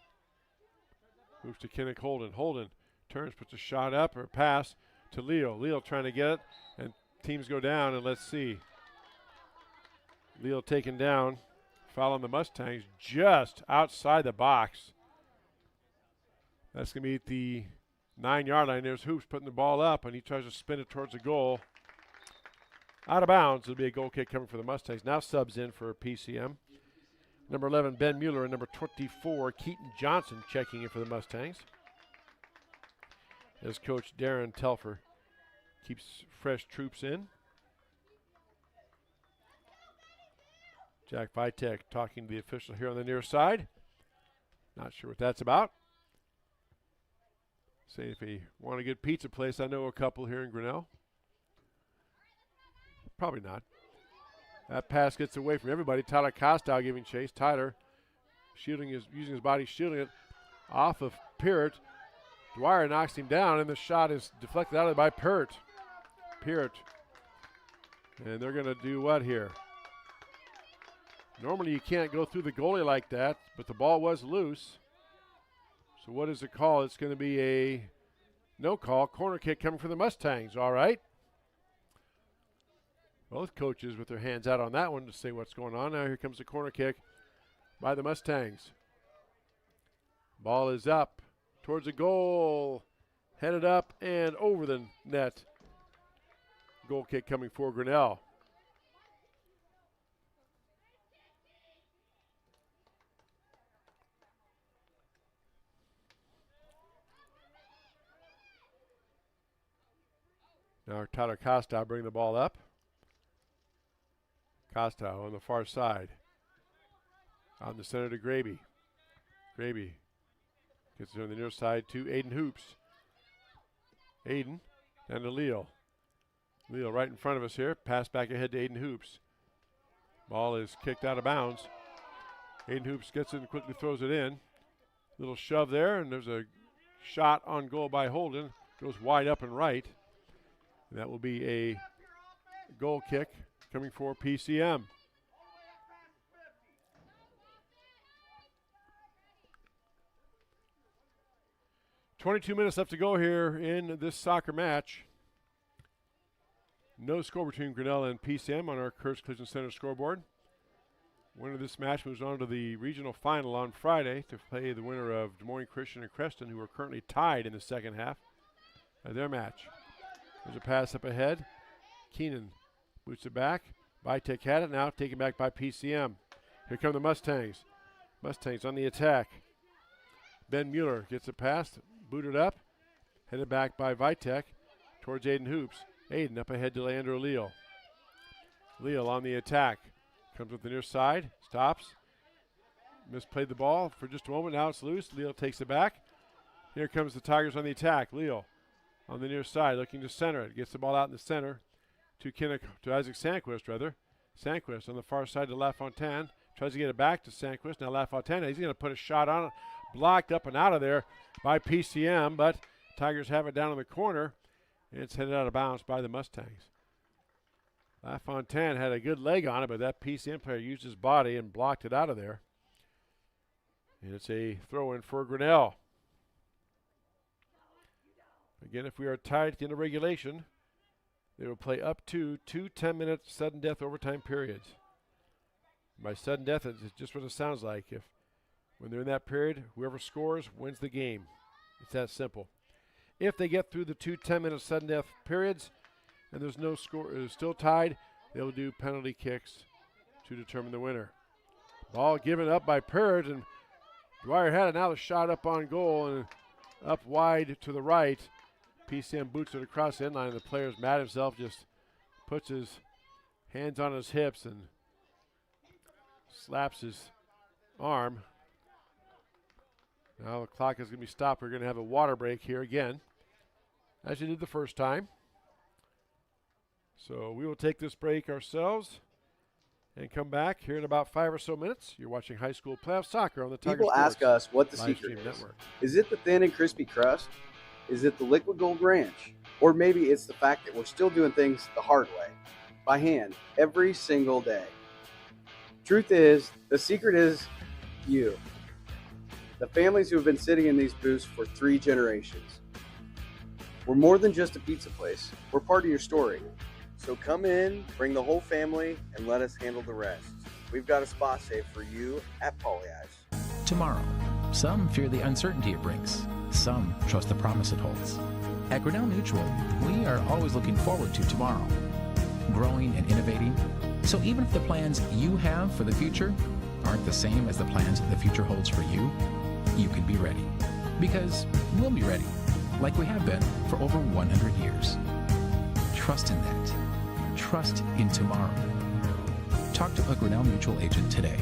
Hoops to Kenneth Holden. Holden turns, puts a shot up or a pass to Leo. Leo trying to get it, and teams go down, and let's see. Leo taken down, foul on the Mustangs just outside the box. That's going to be at the 9-yard line. There's Hoops putting the ball up, and he tries to spin it towards the goal. Out of bounds. It'll be a goal kick coming for the Mustangs. Now subs in for PCM. Number 11, Ben Mueller, and number 24, Keaton Johnson checking in for the Mustangs. As Coach Darren Telfer keeps fresh troops in. Jack Vitek talking to the official here on the near side. Not sure what that's about. Say if you want a good pizza place, I know a couple here in Grinnell. Probably not. That pass gets away from everybody. Tyler Kostow giving chase. Tyler using his body, shielding it off of Peart. Dwyer knocks him down, and the shot is deflected out of it by Peart. And they're going to do what here? Normally you can't go through the goalie like that, but the ball was loose. So what is the call? It's going to be a no call. Corner kick coming from the Mustangs. All right. Both coaches with their hands out on that one to see what's going on. Now here comes the corner kick by the Mustangs. Ball is up towards the goal. Headed up and over the net. Goal kick coming for Grinnell. Now Tyler Kostow bring the ball up. Kostow on the far side. On the center to Graby. Graby gets it on the near side to Aiden Hoops. Aiden down to Leal. Leal right in front of us here. Pass back ahead to Aiden Hoops. Ball is kicked out of bounds. Aiden Hoops gets it and quickly throws it in. Little shove there, and there's a shot on goal by Holden. Goes wide up and right. And that will be a goal kick coming for PCM. .22 minutes left to go here in this soccer match. No score between Grinnell and PCM on our Kurtz Collision Center scoreboard. Winner of this match moves on to the regional final on Friday to play the winner of Des Moines Christian and Creston, who are currently tied in the second half of their match. There's a pass up ahead. Keenan boots it back. Vitek had it now, taken back by PCM. Here come the Mustangs. Mustangs on the attack. Ben Mueller gets it past, booted up, headed back by Vitek towards Aiden Hoops. Aiden up ahead to Leandro Leal. Leal on the attack. Comes with the near side, stops. Misplayed the ball for just a moment. Now it's loose. Leal takes it back. Here comes the Tigers on the attack. Leal on the near side, looking to center it. Gets the ball out in the center to Isaac Sandquist, rather. Sandquist on the far side to LaFontaine. Tries to get it back to Sandquist. Now LaFontaine, he's going to put a shot on it. Blocked up and out of there by PCM, but Tigers have it down in the corner. And it's headed out of bounds by the Mustangs. LaFontaine had a good leg on it, but that PCM player used his body and blocked it out of there. And it's a throw-in for Grinnell. Again, if we are tied at the end of regulation, they will play up to 2 10-minute sudden death overtime periods. By sudden death, it's just what it sounds like. When they're in that period, whoever scores wins the game. It's that simple. If they get through the 2 10-minute sudden death periods and there's no score, it's still tied, They'll do penalty kicks to determine the winner. Ball given up by Pert, and Dwyer had it. Now the shot up on goal and up wide to the right. PCM boots it across the end line. The player's mad at himself, just puts his hands on his hips and slaps his arm. Now the clock is going to be stopped. We're going to have a water break here again, as you did the first time. So we will take this break ourselves and come back here in about 5 or so minutes. You're watching high school playoff soccer on the Tiger People Sports ask us what the live secret stream is. network. Is it the thin and crispy crust? Is it the liquid gold ranch? Or maybe it's the fact that we're still doing things the hard way, by hand, every single day. Truth is, the secret is you. The families who have been sitting in these booths for 3 generations. We're more than just a pizza place. We're part of your story. So come in, bring the whole family, and let us handle the rest. We've got a spot saved for you at Polyice. Tomorrow, some fear the uncertainty it brings. Some trust the promise it holds. At Grinnell Mutual, we are always looking forward to tomorrow, growing and innovating. So even if the plans you have for the future aren't the same as the plans the future holds for you, you can be ready. Because we'll be ready, like we have been for over 100 years. Trust in that. Trust in tomorrow. Talk to a Grinnell Mutual agent today.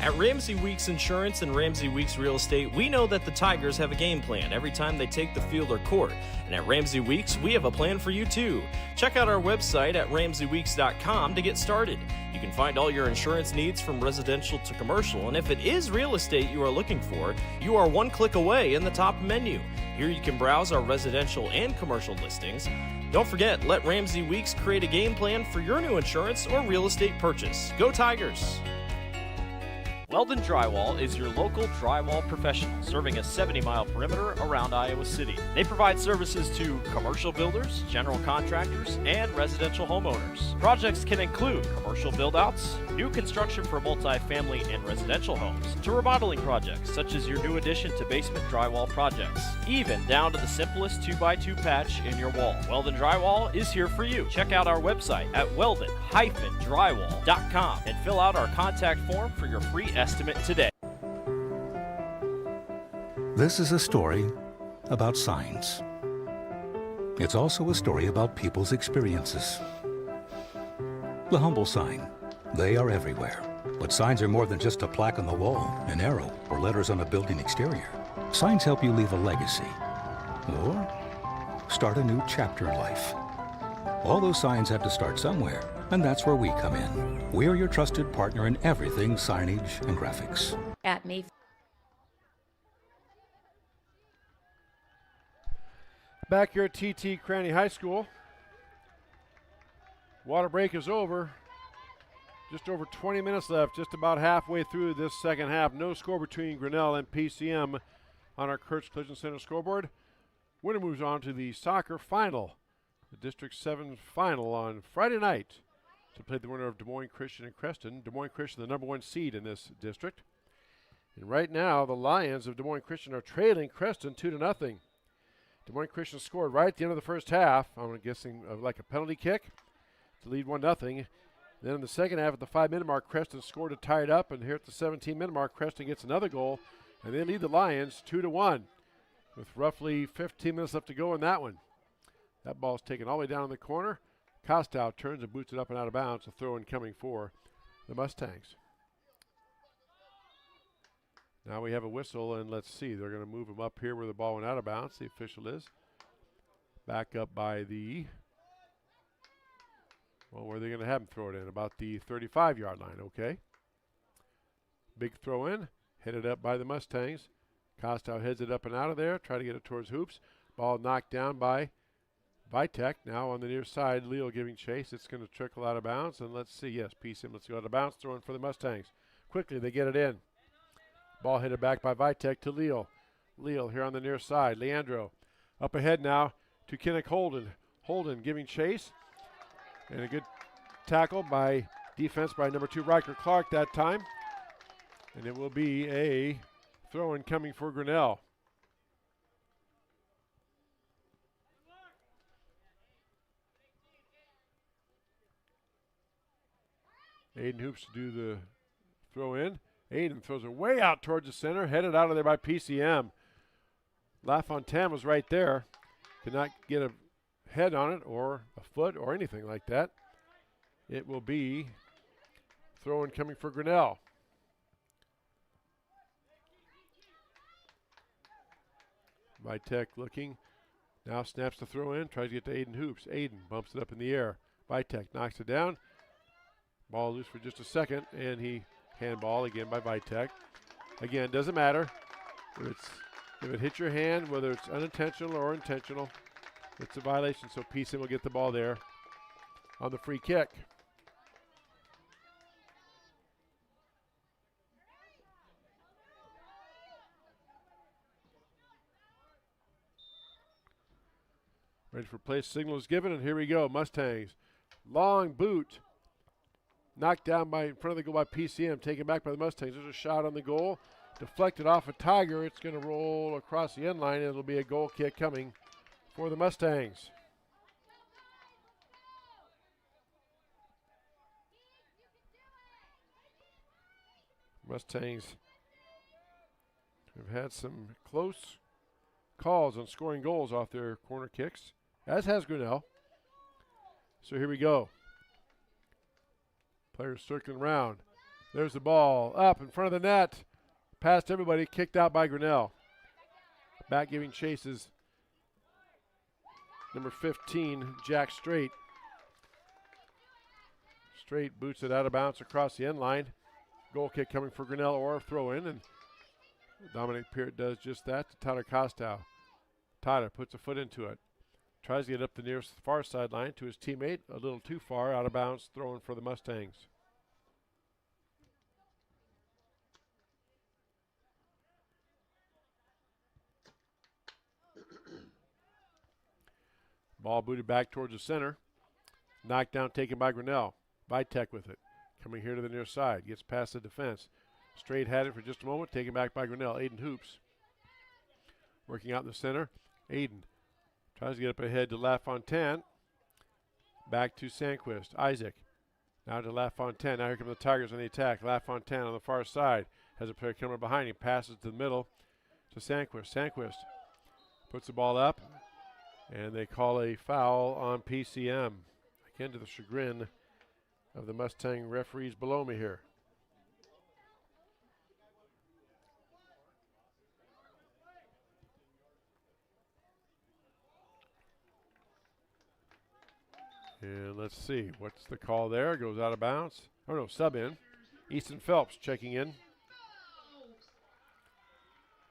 At Ramsey Weeks Insurance and Ramsey Weeks Real Estate, we know that the Tigers have a game plan every time they take the field or court. And at Ramsey Weeks, we have a plan for you too. Check out our website at RamseyWeeks.com to get started. You can find all your insurance needs from residential to commercial, and if it is real estate you are looking for, you are one click away in the top menu. Here you can browse our residential and commercial listings. Don't forget, let Ramsey Weeks create a game plan for your new insurance or real estate purchase. Go Tigers! Weldon Drywall is your local drywall professional, serving a 70-mile perimeter around Iowa City. They provide services to commercial builders, general contractors, and residential homeowners. Projects can include commercial build-outs, new construction for multi-family and residential homes, to remodeling projects such as your new addition to basement drywall projects, even down to the simplest 2x2 patch in your wall. Weldon Drywall is here for you. Check out our website at weldon-drywall.com and fill out our contact form for your free estimate today. This is a story about signs. It's also a story about people's experiences. The humble sign. They are everywhere. But signs are more than just a plaque on the wall, an arrow, or letters on a building exterior. Signs help you leave a legacy or start a new chapter in life. All those signs have to start somewhere, and that's where we come in. We're your trusted partner in everything signage and graphics. At Mayfield. Back here at TT Cranny High School. Water break is over. Just over 20 minutes left, just about halfway through this second half. No score between Grinnell and PCM on our Kurtz Collision Center scoreboard. Winner moves on to the soccer final, the District 7 final on Friday night to play the winner of Des Moines Christian and Creston. Des Moines Christian, the number 1 seed in this district. And right now, the Lions of Des Moines Christian are trailing Creston 2-0. Des Moines Christian scored right at the end of the first half. I'm guessing like a penalty kick to lead 1-0. Then in the second half, at the 5-minute mark, Creston scored to tie it up. And here at the 17-minute mark, Creston gets another goal. And they lead the Lions 2-1 with roughly 15 minutes left to go in that one. That ball's taken all the way down in the corner. Kostow turns and boots it up and out of bounds. A throw-in coming for the Mustangs. Now we have a whistle, and let's see. They're going to move him up here where the ball went out of bounds. The official is back up by the... Well, where are they going to have him throw it in? About the 35-yard line, okay. Big throw in, headed up by the Mustangs. Kostow heads it up and out of there, try to get it towards hoops. Ball knocked down by Vitek. Now on the near side, Leo giving chase. It's going to trickle out of bounds, and let's see. Yes, PCM, let's go out of bounds. Throwing for the Mustangs. Quickly, they get it in. Ball headed back by Vitek to Leal. Leal here on the near side. Leandro up ahead now to Kinnick Holden. Holden giving chase. And a good tackle by defense by number 2, Riker Clark that time. And it will be a throw-in coming for Grinnell. Aiden Hoops to do the throw in. Aiden throws it way out towards the center, headed out of there by PCM. LaFontaine was right there. Could not get a head on it or a foot or anything like that. It will be throw in coming for Grinnell. Vitek looking. Now snaps the throw in, tries to get to Aiden Hoops. Aiden bumps it up in the air. Vitek knocks it down. Ball loose for just a second, and he handball again by Vitek. Again, doesn't matter if it hits your hand, whether it's unintentional or intentional. It's a violation, so PCM will get the ball there on the free kick. Ready for play, signal is given, and here we go. Mustangs. Long boot. Knocked down in front of the goal by PCM, taken back by the Mustangs. There's a shot on the goal. Deflected off a Tiger. It's going to roll across the end line, and it'll be a goal kick coming for the Mustangs. Mustangs have had some close calls on scoring goals off their corner kicks, as has Grinnell. So here we go. Players circling around. There's the ball up in front of the net. Past everybody, kicked out by Grinnell. Back giving chases. Number 15, Jack Strait. Strait boots it out of bounds across the end line. Goal kick coming for Grinnell or a throw in, and Dominic Peart does just that to Tyler Costow. Tyler puts a foot into it. Tries to get up the nearest far sideline to his teammate. A little too far, out of bounds, throwing for the Mustangs. Ball booted back towards the center. Knocked down, taken by Grinnell. Vitek with it. Coming here to the near side. Gets past the defense. Strait had it for just a moment. Taken back by Grinnell. Aiden Hoops. Working out in the center. Aiden tries to get up ahead to LaFontaine. Back to Sandquist. Isaac. Now to LaFontaine. Now here come the Tigers on the attack. LaFontaine on the far side. Has a player coming behind him. Passes to the middle to Sandquist. Sandquist puts the ball up. And they call a foul on PCM. Again, to the chagrin of the Mustang referees below me here. And let's see, what's the call there? Goes out of bounds. Oh no, sub in. Easton Phelps checking in.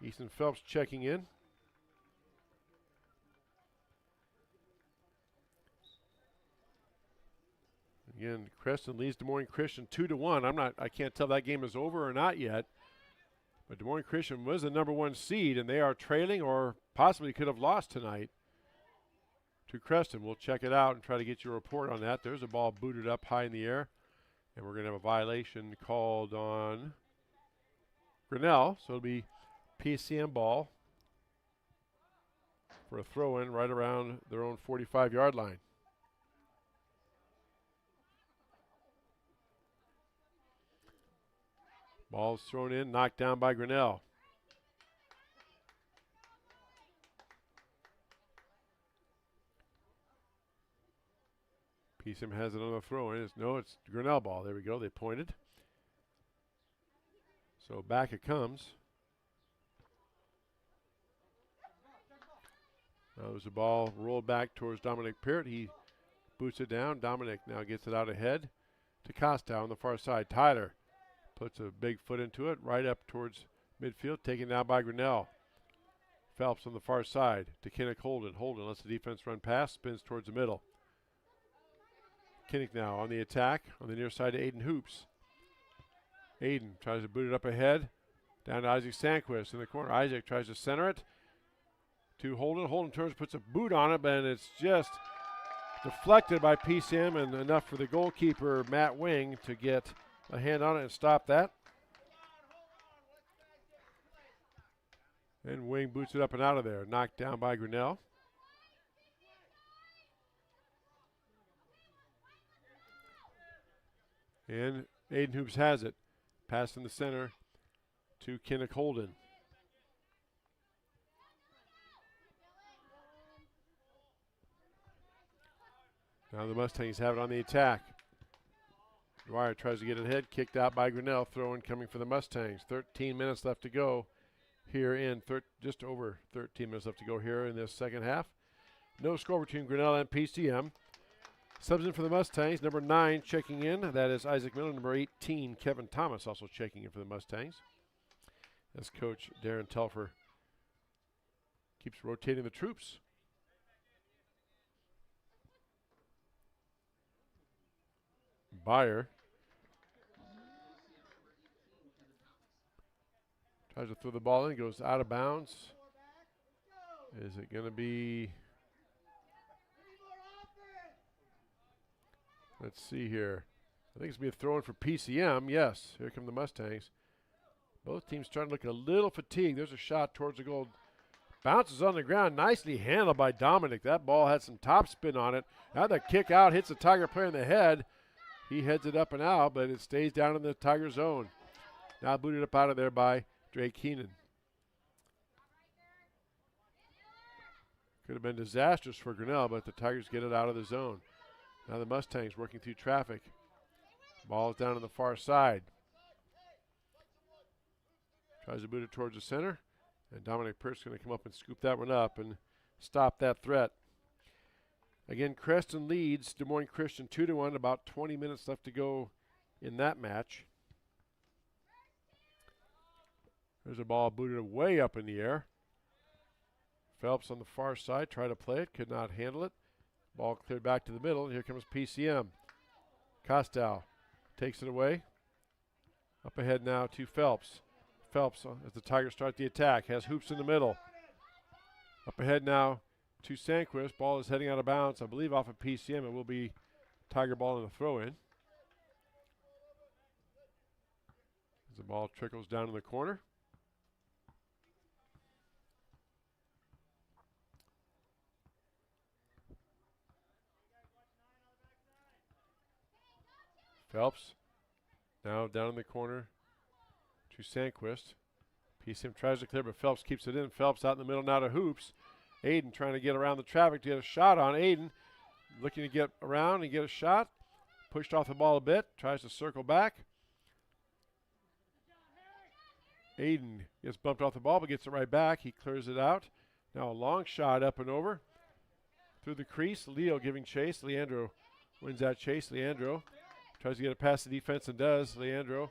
Easton Phelps checking in. Again, Creston leads Des Moines Christian 2-1. I can't tell if that game is over or not yet. But Des Moines Christian was the #1 seed, and they are trailing or possibly could have lost tonight to Creston. We'll check it out and try to get you a report on that. There's a ball booted up high in the air, and we're going to have a violation called on Grinnell. So it'll be PCM ball for a throw-in right around their own 45-yard line. Ball's thrown in, knocked down by Grinnell. PCM has it on the throw in. It's Grinnell ball. There we go. They pointed. So back it comes. Now there's a ball rolled back towards Dominic Peart. He boots it down. Dominic now gets it out ahead to Costow on the far side. Tyler puts a big foot into it, right up towards midfield, taken down by Grinnell. Phelps on the far side to Kinnick Holden. Holden lets the defense run past, spins towards the middle. Kinnick now on the attack, on the near side to Aiden Hoops. Aiden tries to boot it up ahead, down to Isaac Sandquist in the corner. Isaac tries to center it to Holden. Holden turns, puts a boot on it, and it's just deflected by PCM, and enough for the goalkeeper, Matt Wing, to get a hand on it and stop that. And Wing boots it up and out of there. Knocked down by Grinnell. And Aiden Hoops has it. Pass in the center to Kinnick Holden. Now the Mustangs have it on the attack. Dwyer tries to get it ahead, kicked out by Grinnell. Throw-in coming for the Mustangs. 13 minutes left to go here in just over 13 minutes left to go here in this second half. No score between Grinnell and PCM. Subs in for the Mustangs. Number 9 checking in. That is Isaac Miller. Number 18, Kevin Thomas, also checking in for the Mustangs. As Coach Darren Telfer keeps rotating the troops. Byer tries to throw the ball in, goes out of bounds. Is it going to be? Let's see here. I think it's going to be a throw in for PCM. Yes, here come the Mustangs. Both teams starting to look a little fatigued. There's a shot towards the goal. Bounces on the ground. Nicely handled by Dominic. That ball had some top spin on it. Now the kick out hits the Tiger player in the head. He heads it up and out, but it stays down in the Tiger zone. Now booted up out of there by Drake Keenan. Could have been disastrous for Grinnell, but the Tigers get it out of the zone. Now the Mustangs working through traffic. Ball is down on the far side. Tries to boot it towards the center. And Dominic Pearce is going to come up and scoop that one up and stop that threat. Again, Creston leads Des Moines Christian 2-1. About 20 minutes left to go in that match. There's a ball booted way up in the air. Phelps on the far side tried to play it, could not handle it. Ball cleared back to the middle, and here comes PCM. Costow takes it away. Up ahead now to Phelps. Phelps, as the Tigers start the attack, has Hoops in the middle. Up ahead now to Sanquist. Ball is heading out of bounds, I believe off of PCM. It will be Tiger ball in the throw-in. As the ball trickles down in the corner. Phelps now down in the corner to Sanquist. PCM tries to clear, but Phelps keeps it in. Phelps out in the middle now to Hoops. Aiden trying to get around the traffic to get a shot on. Aiden looking to get around and get a shot. Pushed off the ball a bit. Tries to circle back. Aiden gets bumped off the ball, but gets it right back. He clears it out. Now a long shot up and over. Through the crease. Leo giving chase. Leandro wins that chase. Leandro tries to get it past the defense and does. Leandro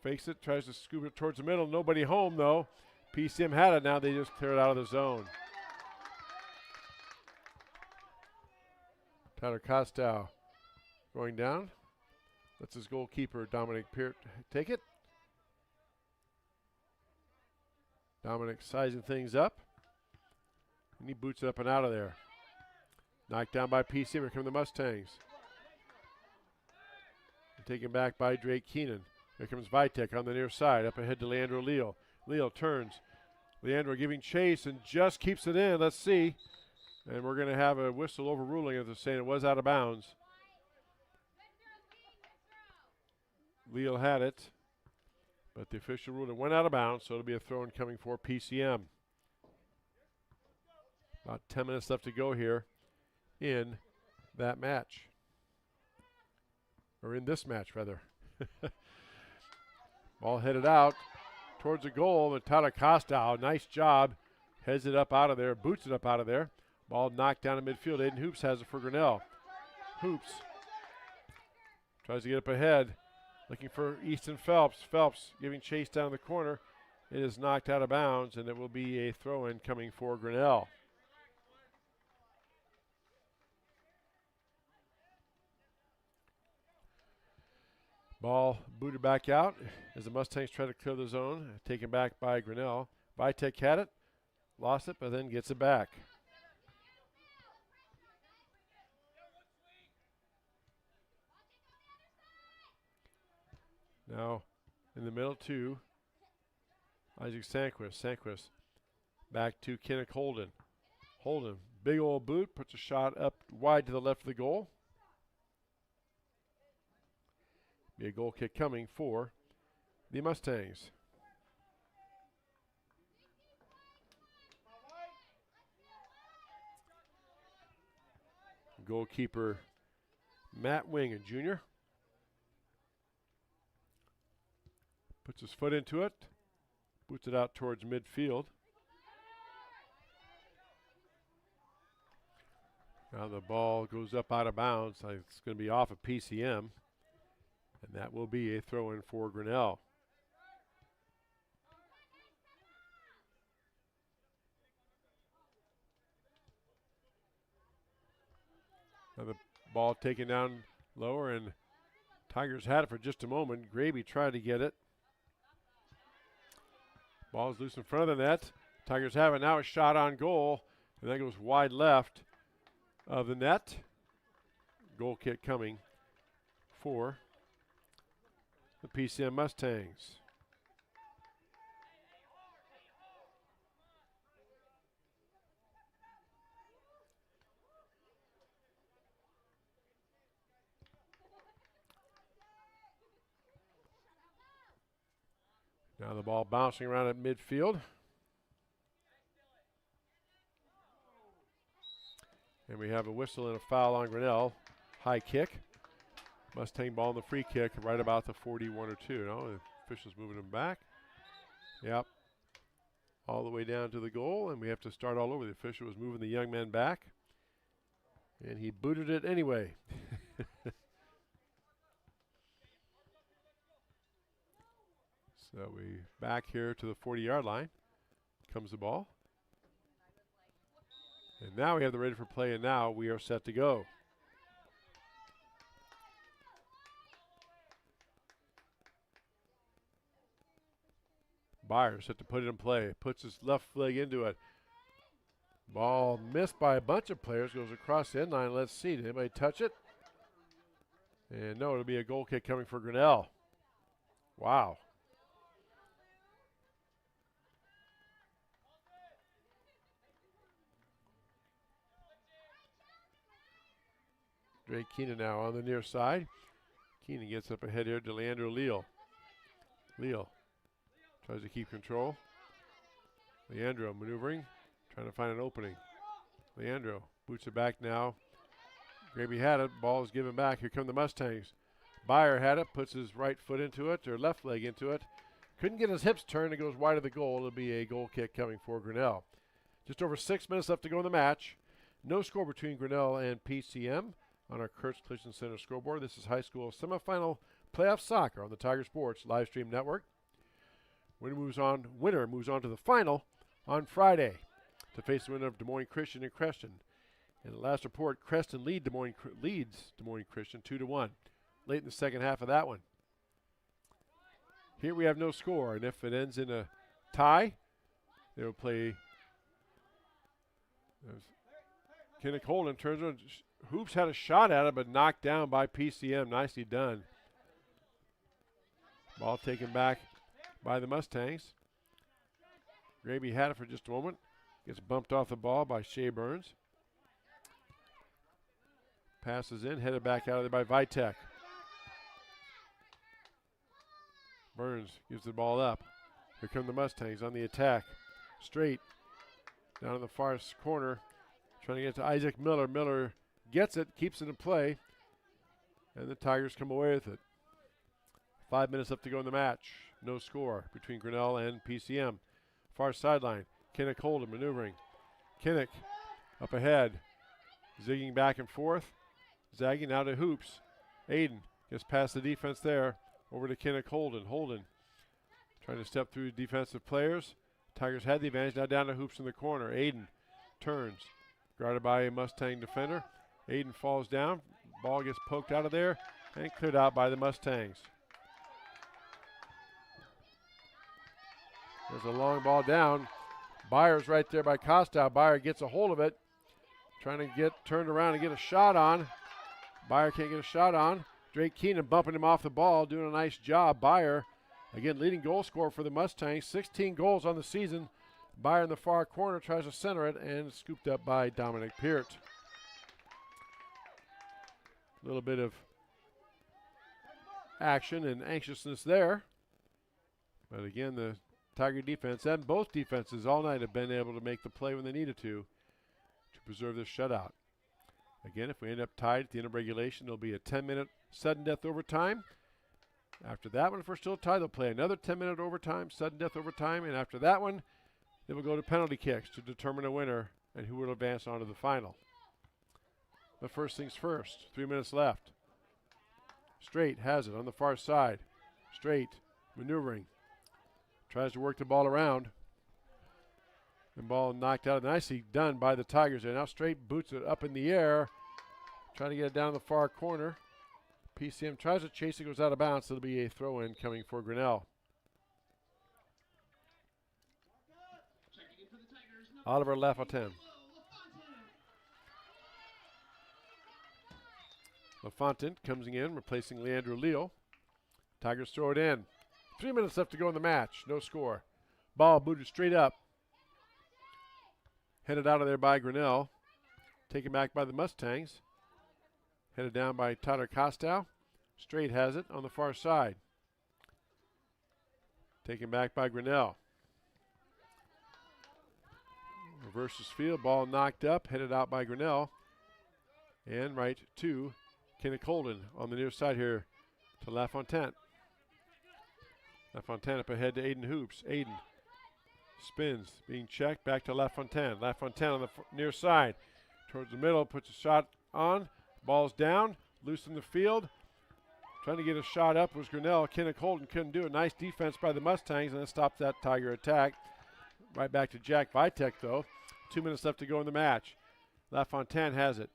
fakes it, tries to scoop it towards the middle. Nobody home, though. PCM had it. Now they just clear it out of the zone. Tyler Costow going down. Lets his goalkeeper, Dominic Peart, take it. Dominic sizing things up. And he boots it up and out of there. Knocked down by PCM. Here come the Mustangs. Taken back by Drake Keenan. Here comes Vitek on the near side. Up ahead to Leandro Leal. Leal turns. Leandro giving chase and just keeps it in. Let's see. And we're going to have a whistle overruling as they're saying it was out of bounds. Leal had it, but the official ruled it went out of bounds, so it'll be a throw-in coming for PCM. About 10 minutes left to go here in that match. Or in this match, rather. Ball headed out towards the goal, and Tyler Costow, nice job, heads it up out of there, boots it up out of there. Ball knocked down in midfield. Aiden Hoops has it for Grinnell. Hoops tries to get up ahead, looking for Easton Phelps. Phelps giving chase down the corner. It is knocked out of bounds, and it will be a throw-in coming for Grinnell. Ball booted back out as the Mustangs try to clear the zone. Taken back by Grinnell. Vitek had it, lost it, but then gets it back. Now in the middle to Isaac Sanquist. Sanquist back to Kinnick Holden. Holden, big old boot, puts a shot up wide to the left of the goal. Be a goal kick coming for the Mustangs. Goalkeeper Matt Wing, a junior. Puts his foot into it. Boots it out towards midfield. Now the ball goes up out of bounds. It's going to be off of PCM. And that will be a throw-in for Grinnell. Now the ball taken down lower, and Tigers had it for just a moment. Graby tried to get it. Ball's loose in front of the net. Tigers have it now. A shot on goal, and that goes wide left of the net. Goal kick coming for the PCM Mustangs. Now the ball bouncing around at midfield. And we have a whistle and a foul on Grinnell. High kick. Mustang ball in the free kick right about the 41 or 2. No, the official's moving him back. Yep. All the way down to the goal, and we have to start all over. The official was moving the young man back, and he booted it anyway. So we back here to the 40-yard line. Comes the ball. And now we have the ready for play, and now we are set to go. Byers set to put it in play. Puts his left leg into it. Ball missed by a bunch of players. Goes across the end line. Let's see. Did anybody touch it? And no, it'll be a goal kick coming for Grinnell. Wow. Drake Keenan now on the near side. Keenan gets up ahead here to Leandro Leal. Leal tries to keep control. Leandro maneuvering, trying to find an opening. Leandro boots it back now. Graby had it. Ball is given back. Here come the Mustangs. Byer had it. Puts his right foot into it, or left leg into it. Couldn't get his hips turned. It goes wide of the goal. It'll be a goal kick coming for Grinnell. Just over 6 minutes left to go in the match. No score between Grinnell and PCM on our Kurtz Collision Center scoreboard. This is high school semifinal playoff soccer on the Tiger Sports live stream network. Winner moves on to the final on Friday to face the winner of Des Moines Christian and Creston. In the last report, Creston leads Des Moines Christian 2-1. Late in the second half of that one. Here we have no score, and if it ends in a tie, they will play. Kenneth Holden turns around. Hoops had a shot at it, but knocked down by PCM. Nicely done. Ball taken back by the Mustangs. Graby had it for just a moment. Gets bumped off the ball by Shea Burns. Passes in, headed back out of there by Vitek. Burns gives the ball up. Here come the Mustangs on the attack. Straight down in the far corner. Trying to get to Isaac Miller. Miller gets it, keeps it in play, and the Tigers come away with it. 5 minutes left to go in the match. No score between Grinnell and PCM. Far sideline. Kinnick Holden maneuvering. Kinnick up ahead. Zigging back and forth. Zagging out to Hoops. Aiden gets past the defense there. Over to Kinnick Holden. Holden trying to step through defensive players. Tigers had the advantage. Now down to Hoops in the corner. Aiden turns. Guarded by a Mustang defender. Aiden falls down. Ball gets poked out of there and cleared out by the Mustangs. There's a long ball down. Byers right there by Costa. Byer gets a hold of it. Trying to get turned around and get a shot on. Byer can't get a shot on. Drake Keenan bumping him off the ball, doing a nice job. Byer, again, leading goal scorer for the Mustangs. 16 goals on the season. Byer in the far corner tries to center it and scooped up by Dominic Peart. A little bit of action and anxiousness there. But again, the Tiger defense and both defenses all night have been able to make the play when they needed to preserve this shutout. Again, if we end up tied at the end of regulation, there'll be a 10-minute sudden death overtime. After that one, if we're still tied, they'll play another 10-minute overtime, sudden death overtime, and after that one, they will go to penalty kicks to determine a winner and who will advance on to the final. But first things first, 3 minutes left. Straight has it on the far side. Straight maneuvering. Tries to work the ball around. And ball knocked out. Nicely done by the Tigers there. Now Straight boots it up in the air. Trying to get it down the far corner. PCM tries to chase it, goes out of bounds. It'll be a throw-in coming for Grinnell. Oliver LaFontaine. LaFontaine comes in, replacing Leandro Leo. Tigers throw it in. 3 minutes left to go in the match. No score. Ball booted straight up. Headed out of there by Grinnell. Taken back by the Mustangs. Headed down by Tyler Costow. Straight has it on the far side. Taken back by Grinnell. Reverses field. Ball knocked up. Headed out by Grinnell. And right to Kenneth Holden on the near side here to LaFontaine. LaFontaine up ahead to Aiden Hoops. Aiden spins, being checked, back to LaFontaine. LaFontaine on the near side. Towards the middle, puts a shot on. Ball's down, loose in the field. Trying to get a shot up was Grinnell. Kenneth Holden couldn't do it. Nice defense by the Mustangs, and that stops that Tiger attack. Right back to Jack Vitek, though. 2 minutes left to go in the match. LaFontaine has it.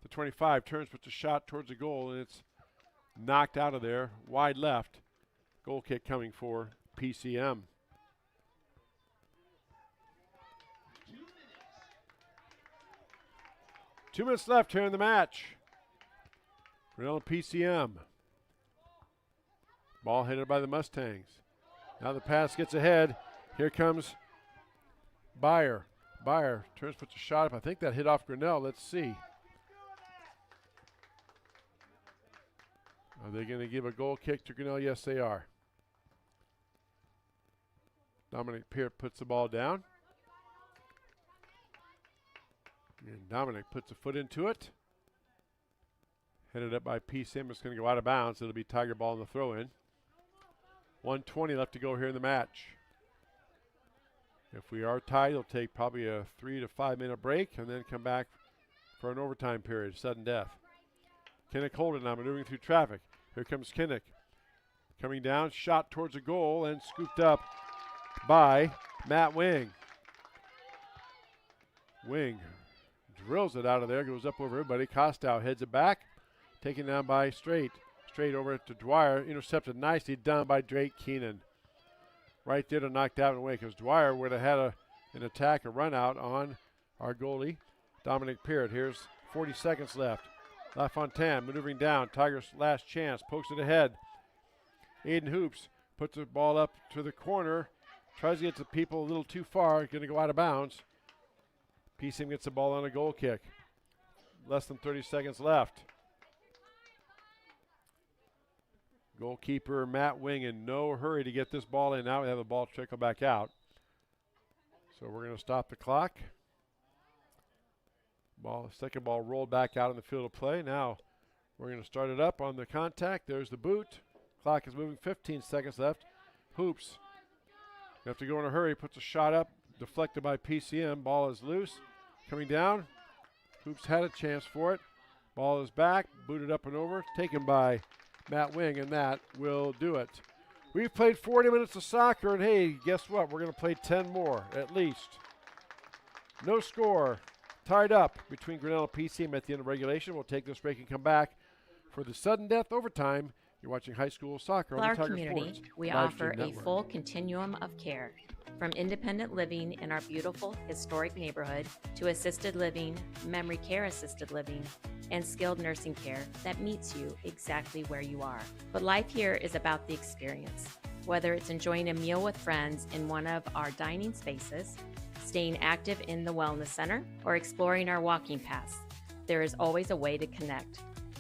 The 25 turns, puts a shot towards the goal, and it's knocked out of there, wide left. Goal kick coming for PCM. 2 minutes left here in the match. Grinnell and PCM. Ball headed by the Mustangs. Now the pass gets ahead. Here comes Byer. Byer turns, puts a shot up. I think that hit off Grinnell. Let's see. Are they going to give a goal kick to Grinnell? Yes, they are. Dominic Peart puts the ball down. And Dominic puts a foot into it. Headed up by PCM. It's going to go out of bounds. It'll be Tiger ball in the throw-in. 1:20 left to go here in the match. If we are tied, it'll take probably a 3 to 5 minute break and then come back for an overtime period, sudden death. Kenneth Holden now maneuvering through traffic. Here comes Kinnick. Coming down, shot towards the goal and scooped up by Matt Wing. Wing drills it out of there, goes up over everybody. Costow heads it back, taken down by Straight. Straight over to Dwyer, intercepted nicely done by Drake Keenan. Right there to knock that one away because Dwyer would have had an attack, a run out on our goalie, Dominic Peart. Here's 40 seconds left. LaFontaine maneuvering down. Tigers' last chance. Pokes it ahead. Aiden Hoops puts the ball up to the corner. Tries to get to people a little too far. Going to go out of bounds. PCM gets the ball on a goal kick. Less than 30 seconds left. Goalkeeper Matt Wing in no hurry to get this ball in. Now we have the ball trickle back out. So we're going to stop the clock. Second ball rolled back out in the field of play. Now we're going to start it up on the contact. There's the boot. Clock is moving. 15 seconds left. Hoops. You have to go in a hurry. Puts a shot up. Deflected by PCM. Ball is loose. Coming down. Hoops had a chance for it. Ball is back. Booted up and over. Taken by Matt Wing, and that will do it. We've played 40 minutes of soccer, and hey, guess what? We're going to play 10 more, at least. No score. Tied up between Grinnell and PCM at the end of regulation. We'll take this break and come back for the sudden death overtime. You're watching high school soccer on For our the Tiger community, Sports we Live offer Stream a Network. full continuum of care, from independent living in our beautiful historic neighborhood to assisted living, memory care assisted living, and skilled nursing care that meets you exactly where you are. But life here is about the experience. Whether it's enjoying a meal with friends in one of our dining spaces, staying active in the wellness center, or exploring our walking paths, there is always a way to connect.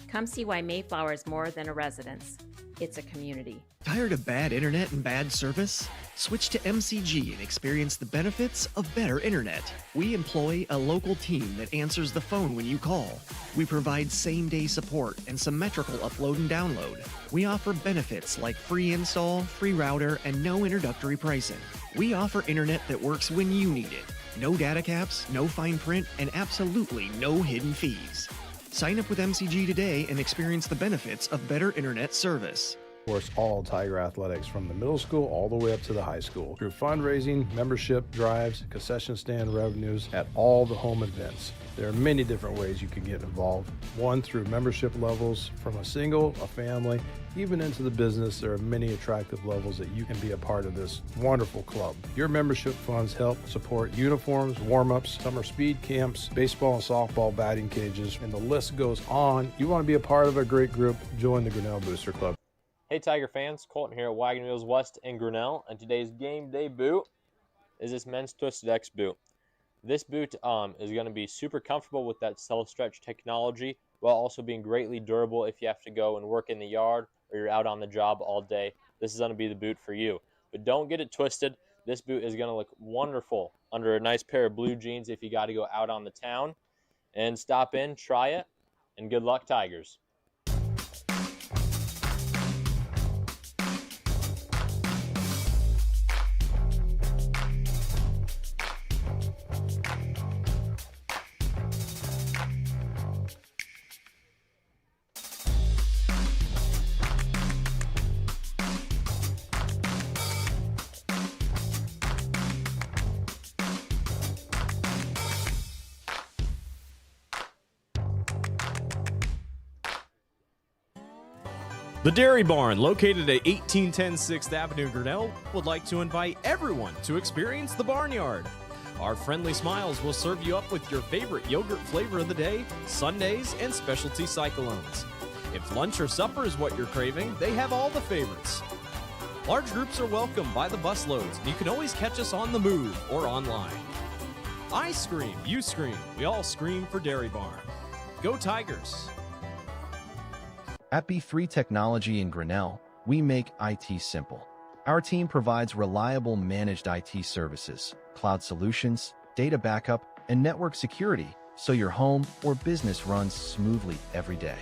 Come see why Mayflower is more than a residence. it's a community. Tired of bad internet and bad service? Switch to MCG and experience the benefits of better internet. We employ a local team that answers the phone when you call. We provide same-day support and symmetrical upload and download. We offer benefits like free install, free router, and no introductory pricing. We offer internet that works when you need it. No data caps, no fine print, and absolutely no hidden fees. Sign up with MCG today and experience the benefits of better internet service. Of course, all Tiger athletics from the middle school all the way up to the high school through fundraising, membership drives, concession stand revenues at all the home events. There are many different ways you can get involved. One, through membership levels from a single, a family, even into the business. There are many attractive levels that you can be a part of this wonderful club. Your membership funds help support uniforms, warm-ups, summer speed camps, baseball and softball batting cages, and the list goes on. You want to be a part of a great group, join the Grinnell Booster Club. Hey Tiger fans, Colton here at Wagon Wheels West in Grinnell, and today's game day boot is this men's Twisted X boot. This boot is going to be super comfortable with that self-stretch technology while also being greatly durable if you have to go and work in the yard or you're out on the job all day. This is going to be the boot for you. But don't get it twisted. This boot is going to look wonderful under a nice pair of blue jeans if you got to go out on the town. And stop in, try it, and good luck, Tigers. The Dairy Barn, located at 1810 6th Avenue, Grinnell, would like to invite everyone to experience the Barnyard. Our friendly smiles will serve you up with your favorite yogurt flavor of the day, sundaes, and specialty cyclones. If lunch or supper is what you're craving, they have all the favorites. Large groups are welcome by the busloads, and you can always catch us on the move or online. I scream, you scream, we all scream for Dairy Barn. Go Tigers! At B3 Technology in Grinnell, we make IT simple. Our team provides reliable managed IT services, cloud solutions, data backup, and network security so your home or business runs smoothly every day.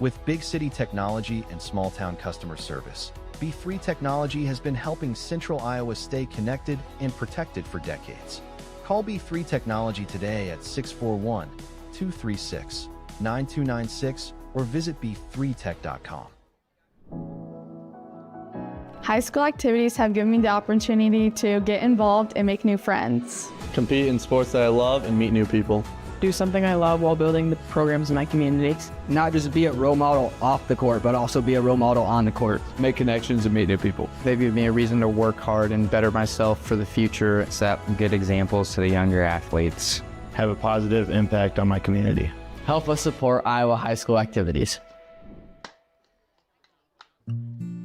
With big city technology and small town customer service, B3 Technology has been helping Central Iowa stay connected and protected for decades. Call B3 Technology today at 641-236-9296 or visit b3tech.com. High school activities have given me the opportunity to get involved and make new friends. Compete in sports that I love and meet new people. Do something I love while building the programs in my community. Not just be a role model off the court, but also be a role model on the court. Make connections and meet new people. They give me a reason to work hard and better myself for the future, set good examples to the younger athletes. Have a positive impact on my community. Help us support Iowa high school activities.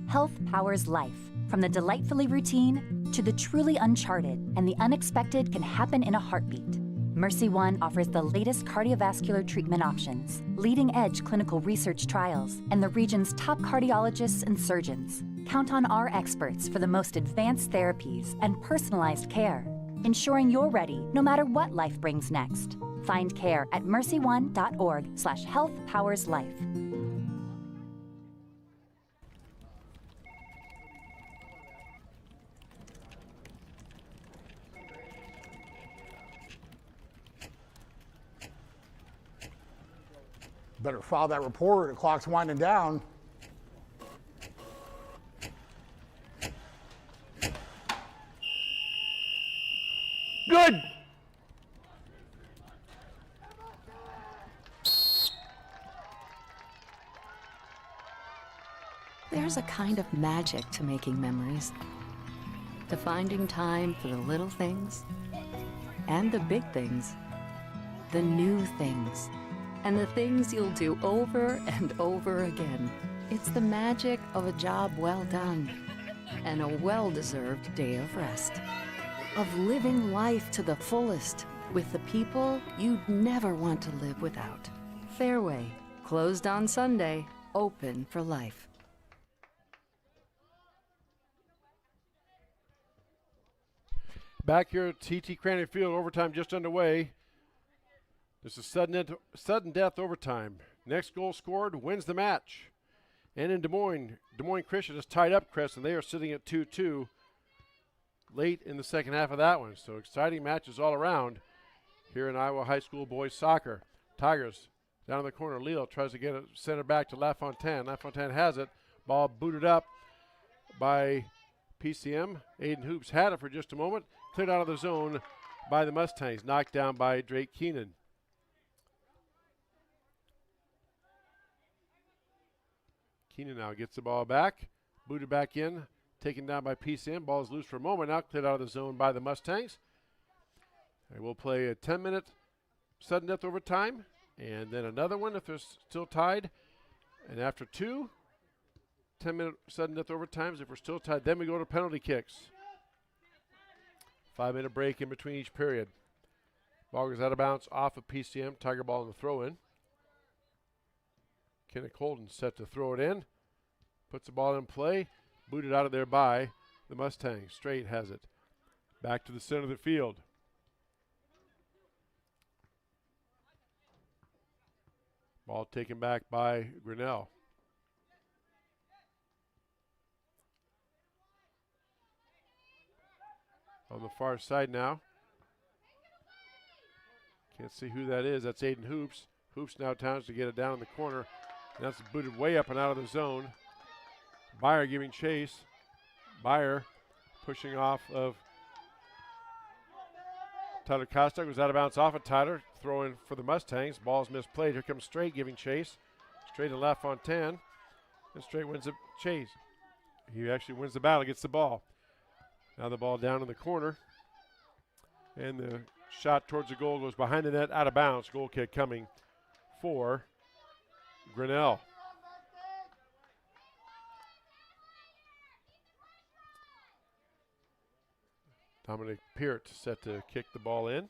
Health powers life. From the delightfully routine to the truly uncharted, and the unexpected can happen in a heartbeat. Mercy One offers the latest cardiovascular treatment options, leading-edge clinical research trials, and the region's top cardiologists and surgeons. Count on our experts for the most advanced therapies and personalized care, ensuring you're ready no matter what life brings next. Find care at mercyone.org/healthpowerslife. Better file that report. The clock's winding down. Good. There's a kind of magic to making memories, to finding time for the little things and the big things, the new things, and the things you'll do over and over again. It's the magic of a job well done and a well-deserved day of rest, of living life to the fullest with the people you'd never want to live without. Fairway, closed on Sunday, open for life. Back here at TT Cranny Field, overtime just underway. This is sudden death overtime. Next goal scored wins the match. And in Des Moines Christian has tied up Creston. They are sitting at 2-2 late in the second half of that one. So exciting matches all around here in Iowa High School boys soccer. Tigers down in the corner. Leo tries to get it centered back to LaFontaine. LaFontaine has it. Ball booted up by PCM. Aiden Hoops had it for just a moment. Cleared out of the zone by the Mustangs. Knocked down by Drake Keenan. Keenan now gets the ball back. Booted back in. Taken down by PCM. Ball is loose for a moment. Now cleared out of the zone by the Mustangs. They will play a 10-minute sudden death overtime. And then another one if they're still tied. And after 2 10-minute sudden death overtimes, if we're still tied, then we go to penalty kicks. 5-minute break in between each period. Ball goes out of bounds off of PCM. Tiger ball in the throw-in. Kenneth Colton set to throw it in. Puts the ball in play. Booted out of there by the Mustangs. Straight has it. Back to the center of the field. Ball taken back by Grinnell. On the far side now. Can't see who that is. That's Aiden Hoops. Hoops now tries to get it down in the corner. And that's booted way up and out of the zone. Byer giving chase. Byer pushing off of Tyler Costa. Goes out of bounds off of Tyler. Throwing for the Mustangs. Ball's misplayed. Here comes Straight giving chase. Straight to LaFontaine. And Straight wins the chase. He actually wins the battle, gets the ball. Now the ball down in the corner. And the shot towards the goal goes behind the net, out of bounds. Goal kick coming for Grinnell. Dominic Peart set to kick the ball in.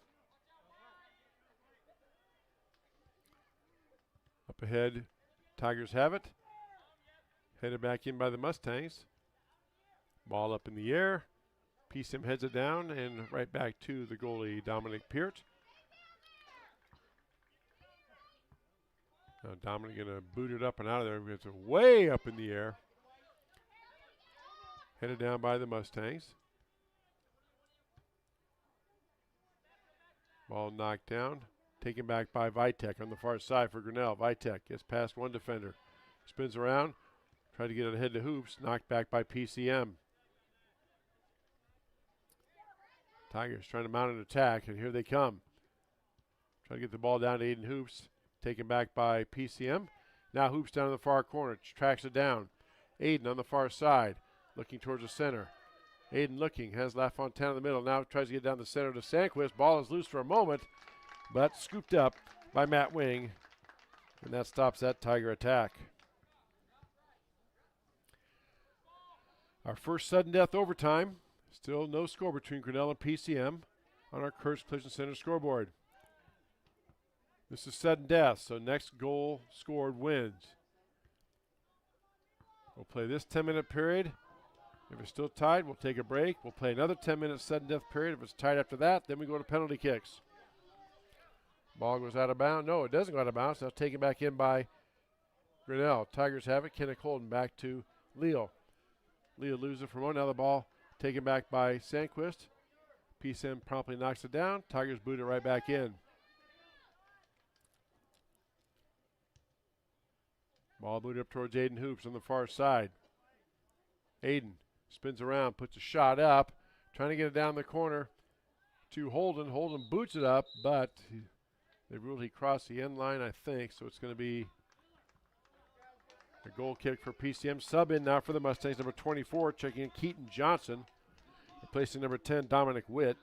Up ahead, Tigers have it. Headed back in by the Mustangs. Ball up in the air. PCM heads it down and right back to the goalie, Dominic Peart. Now Dominic going to boot it up and out of there. It's way up in the air. Headed down by the Mustangs. Ball knocked down. Taken back by Vitek on the far side for Grinnell. Vitek gets past one defender. Spins around. Tried to get it ahead to Hoops. Knocked back by PCM. Tigers trying to mount an attack, and here they come. Trying to get the ball down to Aiden Hoops. Taken back by PCM. Now Hoops down in the far corner. Tracks it down. Aiden on the far side. Looking towards the center. Aiden looking. Has LaFontaine in the middle. Now tries to get down the center to Sanquist. Ball is loose for a moment, but scooped up by Matt Wing. And that stops that Tiger attack. Our first sudden death overtime. Still no score between Grinnell and PCM on our Kurtz Collision Center scoreboard. This is sudden death, so next goal scored wins. We'll play this 10-minute period. If it's still tied, we'll take a break. We'll play another 10-minute sudden death period. If it's tied after that, then we go to penalty kicks. Ball goes out of bounds. No, it doesn't go out of bounds. That's taken back in by Grinnell. Tigers have it. Kenneth Holden back to Leo. Leo loses it from one. Now the ball taken back by Sanquist. PCM promptly knocks it down. Tigers boot it right back in. Ball booted up towards Aiden Hoops on the far side. Aiden spins around, puts a shot up, trying to get it down the corner to Holden. Holden boots it up, but they ruled he crossed the end line, I think, so it's going to be a goal kick for PCM. Sub in now for the Mustangs, number 24, checking in Keaton Johnson, replacing number 10, Dominic Witt.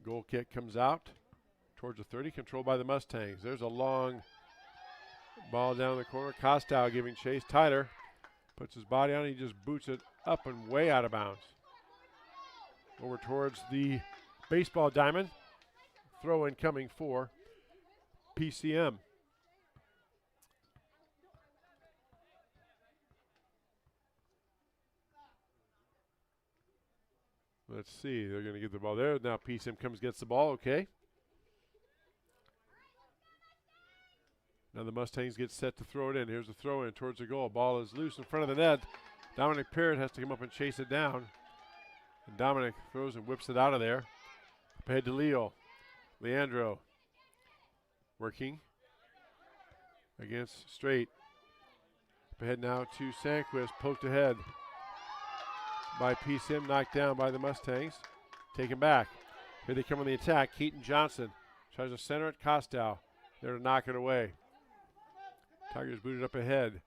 Goal kick comes out towards the 30, controlled by the Mustangs. There's a long ball down the corner. Costow giving chase. Tyler puts his body on it. He just boots it up and way out of bounds. Over towards the baseball diamond. Throw in coming for PCM. Let's see. They're going to get the ball there. Now PCM comes, gets the ball. Okay. Now the Mustangs get set to throw it in. Here's the throw in towards the goal. Ball is loose in front of the net. Dominic Parrott has to come up and chase it down. And Dominic throws and whips it out of there. Up ahead to Leo. Leandro working against Straight. Up ahead now to Sandquist. Poked ahead by PCM. Knocked down by the Mustangs. Taken back. Here they come on the attack. Keaton Johnson tries to center it. Costow there to knock it away. Tigers booted up ahead.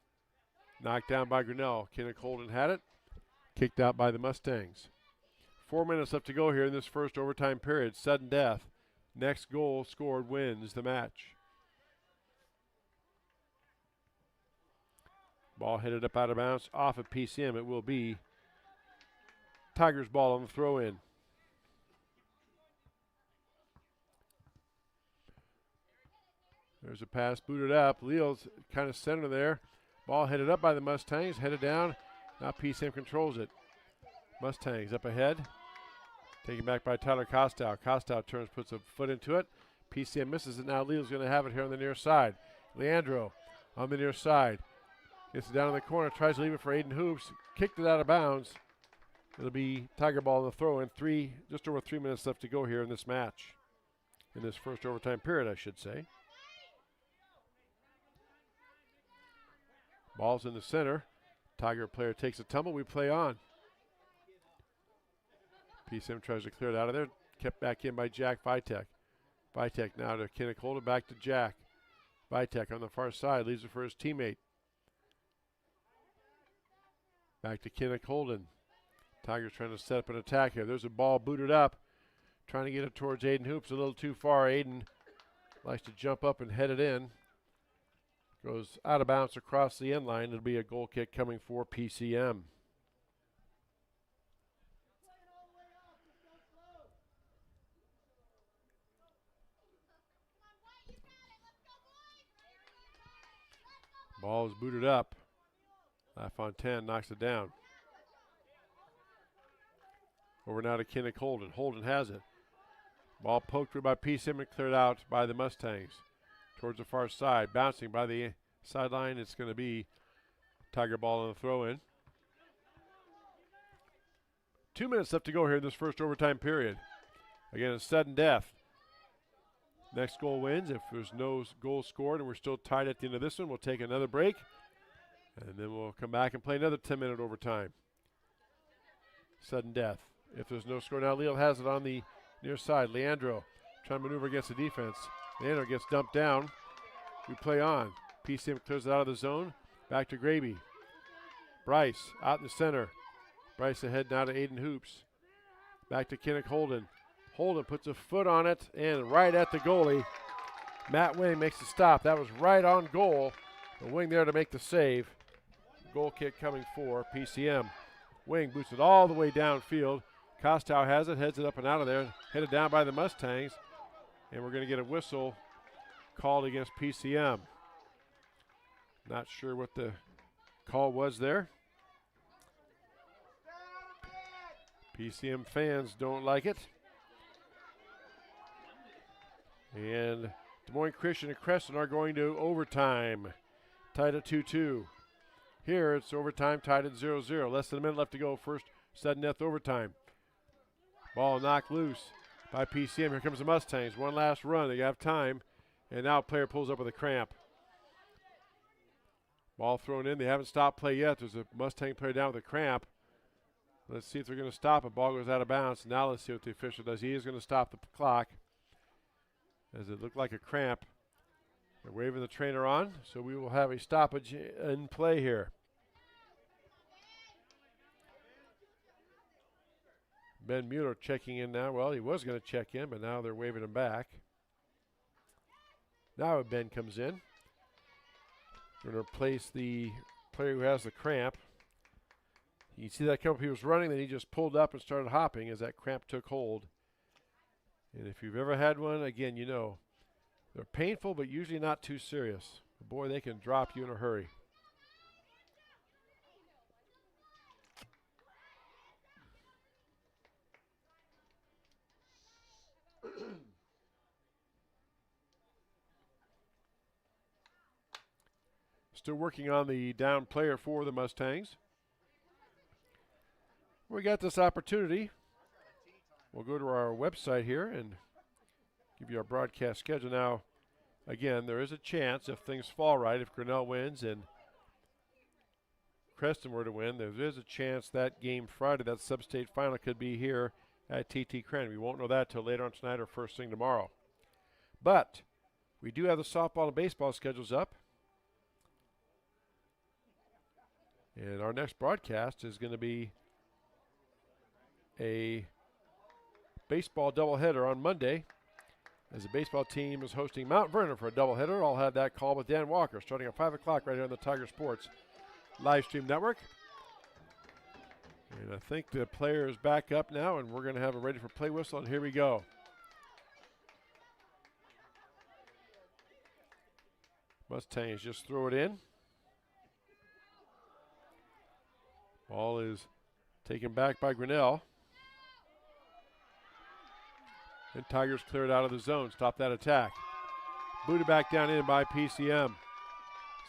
Knocked down by Grinnell. Kenneth Holden had it. Kicked out by the Mustangs. 4 minutes left to go here in this first overtime period. Sudden death. Next goal scored wins the match. Ball headed up out of bounds off of PCM. It will be Tigers ball on the throw in. There's a pass booted up. Leo's kind of center there. Ball headed up by the Mustangs. Headed down. Now PCM controls it. Mustangs up ahead. Taken back by Tyler Costow. Costow turns, puts a foot into it. PCM misses it. Now Leo's going to have it here on the near side. Leandro on the near side. Gets it down in the corner. Tries to leave it for Aiden Hoops. Kicked it out of bounds. It'll be Tiger ball on the throw in. Just over 3 minutes left to go here in this match. In this first overtime period, I should say. Ball's in the center. Tiger player takes a tumble. We play on. PCM tries to clear it out of there. Kept back in by Jack Vitek. Vitek now to Kenneth Holden. Back to Jack. Vitek on the far side. Leaves it for his teammate. Back to Kenneth Holden. Tigers trying to set up an attack here. There's a ball booted up. Trying to get it towards Aiden Hoops. A little too far. Aiden likes to jump up and head it in. Goes out of bounds across the end line. It'll be a goal kick coming for PCM. Ball is booted up. LaFontaine knocks it down. Over now to Kenneth Holden. Holden has it. Ball poked through by PCM and cleared out by the Mustangs. Towards the far side. Bouncing by the sideline. It's going to be Tiger ball on the throw in. 2 minutes left to go here in this first overtime period. Again, a sudden death. Next goal wins. If there's no goal scored and we're still tied at the end of this one, we'll take another break. And then we'll come back and play another 10-minute overtime. Sudden death. If there's no score now, Leo has it on the near side. Leandro trying to maneuver against the defense. Leandro gets dumped down. We play on. PCM clears it out of the zone. Back to Graby. Bryce out in the center. Bryce ahead now to Aiden Hoops. Back to Kenneth Holden. Holden puts a foot on it and right at the goalie. Matt Wing makes the stop. That was right on goal. The Wing there to make the save. Goal kick coming for PCM. Wing boots it all the way downfield. Costow has it, heads it up and out of there. Headed down by the Mustangs. And we're going to get a whistle called against PCM. Not sure what the call was there. PCM fans don't like it. And Des Moines Christian and Creston are going to overtime. Tied at 2-2. Here it's overtime, tied at 0-0. Less than a minute left to go. First sudden death overtime. Ball knocked loose by PCM. Here comes the Mustangs. One last run. They have time. And now a player pulls up with a cramp. Ball thrown in. They haven't stopped play yet. There's a Mustang player down with a cramp. Let's see if they're going to stop it. Ball goes out of bounds. Now let's see what the official does. He is going to stop the clock as it looked like a cramp. They're waving the trainer on, so we will have a stoppage in play here. Ben Mueller checking in now. Well, he was going to check in, but now they're waving him back. Now Ben comes in. Going to replace the player who has the cramp. You see that come up. He was running, then he just pulled up and started hopping as that cramp took hold. And if you've ever had one, again, you know, they're painful, but usually not too serious. But boy, they can drop you in a hurry. Still working on the down player for the Mustangs. We got this opportunity. We'll go to our website here and give you our broadcast schedule. Now, again, there is a chance if things fall right, if Grinnell wins and Creston were to win, there is a chance that game Friday, that sub-state final, could be here at TT Crane. We won't know that till later on tonight or first thing tomorrow. But we do have the softball and baseball schedules up. And our next broadcast is going to be a baseball doubleheader on Monday, as the baseball team is hosting Mount Vernon for a doubleheader. I'll have that call with Dan Walker starting at 5 o'clock right here on the Tiger Sports live stream network. And I think the player is back up now, and we're going to have a ready for play whistle, and here we go. Mustangs just throw it in. Ball is taken back by Grinnell. And Tigers clear it out of the zone. Stop that attack. Booted back down in by PCM.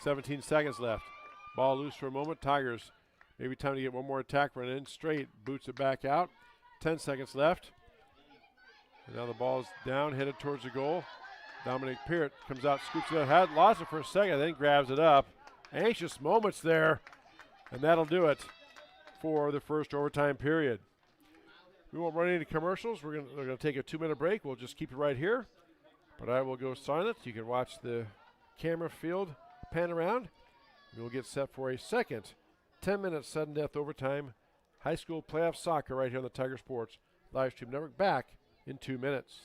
17 seconds left. Ball loose for a moment. Tigers, maybe time to get one more attack run in. Straight, boots it back out. 10 seconds left. And now the ball's down, headed towards the goal. Dominic Peart comes out, scoops it up. Had lost it for a second, then grabs it up. Anxious moments there. And that'll do it for the first overtime period. We won't run any commercials. We're going to take a 2-minute break. We'll just keep it right here. But I will go silent. You can watch the camera field pan around. We'll get set for a second 10-minute sudden death overtime high school playoff soccer right here on the Tiger Sports live stream network. Back in 2 minutes.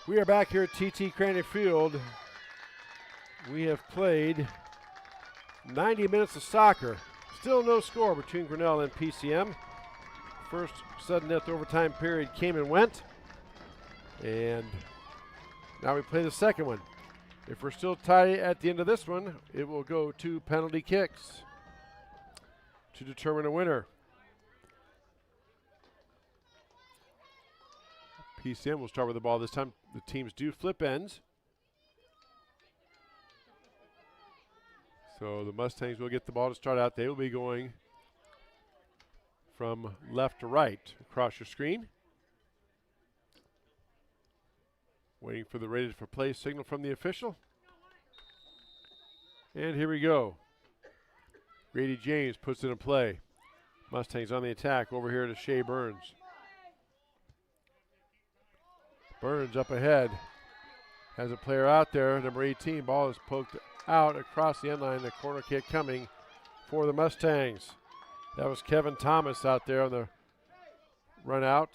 We are back here at TT Crane Field. We have played 90 minutes of soccer. Still no score between Grinnell and PCM. First sudden death overtime period came and went. And now we play the second one. If we're still tied at the end of this one, it will go to penalty kicks to determine a winner. PCM will start with the ball this time. The teams do flip ends. So the Mustangs will get the ball to start out. They will be going from left to right across your screen. Waiting for the ready for play signal from the official. And here we go. Grady James puts it in play. Mustangs on the attack over here to Shea Burns. Burns up ahead. Has a player out there, number 18. Ball is poked out across the end line. The corner kick coming for the Mustangs. That was Kevin Thomas out there on the run out.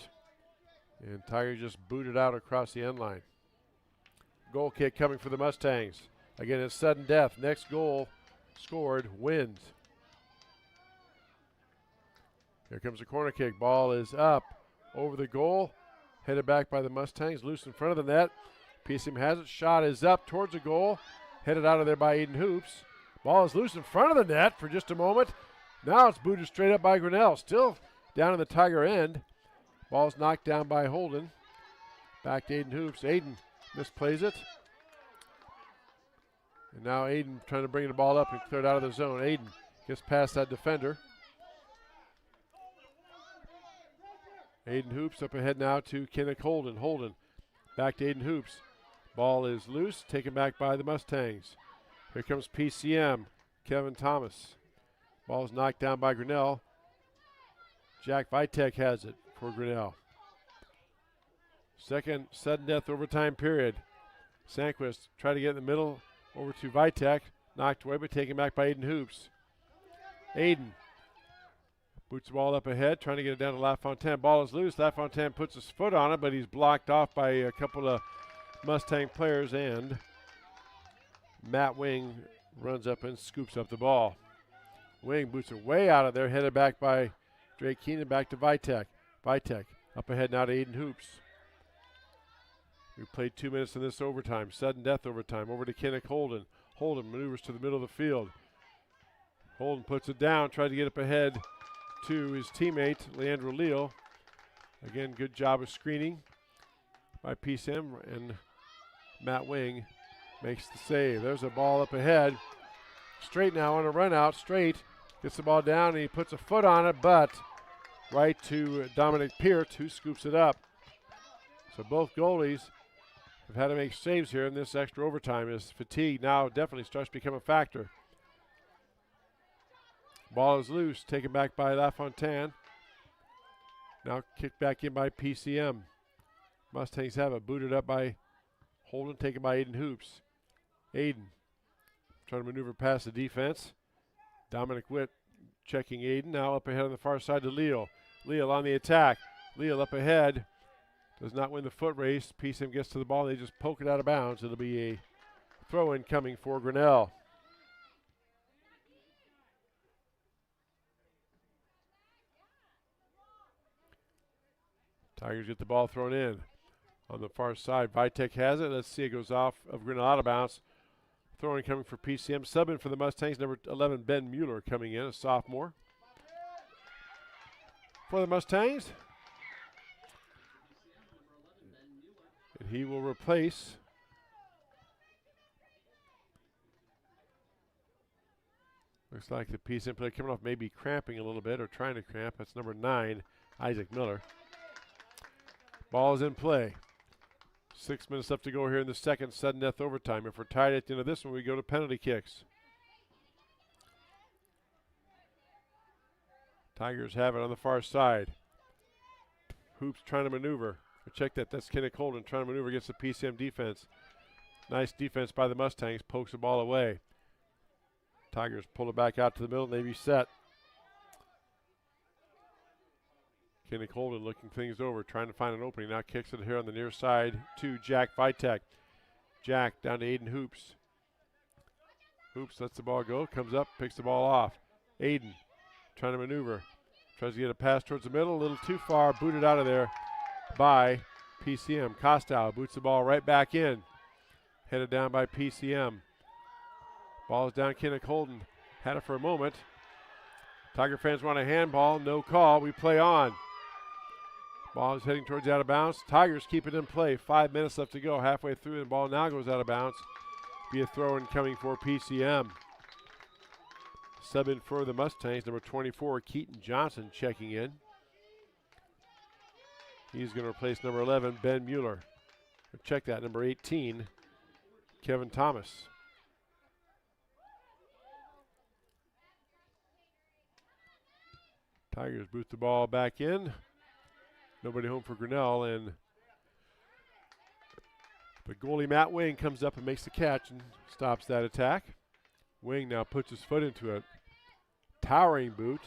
And Tigers just booted out across the end line. Goal kick coming for the Mustangs. Again, it's sudden death. Next goal scored wins. Here comes the corner kick. Ball is up over the goal. Headed back by the Mustangs. Loose in front of the net. PCM has it. Shot is up towards the goal. Headed out of there by Aiden Hoops. Ball is loose in front of the net for just a moment. Now it's booted straight up by Grinnell. Still down in the Tiger end. Ball's knocked down by Holden. Back to Aiden Hoops. Aiden misplays it. And now Aiden trying to bring the ball up and clear it out of the zone. Aiden gets past that defender. Aiden Hoops up ahead now to Kenneth Holden. Holden back to Aiden Hoops. Ball is loose, taken back by the Mustangs. Here comes PCM, Kevin Thomas. Ball is knocked down by Grinnell. Jack Vitek has it for Grinnell. Second sudden death overtime period. Sandquist tried to get in the middle over to Vitek. Knocked away but taken back by Aiden Hoops. Aiden boots the ball up ahead, trying to get it down to LaFontaine. Ball is loose. LaFontaine puts his foot on it, but he's blocked off by a couple of Mustang players, and Matt Wing runs up and scoops up the ball. Wing boots it way out of there, headed back by Drake Keenan, back to Vitek. Vitek up ahead now to Aiden Hoops. We played 2 minutes in this overtime, sudden death overtime. Over to Kenneth Holden. Holden maneuvers to the middle of the field. Holden puts it down, tried to get up ahead to his teammate, Leandro Leal. Again, good job of screening by PCM, and Matt Wing makes the save. There's a ball up ahead. Straight now on a run out, straight. Gets the ball down and he puts a foot on it, but right to Dominic Peart, who scoops it up. So both goalies have had to make saves here in this extra overtime as fatigue now definitely starts to become a factor. Ball is loose, taken back by LaFontaine. Now kicked back in by PCM. Mustangs have it, booted up by Holden, taken by Aiden Hoops. Aiden trying to maneuver past the defense. Dominic Witt checking Aiden, now up ahead on the far side to Leal. Leal on the attack. Leal up ahead, does not win the foot race. PCM gets to the ball, they just poke it out of bounds. It'll be a throw-in coming for Grinnell. Tigers get the ball thrown in. On the far side, Vitek has it. Let's see, it goes off of Grinnell out of bounds. Throwing coming for PCM. Subbing for the Mustangs, number 11, Ben Mueller coming in, a sophomore. For the Mustangs. And he will replace looks like the PCM player coming off maybe cramping a little bit or trying to cramp. That's number 9, Isaac Miller. Ball is in play. 6 minutes left to go here in the second sudden death overtime. If we're tied at the end of this one, we go to penalty kicks. Tigers have it on the far side. Hoops trying to maneuver. Check that. That's Kenneth Holden trying to maneuver against the PCM defense. Nice defense by the Mustangs. Pokes the ball away. Tigers pull it back out to the middle. They reset. Kenneth Holden looking things over, trying to find an opening. Now kicks it here on the near side to Jack Vitek. Jack down to Aiden Hoops. Hoops lets the ball go, comes up, picks the ball off. Aiden trying to maneuver. Tries to get a pass towards the middle, a little too far, booted out of there by PCM. Kostow boots the ball right back in. Headed down by PCM. Ball is down, Kenneth Holden. Had it for a moment. Tiger fans want a handball, no call, we play on. Ball is heading towards out of bounds. Tigers keep it in play. 5 minutes left to go. Halfway through, the ball now goes out of bounds. Be a throw-in coming for PCM. Sub in for the Mustangs, number 24, Keaton Johnson checking in. He's going to replace number 11, Ben Mueller. Check that, number 18, Kevin Thomas. Tigers boot the ball back in. Nobody home for Grinnell, and the goalie Matt Wing comes up and makes the catch and stops that attack. Wing now puts his foot into it. Towering boot.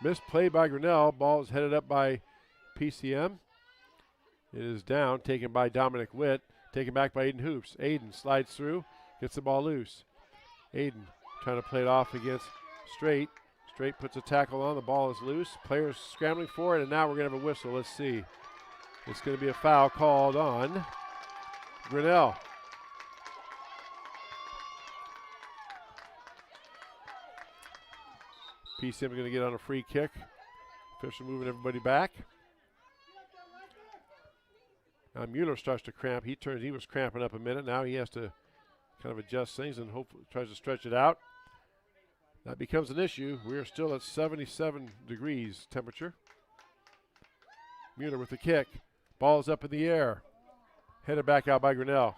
Missed play by Grinnell. Ball is headed up by PCM. It is down, taken by Dominic Witt, taken back by Aiden Hoops. Aiden slides through, gets the ball loose. Aiden trying to play it off against Straight. Straight puts a tackle on, the ball is loose. Players scrambling for it, and now we're going to have a whistle. Let's see. It's going to be a foul called on Grinnell. PCM going to get on a free kick. Official moving everybody back. Now Mueller starts to cramp. He was cramping up a minute. Now he has to kind of adjust things and hopefully tries to stretch it out. That becomes an issue. We are still at 77 degrees temperature. Mueller with the kick. Ball is up in the air. Headed back out by Grinnell.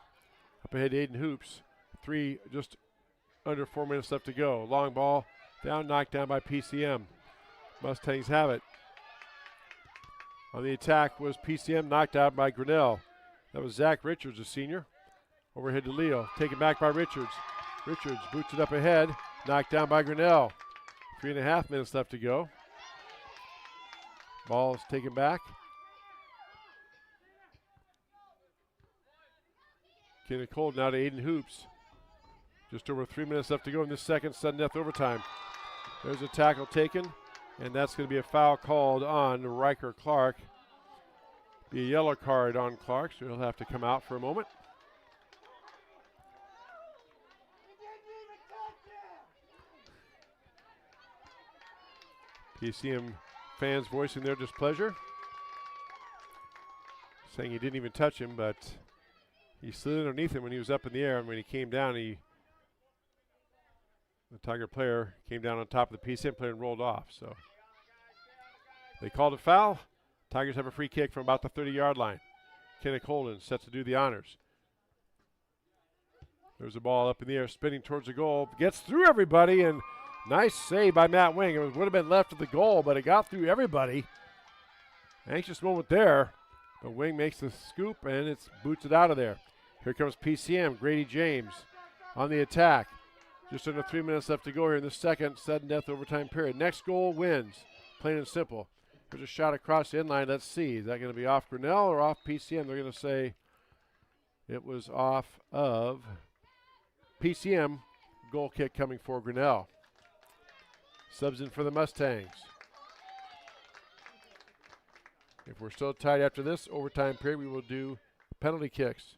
Up ahead to Aiden Hoops. Just under 4 minutes left to go. Long ball down, knocked down by PCM. Mustangs have it. On the attack was PCM, knocked out by Grinnell. That was Zach Richards, a senior. Overhead to Leo, taken back by Richards. Richards boots it up ahead, knocked down by Grinnell. 3.5 minutes left to go. Ball is taken back. Kenneth Cold now to Aiden Hoops. Just over 3 minutes left to go in this second sudden death overtime. There's a tackle taken, and that's going to be a foul called on Riker Clark. Be a yellow card on Clark, so he'll have to come out for a moment. PCM fans voicing their displeasure, saying he didn't even touch him, but he slid underneath him when he was up in the air, and when he came down, the Tiger player came down on top of the PCM player and rolled off. So they called a foul. Tigers have a free kick from about the 30-yard line. Kenneth Holden set to do the honors. There's a ball up in the air, spinning towards the goal. Gets through everybody, and nice save by Matt Wing. It would have been left of the goal, but it got through everybody. Anxious moment there, but Wing makes the scoop, and it boots it out of there. Here comes PCM, Grady James on the attack. Just under 3 minutes left to go here in the second sudden death overtime period. Next goal wins, plain and simple. There's a shot across the end line. Let's see. Is that going to be off Grinnell or off PCM? They're going to say it was off of PCM. Goal kick coming for Grinnell. Subs in for the Mustangs. If we're still tied after this overtime period, we will do penalty kicks.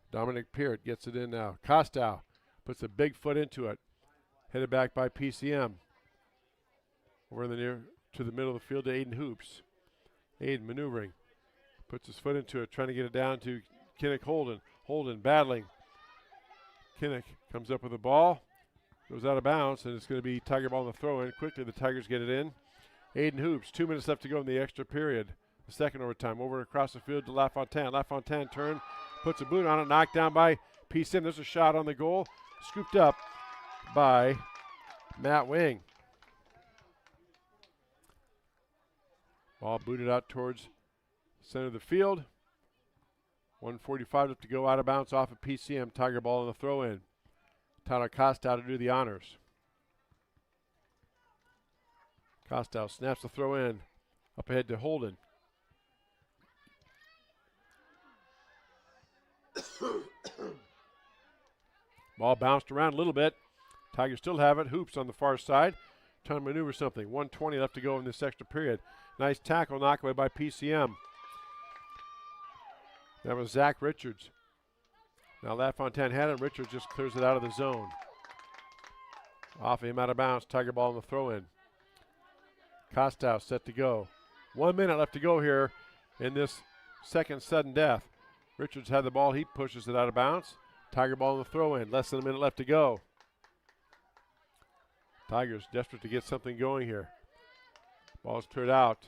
Dominic Peart gets it in now. Costow puts a big foot into it. Headed back by PCM. Over in the near to the middle of the field to Aiden Hoops. Aiden maneuvering. Puts his foot into it, trying to get it down to Kinnick Holden. Holden battling. Kinnick comes up with the ball. Goes out of bounds, and it's going to be Tiger ball on the throw in. Quickly, the Tigers get it in. Aiden Hoops, 2 minutes left to go in the extra period. The second overtime. Over across the field to LaFontaine. LaFontaine turn, puts a boot on it, knocked down by PCM. There's a shot on the goal. Scooped up by Matt Wing. Ball booted out towards center of the field. 1:45 left to go, out of bounds off of PCM. Tiger ball on the throw in. Tyler Costow to do the honors. Costow snaps the throw in. Up ahead to Holden. Ball bounced around a little bit. Tigers still have it. Hoops on the far side. Trying to maneuver something. 1:20 left to go in this extra period. Nice tackle, knocked away by PCM. That was Zach Richards. Now LaFontaine had it. Richards just clears it out of the zone. Off him, out of bounds. Tiger ball on the throw in. Costow set to go. 1 minute left to go here in this second sudden death. Richards had the ball. He pushes it out of bounds. Tiger ball on the throw in. Less than a minute left to go. Tigers desperate to get something going here. Ball's cleared out.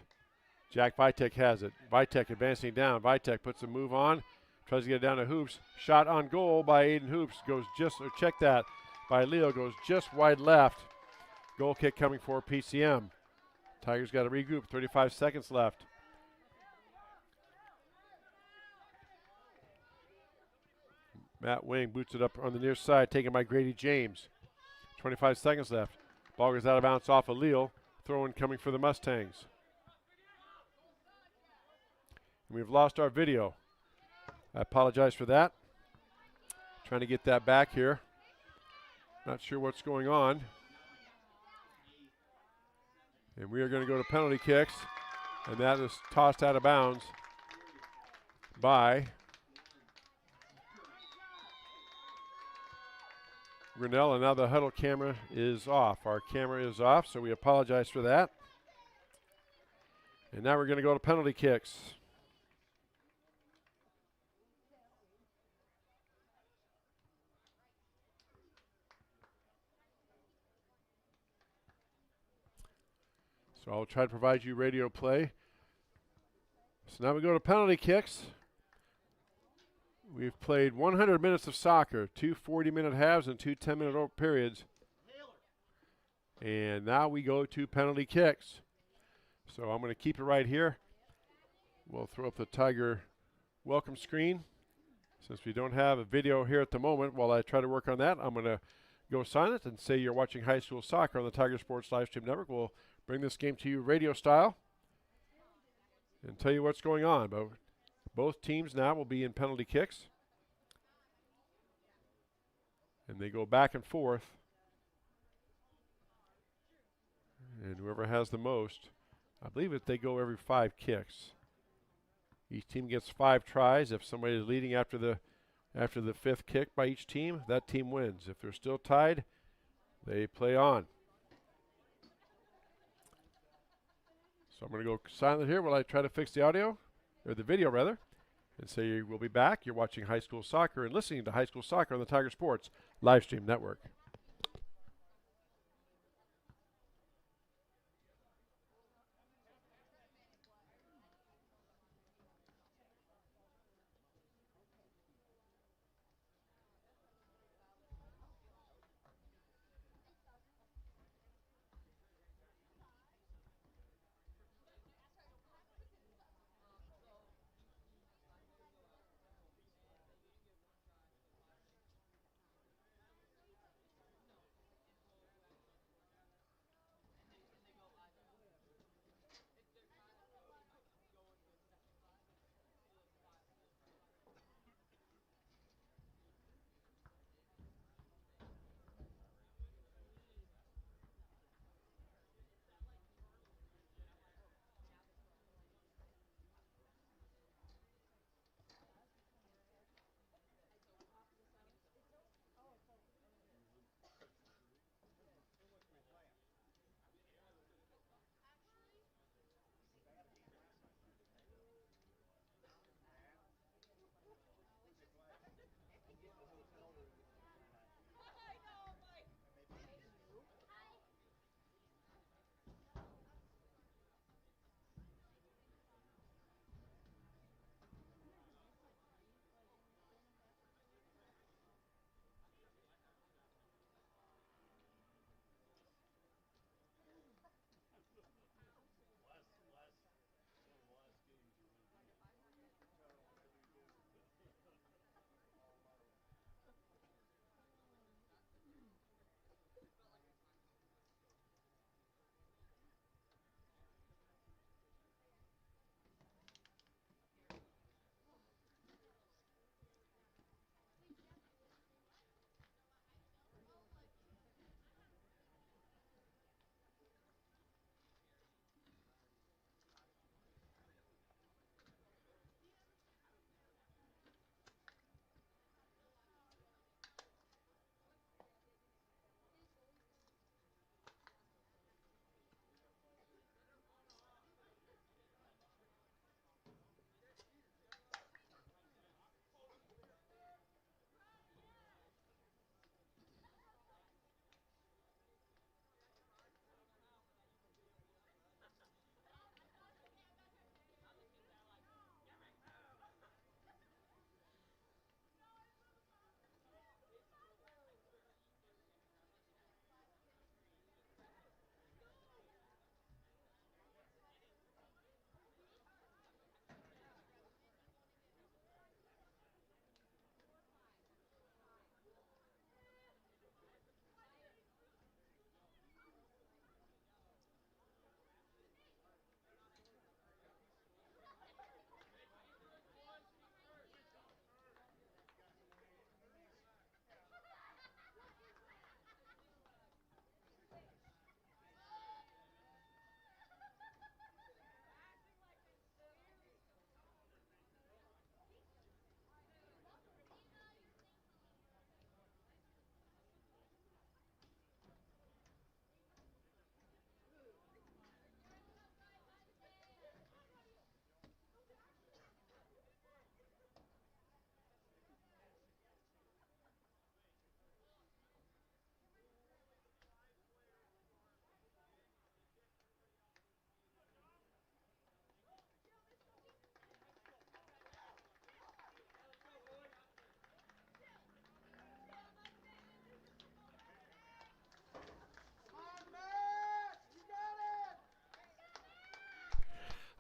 Jack Vitek has it. Vitek advancing down. Vitek puts a move on. Tries to get it down to Hoops. Shot on goal by Aiden Hoops. Goes just, or check that, by Leo. Goes just wide left. Goal kick coming for PCM. Tigers got to regroup. 35 seconds left. Matt Wing boots it up on the near side, taken by Grady James. 25 seconds left. Ball goes out of bounds off of Leo. Throw in coming for the Mustangs. We've lost our video. I apologize for that. Trying to get that back here. Not sure what's going on. And we are going to go to penalty kicks. And that is tossed out of bounds by Grinnell. And now the huddle camera is off. Our camera is off, so we apologize for that. And now we're going to go to penalty kicks. So I'll try to provide you radio play. So now we go to penalty kicks. We've played 100 minutes of soccer, 2 40-minute halves and 2 10-minute periods. And now we go to penalty kicks. So I'm going to keep it right here. We'll throw up the Tiger welcome screen. Since we don't have a video here at the moment, while I try to work on that, I'm going to go silent and say you're watching high school soccer on the Tiger Sports Livestream Network. We'll bring this game to you radio style and tell you what's going on. But both teams now will be in penalty kicks. And they go back and forth. And whoever has the most, I believe that they go every 5 kicks. Each team gets 5 tries. If somebody is leading after the 5th kick by each team, that team wins. If they're still tied, they play on. So I'm going to go silent here while I try to fix the audio, or the video rather, and say we'll be back. You're watching high school soccer and listening to high school soccer on the Tiger Sports Livestream Network.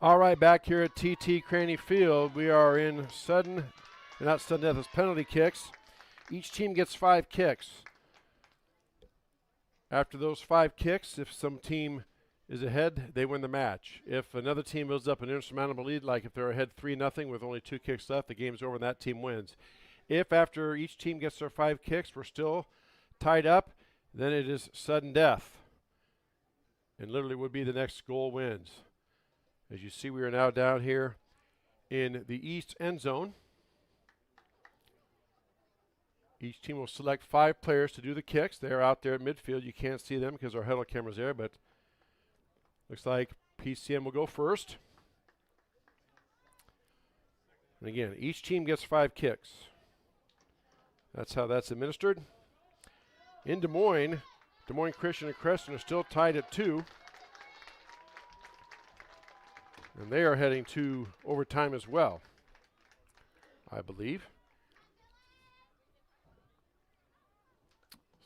All right, back here at TT Craney Field, we are in not sudden death, it's penalty kicks. Each team gets 5 kicks. After those 5 kicks, if some team is ahead, they win the match. If another team builds up an insurmountable lead, like if they're ahead 3-0 with only 2 kicks left, the game's over and that team wins. If after each team gets their 5 kicks, we're still tied up, then it is sudden death. And literally would be the next goal wins. As you see, we are now down here in the east end zone. Each team will select 5 players to do the kicks. They're out there at midfield. You can't see them because our huddle camera's there, but looks like PCM will go first. And again, each team gets 5 kicks. That's how that's administered. In Des Moines Christian and Creston are still tied at 2. And they are heading to overtime as well, I believe.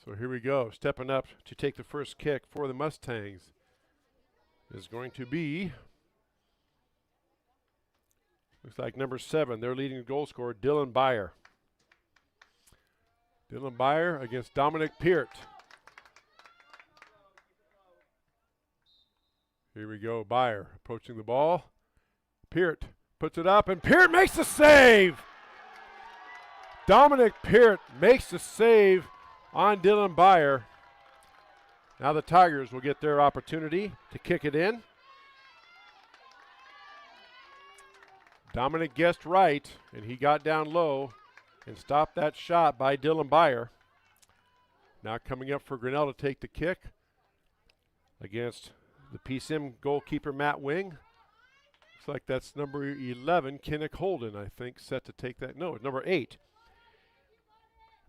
So here we go. Stepping up to take the first kick for the Mustangs is going to be, looks like number 7, their leading goal scorer, Dylan Byer. Dylan Byer against Dominic Peart. Here we go, Byer approaching the ball. Peart puts it up, and Peart makes the save! Dominic Peart makes the save on Dylan Byer. Now the Tigers will get their opportunity to kick it in. Dominic guessed right, and he got down low and stopped that shot by Dylan Byer. Now coming up for Grinnell to take the kick against the PCM goalkeeper, Matt Wing. Looks like that's number 11, Kinnick Holden, I think, set to take that. No, number 8.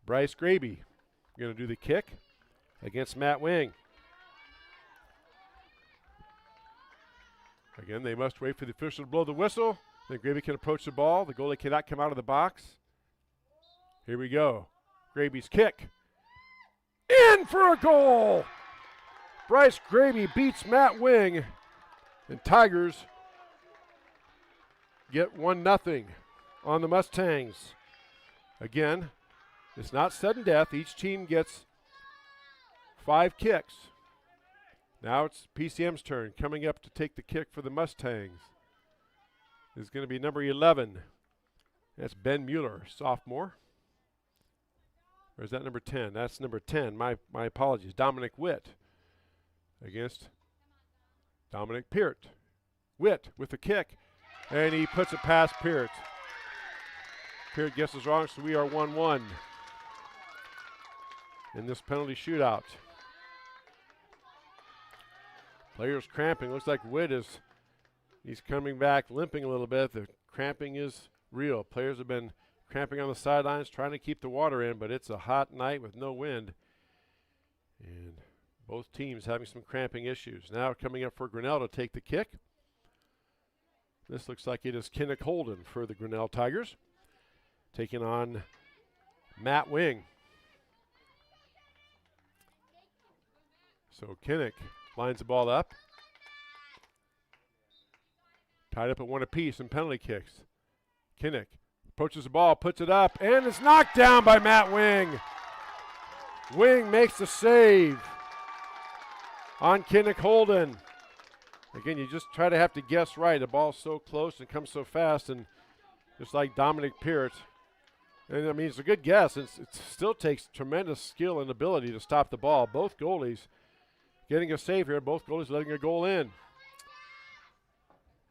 Bryce Graby going to do the kick against Matt Wing. Again, they must wait for the official to blow the whistle. Then Graby can approach the ball. The goalie cannot come out of the box. Here we go. Graby's kick. In for a goal! Bryce Graby beats Matt Wing, and Tigers get 1-0 on the Mustangs. Again, it's not sudden death. Each team gets 5 kicks. Now it's PCM's turn. Coming up to take the kick for the Mustangs is going to be number 11. That's Ben Mueller, sophomore. Or is that number 10? That's number 10. My apologies. Dominic Witt against Dominic Peart. Witt with the kick, and he puts it past Peart. Peart guesses wrong, so we are 1-1 in this penalty shootout. Players cramping. Looks like Witt he's coming back limping a little bit. The cramping is real. Players have been cramping on the sidelines trying to keep the water in, but it's a hot night with no wind. And both teams having some cramping issues. Now coming up for Grinnell to take the kick. This looks like it is Kinnick Holden for the Grinnell Tigers, taking on Matt Wing. So Kinnick lines the ball up. Tied up at 1 apiece in penalty kicks. Kinnick approaches the ball, puts it up, and it's knocked down by Matt Wing. Wing makes the save on Kinnick Holden. Again, you just try to have to guess right. The ball's so close and comes so fast, and just like Dominic Peart. And I mean, it's a good guess. It still takes tremendous skill and ability to stop the ball. Both goalies getting a save here. Both goalies letting a goal in.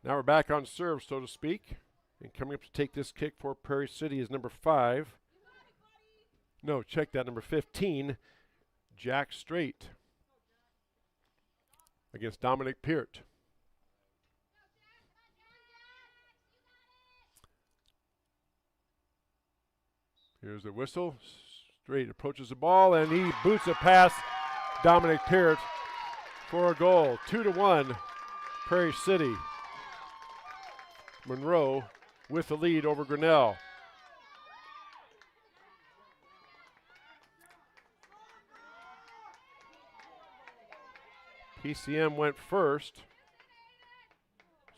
Now we're back on serve, so to speak. And coming up to take this kick for Prairie City is number 5. No, check that, number 15, Jack Strait against Dominic Peart. Here's the whistle. Strait approaches the ball, and he boots it past Dominic Peart for a goal. 2-1, Prairie City. Monroe with the lead over Grinnell. PCM went first.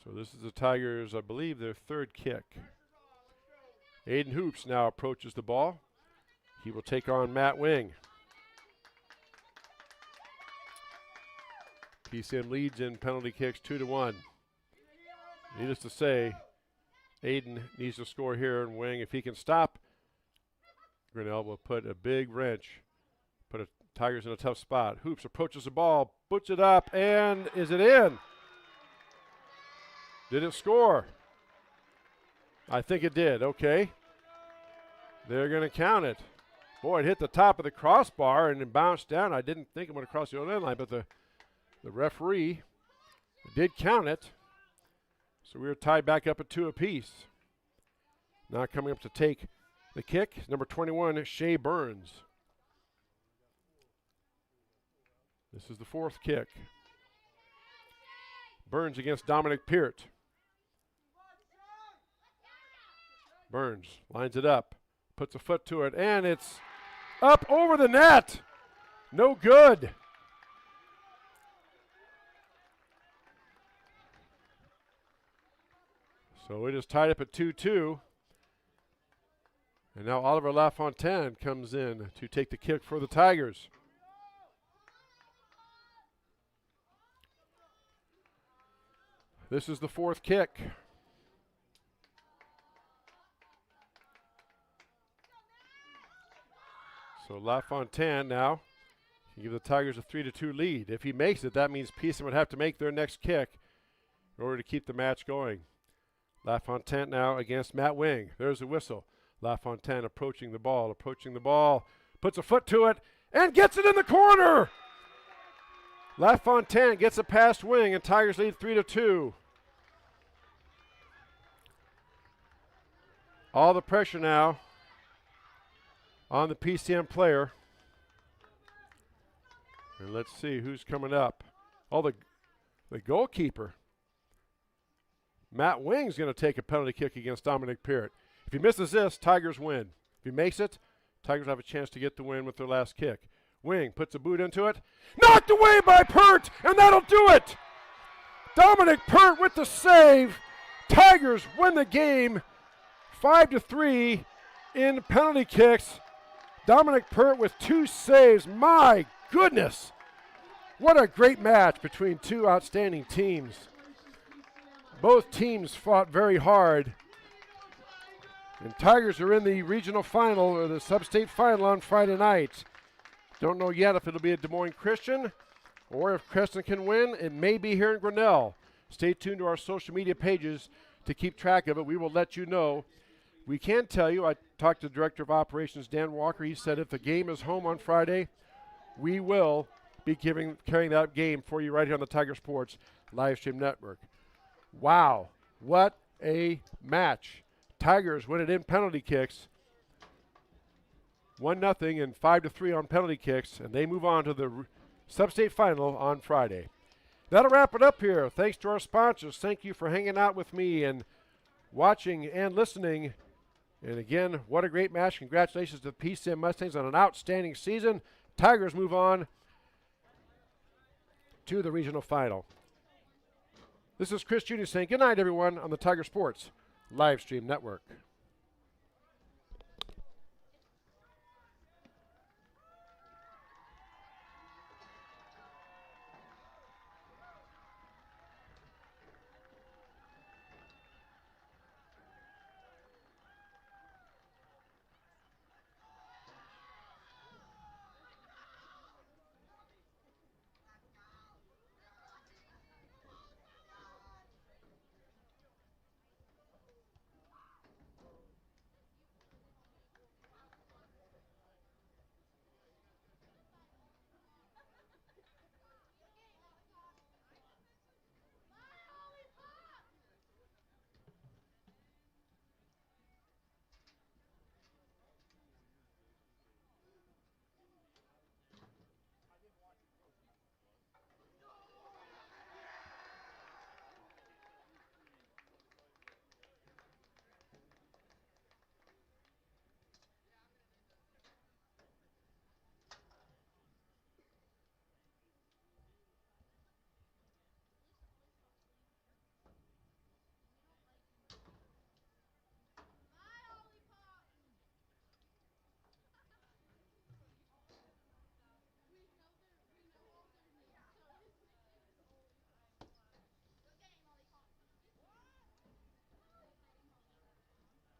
So this is the Tigers, I believe, their third kick. Aiden Hoops now approaches the ball. He will take on Matt Wing. PCM leads in penalty kicks 2-1. Needless to say, Aiden needs to score here, and Wing, if he can stop, Grinnell will put a big wrench, put the Tigers in a tough spot. Hoops approaches the ball, puts it up, and is it in? Did it score? I think it did. Okay. They're going to count it. Boy, it hit the top of the crossbar and then bounced down. I didn't think it would cross the end line, but the referee did count it. So we were tied back up at 2 apiece. Now coming up to take the kick, number 21, Shea Burns. This is the fourth kick. Burns against Dominic Peart. Burns lines it up, puts a foot to it, and it's up over the net. No good. So it is tied up at 2-2. And now Oliver LaFontaine comes in to take the kick for the Tigers. This is the fourth kick. So LaFontaine now can give the Tigers a 3-2 lead. If he makes it, that means PCM would have to make their next kick in order to keep the match going. LaFontaine now against Matt Wing. There's the whistle. LaFontaine approaching the ball, puts a foot to it, and gets it in the corner. LaFontaine gets it past Wing, and Tigers lead 3-2. All the pressure now on the PCM player. And let's see who's coming up. Oh, the goalkeeper. Matt Wing's going to take a penalty kick against Dominic Peart. If he misses this, Tigers win. If he makes it, Tigers have a chance to get the win with their last kick. Wing puts a boot into it. Knocked away by Peart, and that'll do it! Dominic Peart with the save. Tigers win the game 5-3 in penalty kicks. Dominic Peart with 2 saves. My goodness! What a great match between two outstanding teams. Both teams fought very hard. And Tigers are in the regional final or the sub-state final on Friday night. Don't know yet if it'll be at Des Moines Christian or if Creston can win. It may be here in Grinnell. Stay tuned to our social media pages to keep track of it. We will let you know. We can tell you, I talked to the Director of Operations, Dan Walker. He said if the game is home on Friday, we will be carrying that game for you right here on the Tiger Sports live stream network. Wow, what a match. Tigers win it in penalty kicks. 1-0 and 5-3 on penalty kicks, and they move on to the sub-state final on Friday. That'll wrap it up here. Thanks to our sponsors. Thank you for hanging out with me and watching and listening. And again, what a great match. Congratulations to the PCM Mustangs on an outstanding season. Tigers move on to the regional final. This is Chris Jr. saying good night, everyone, on the Tiger Sports live stream network.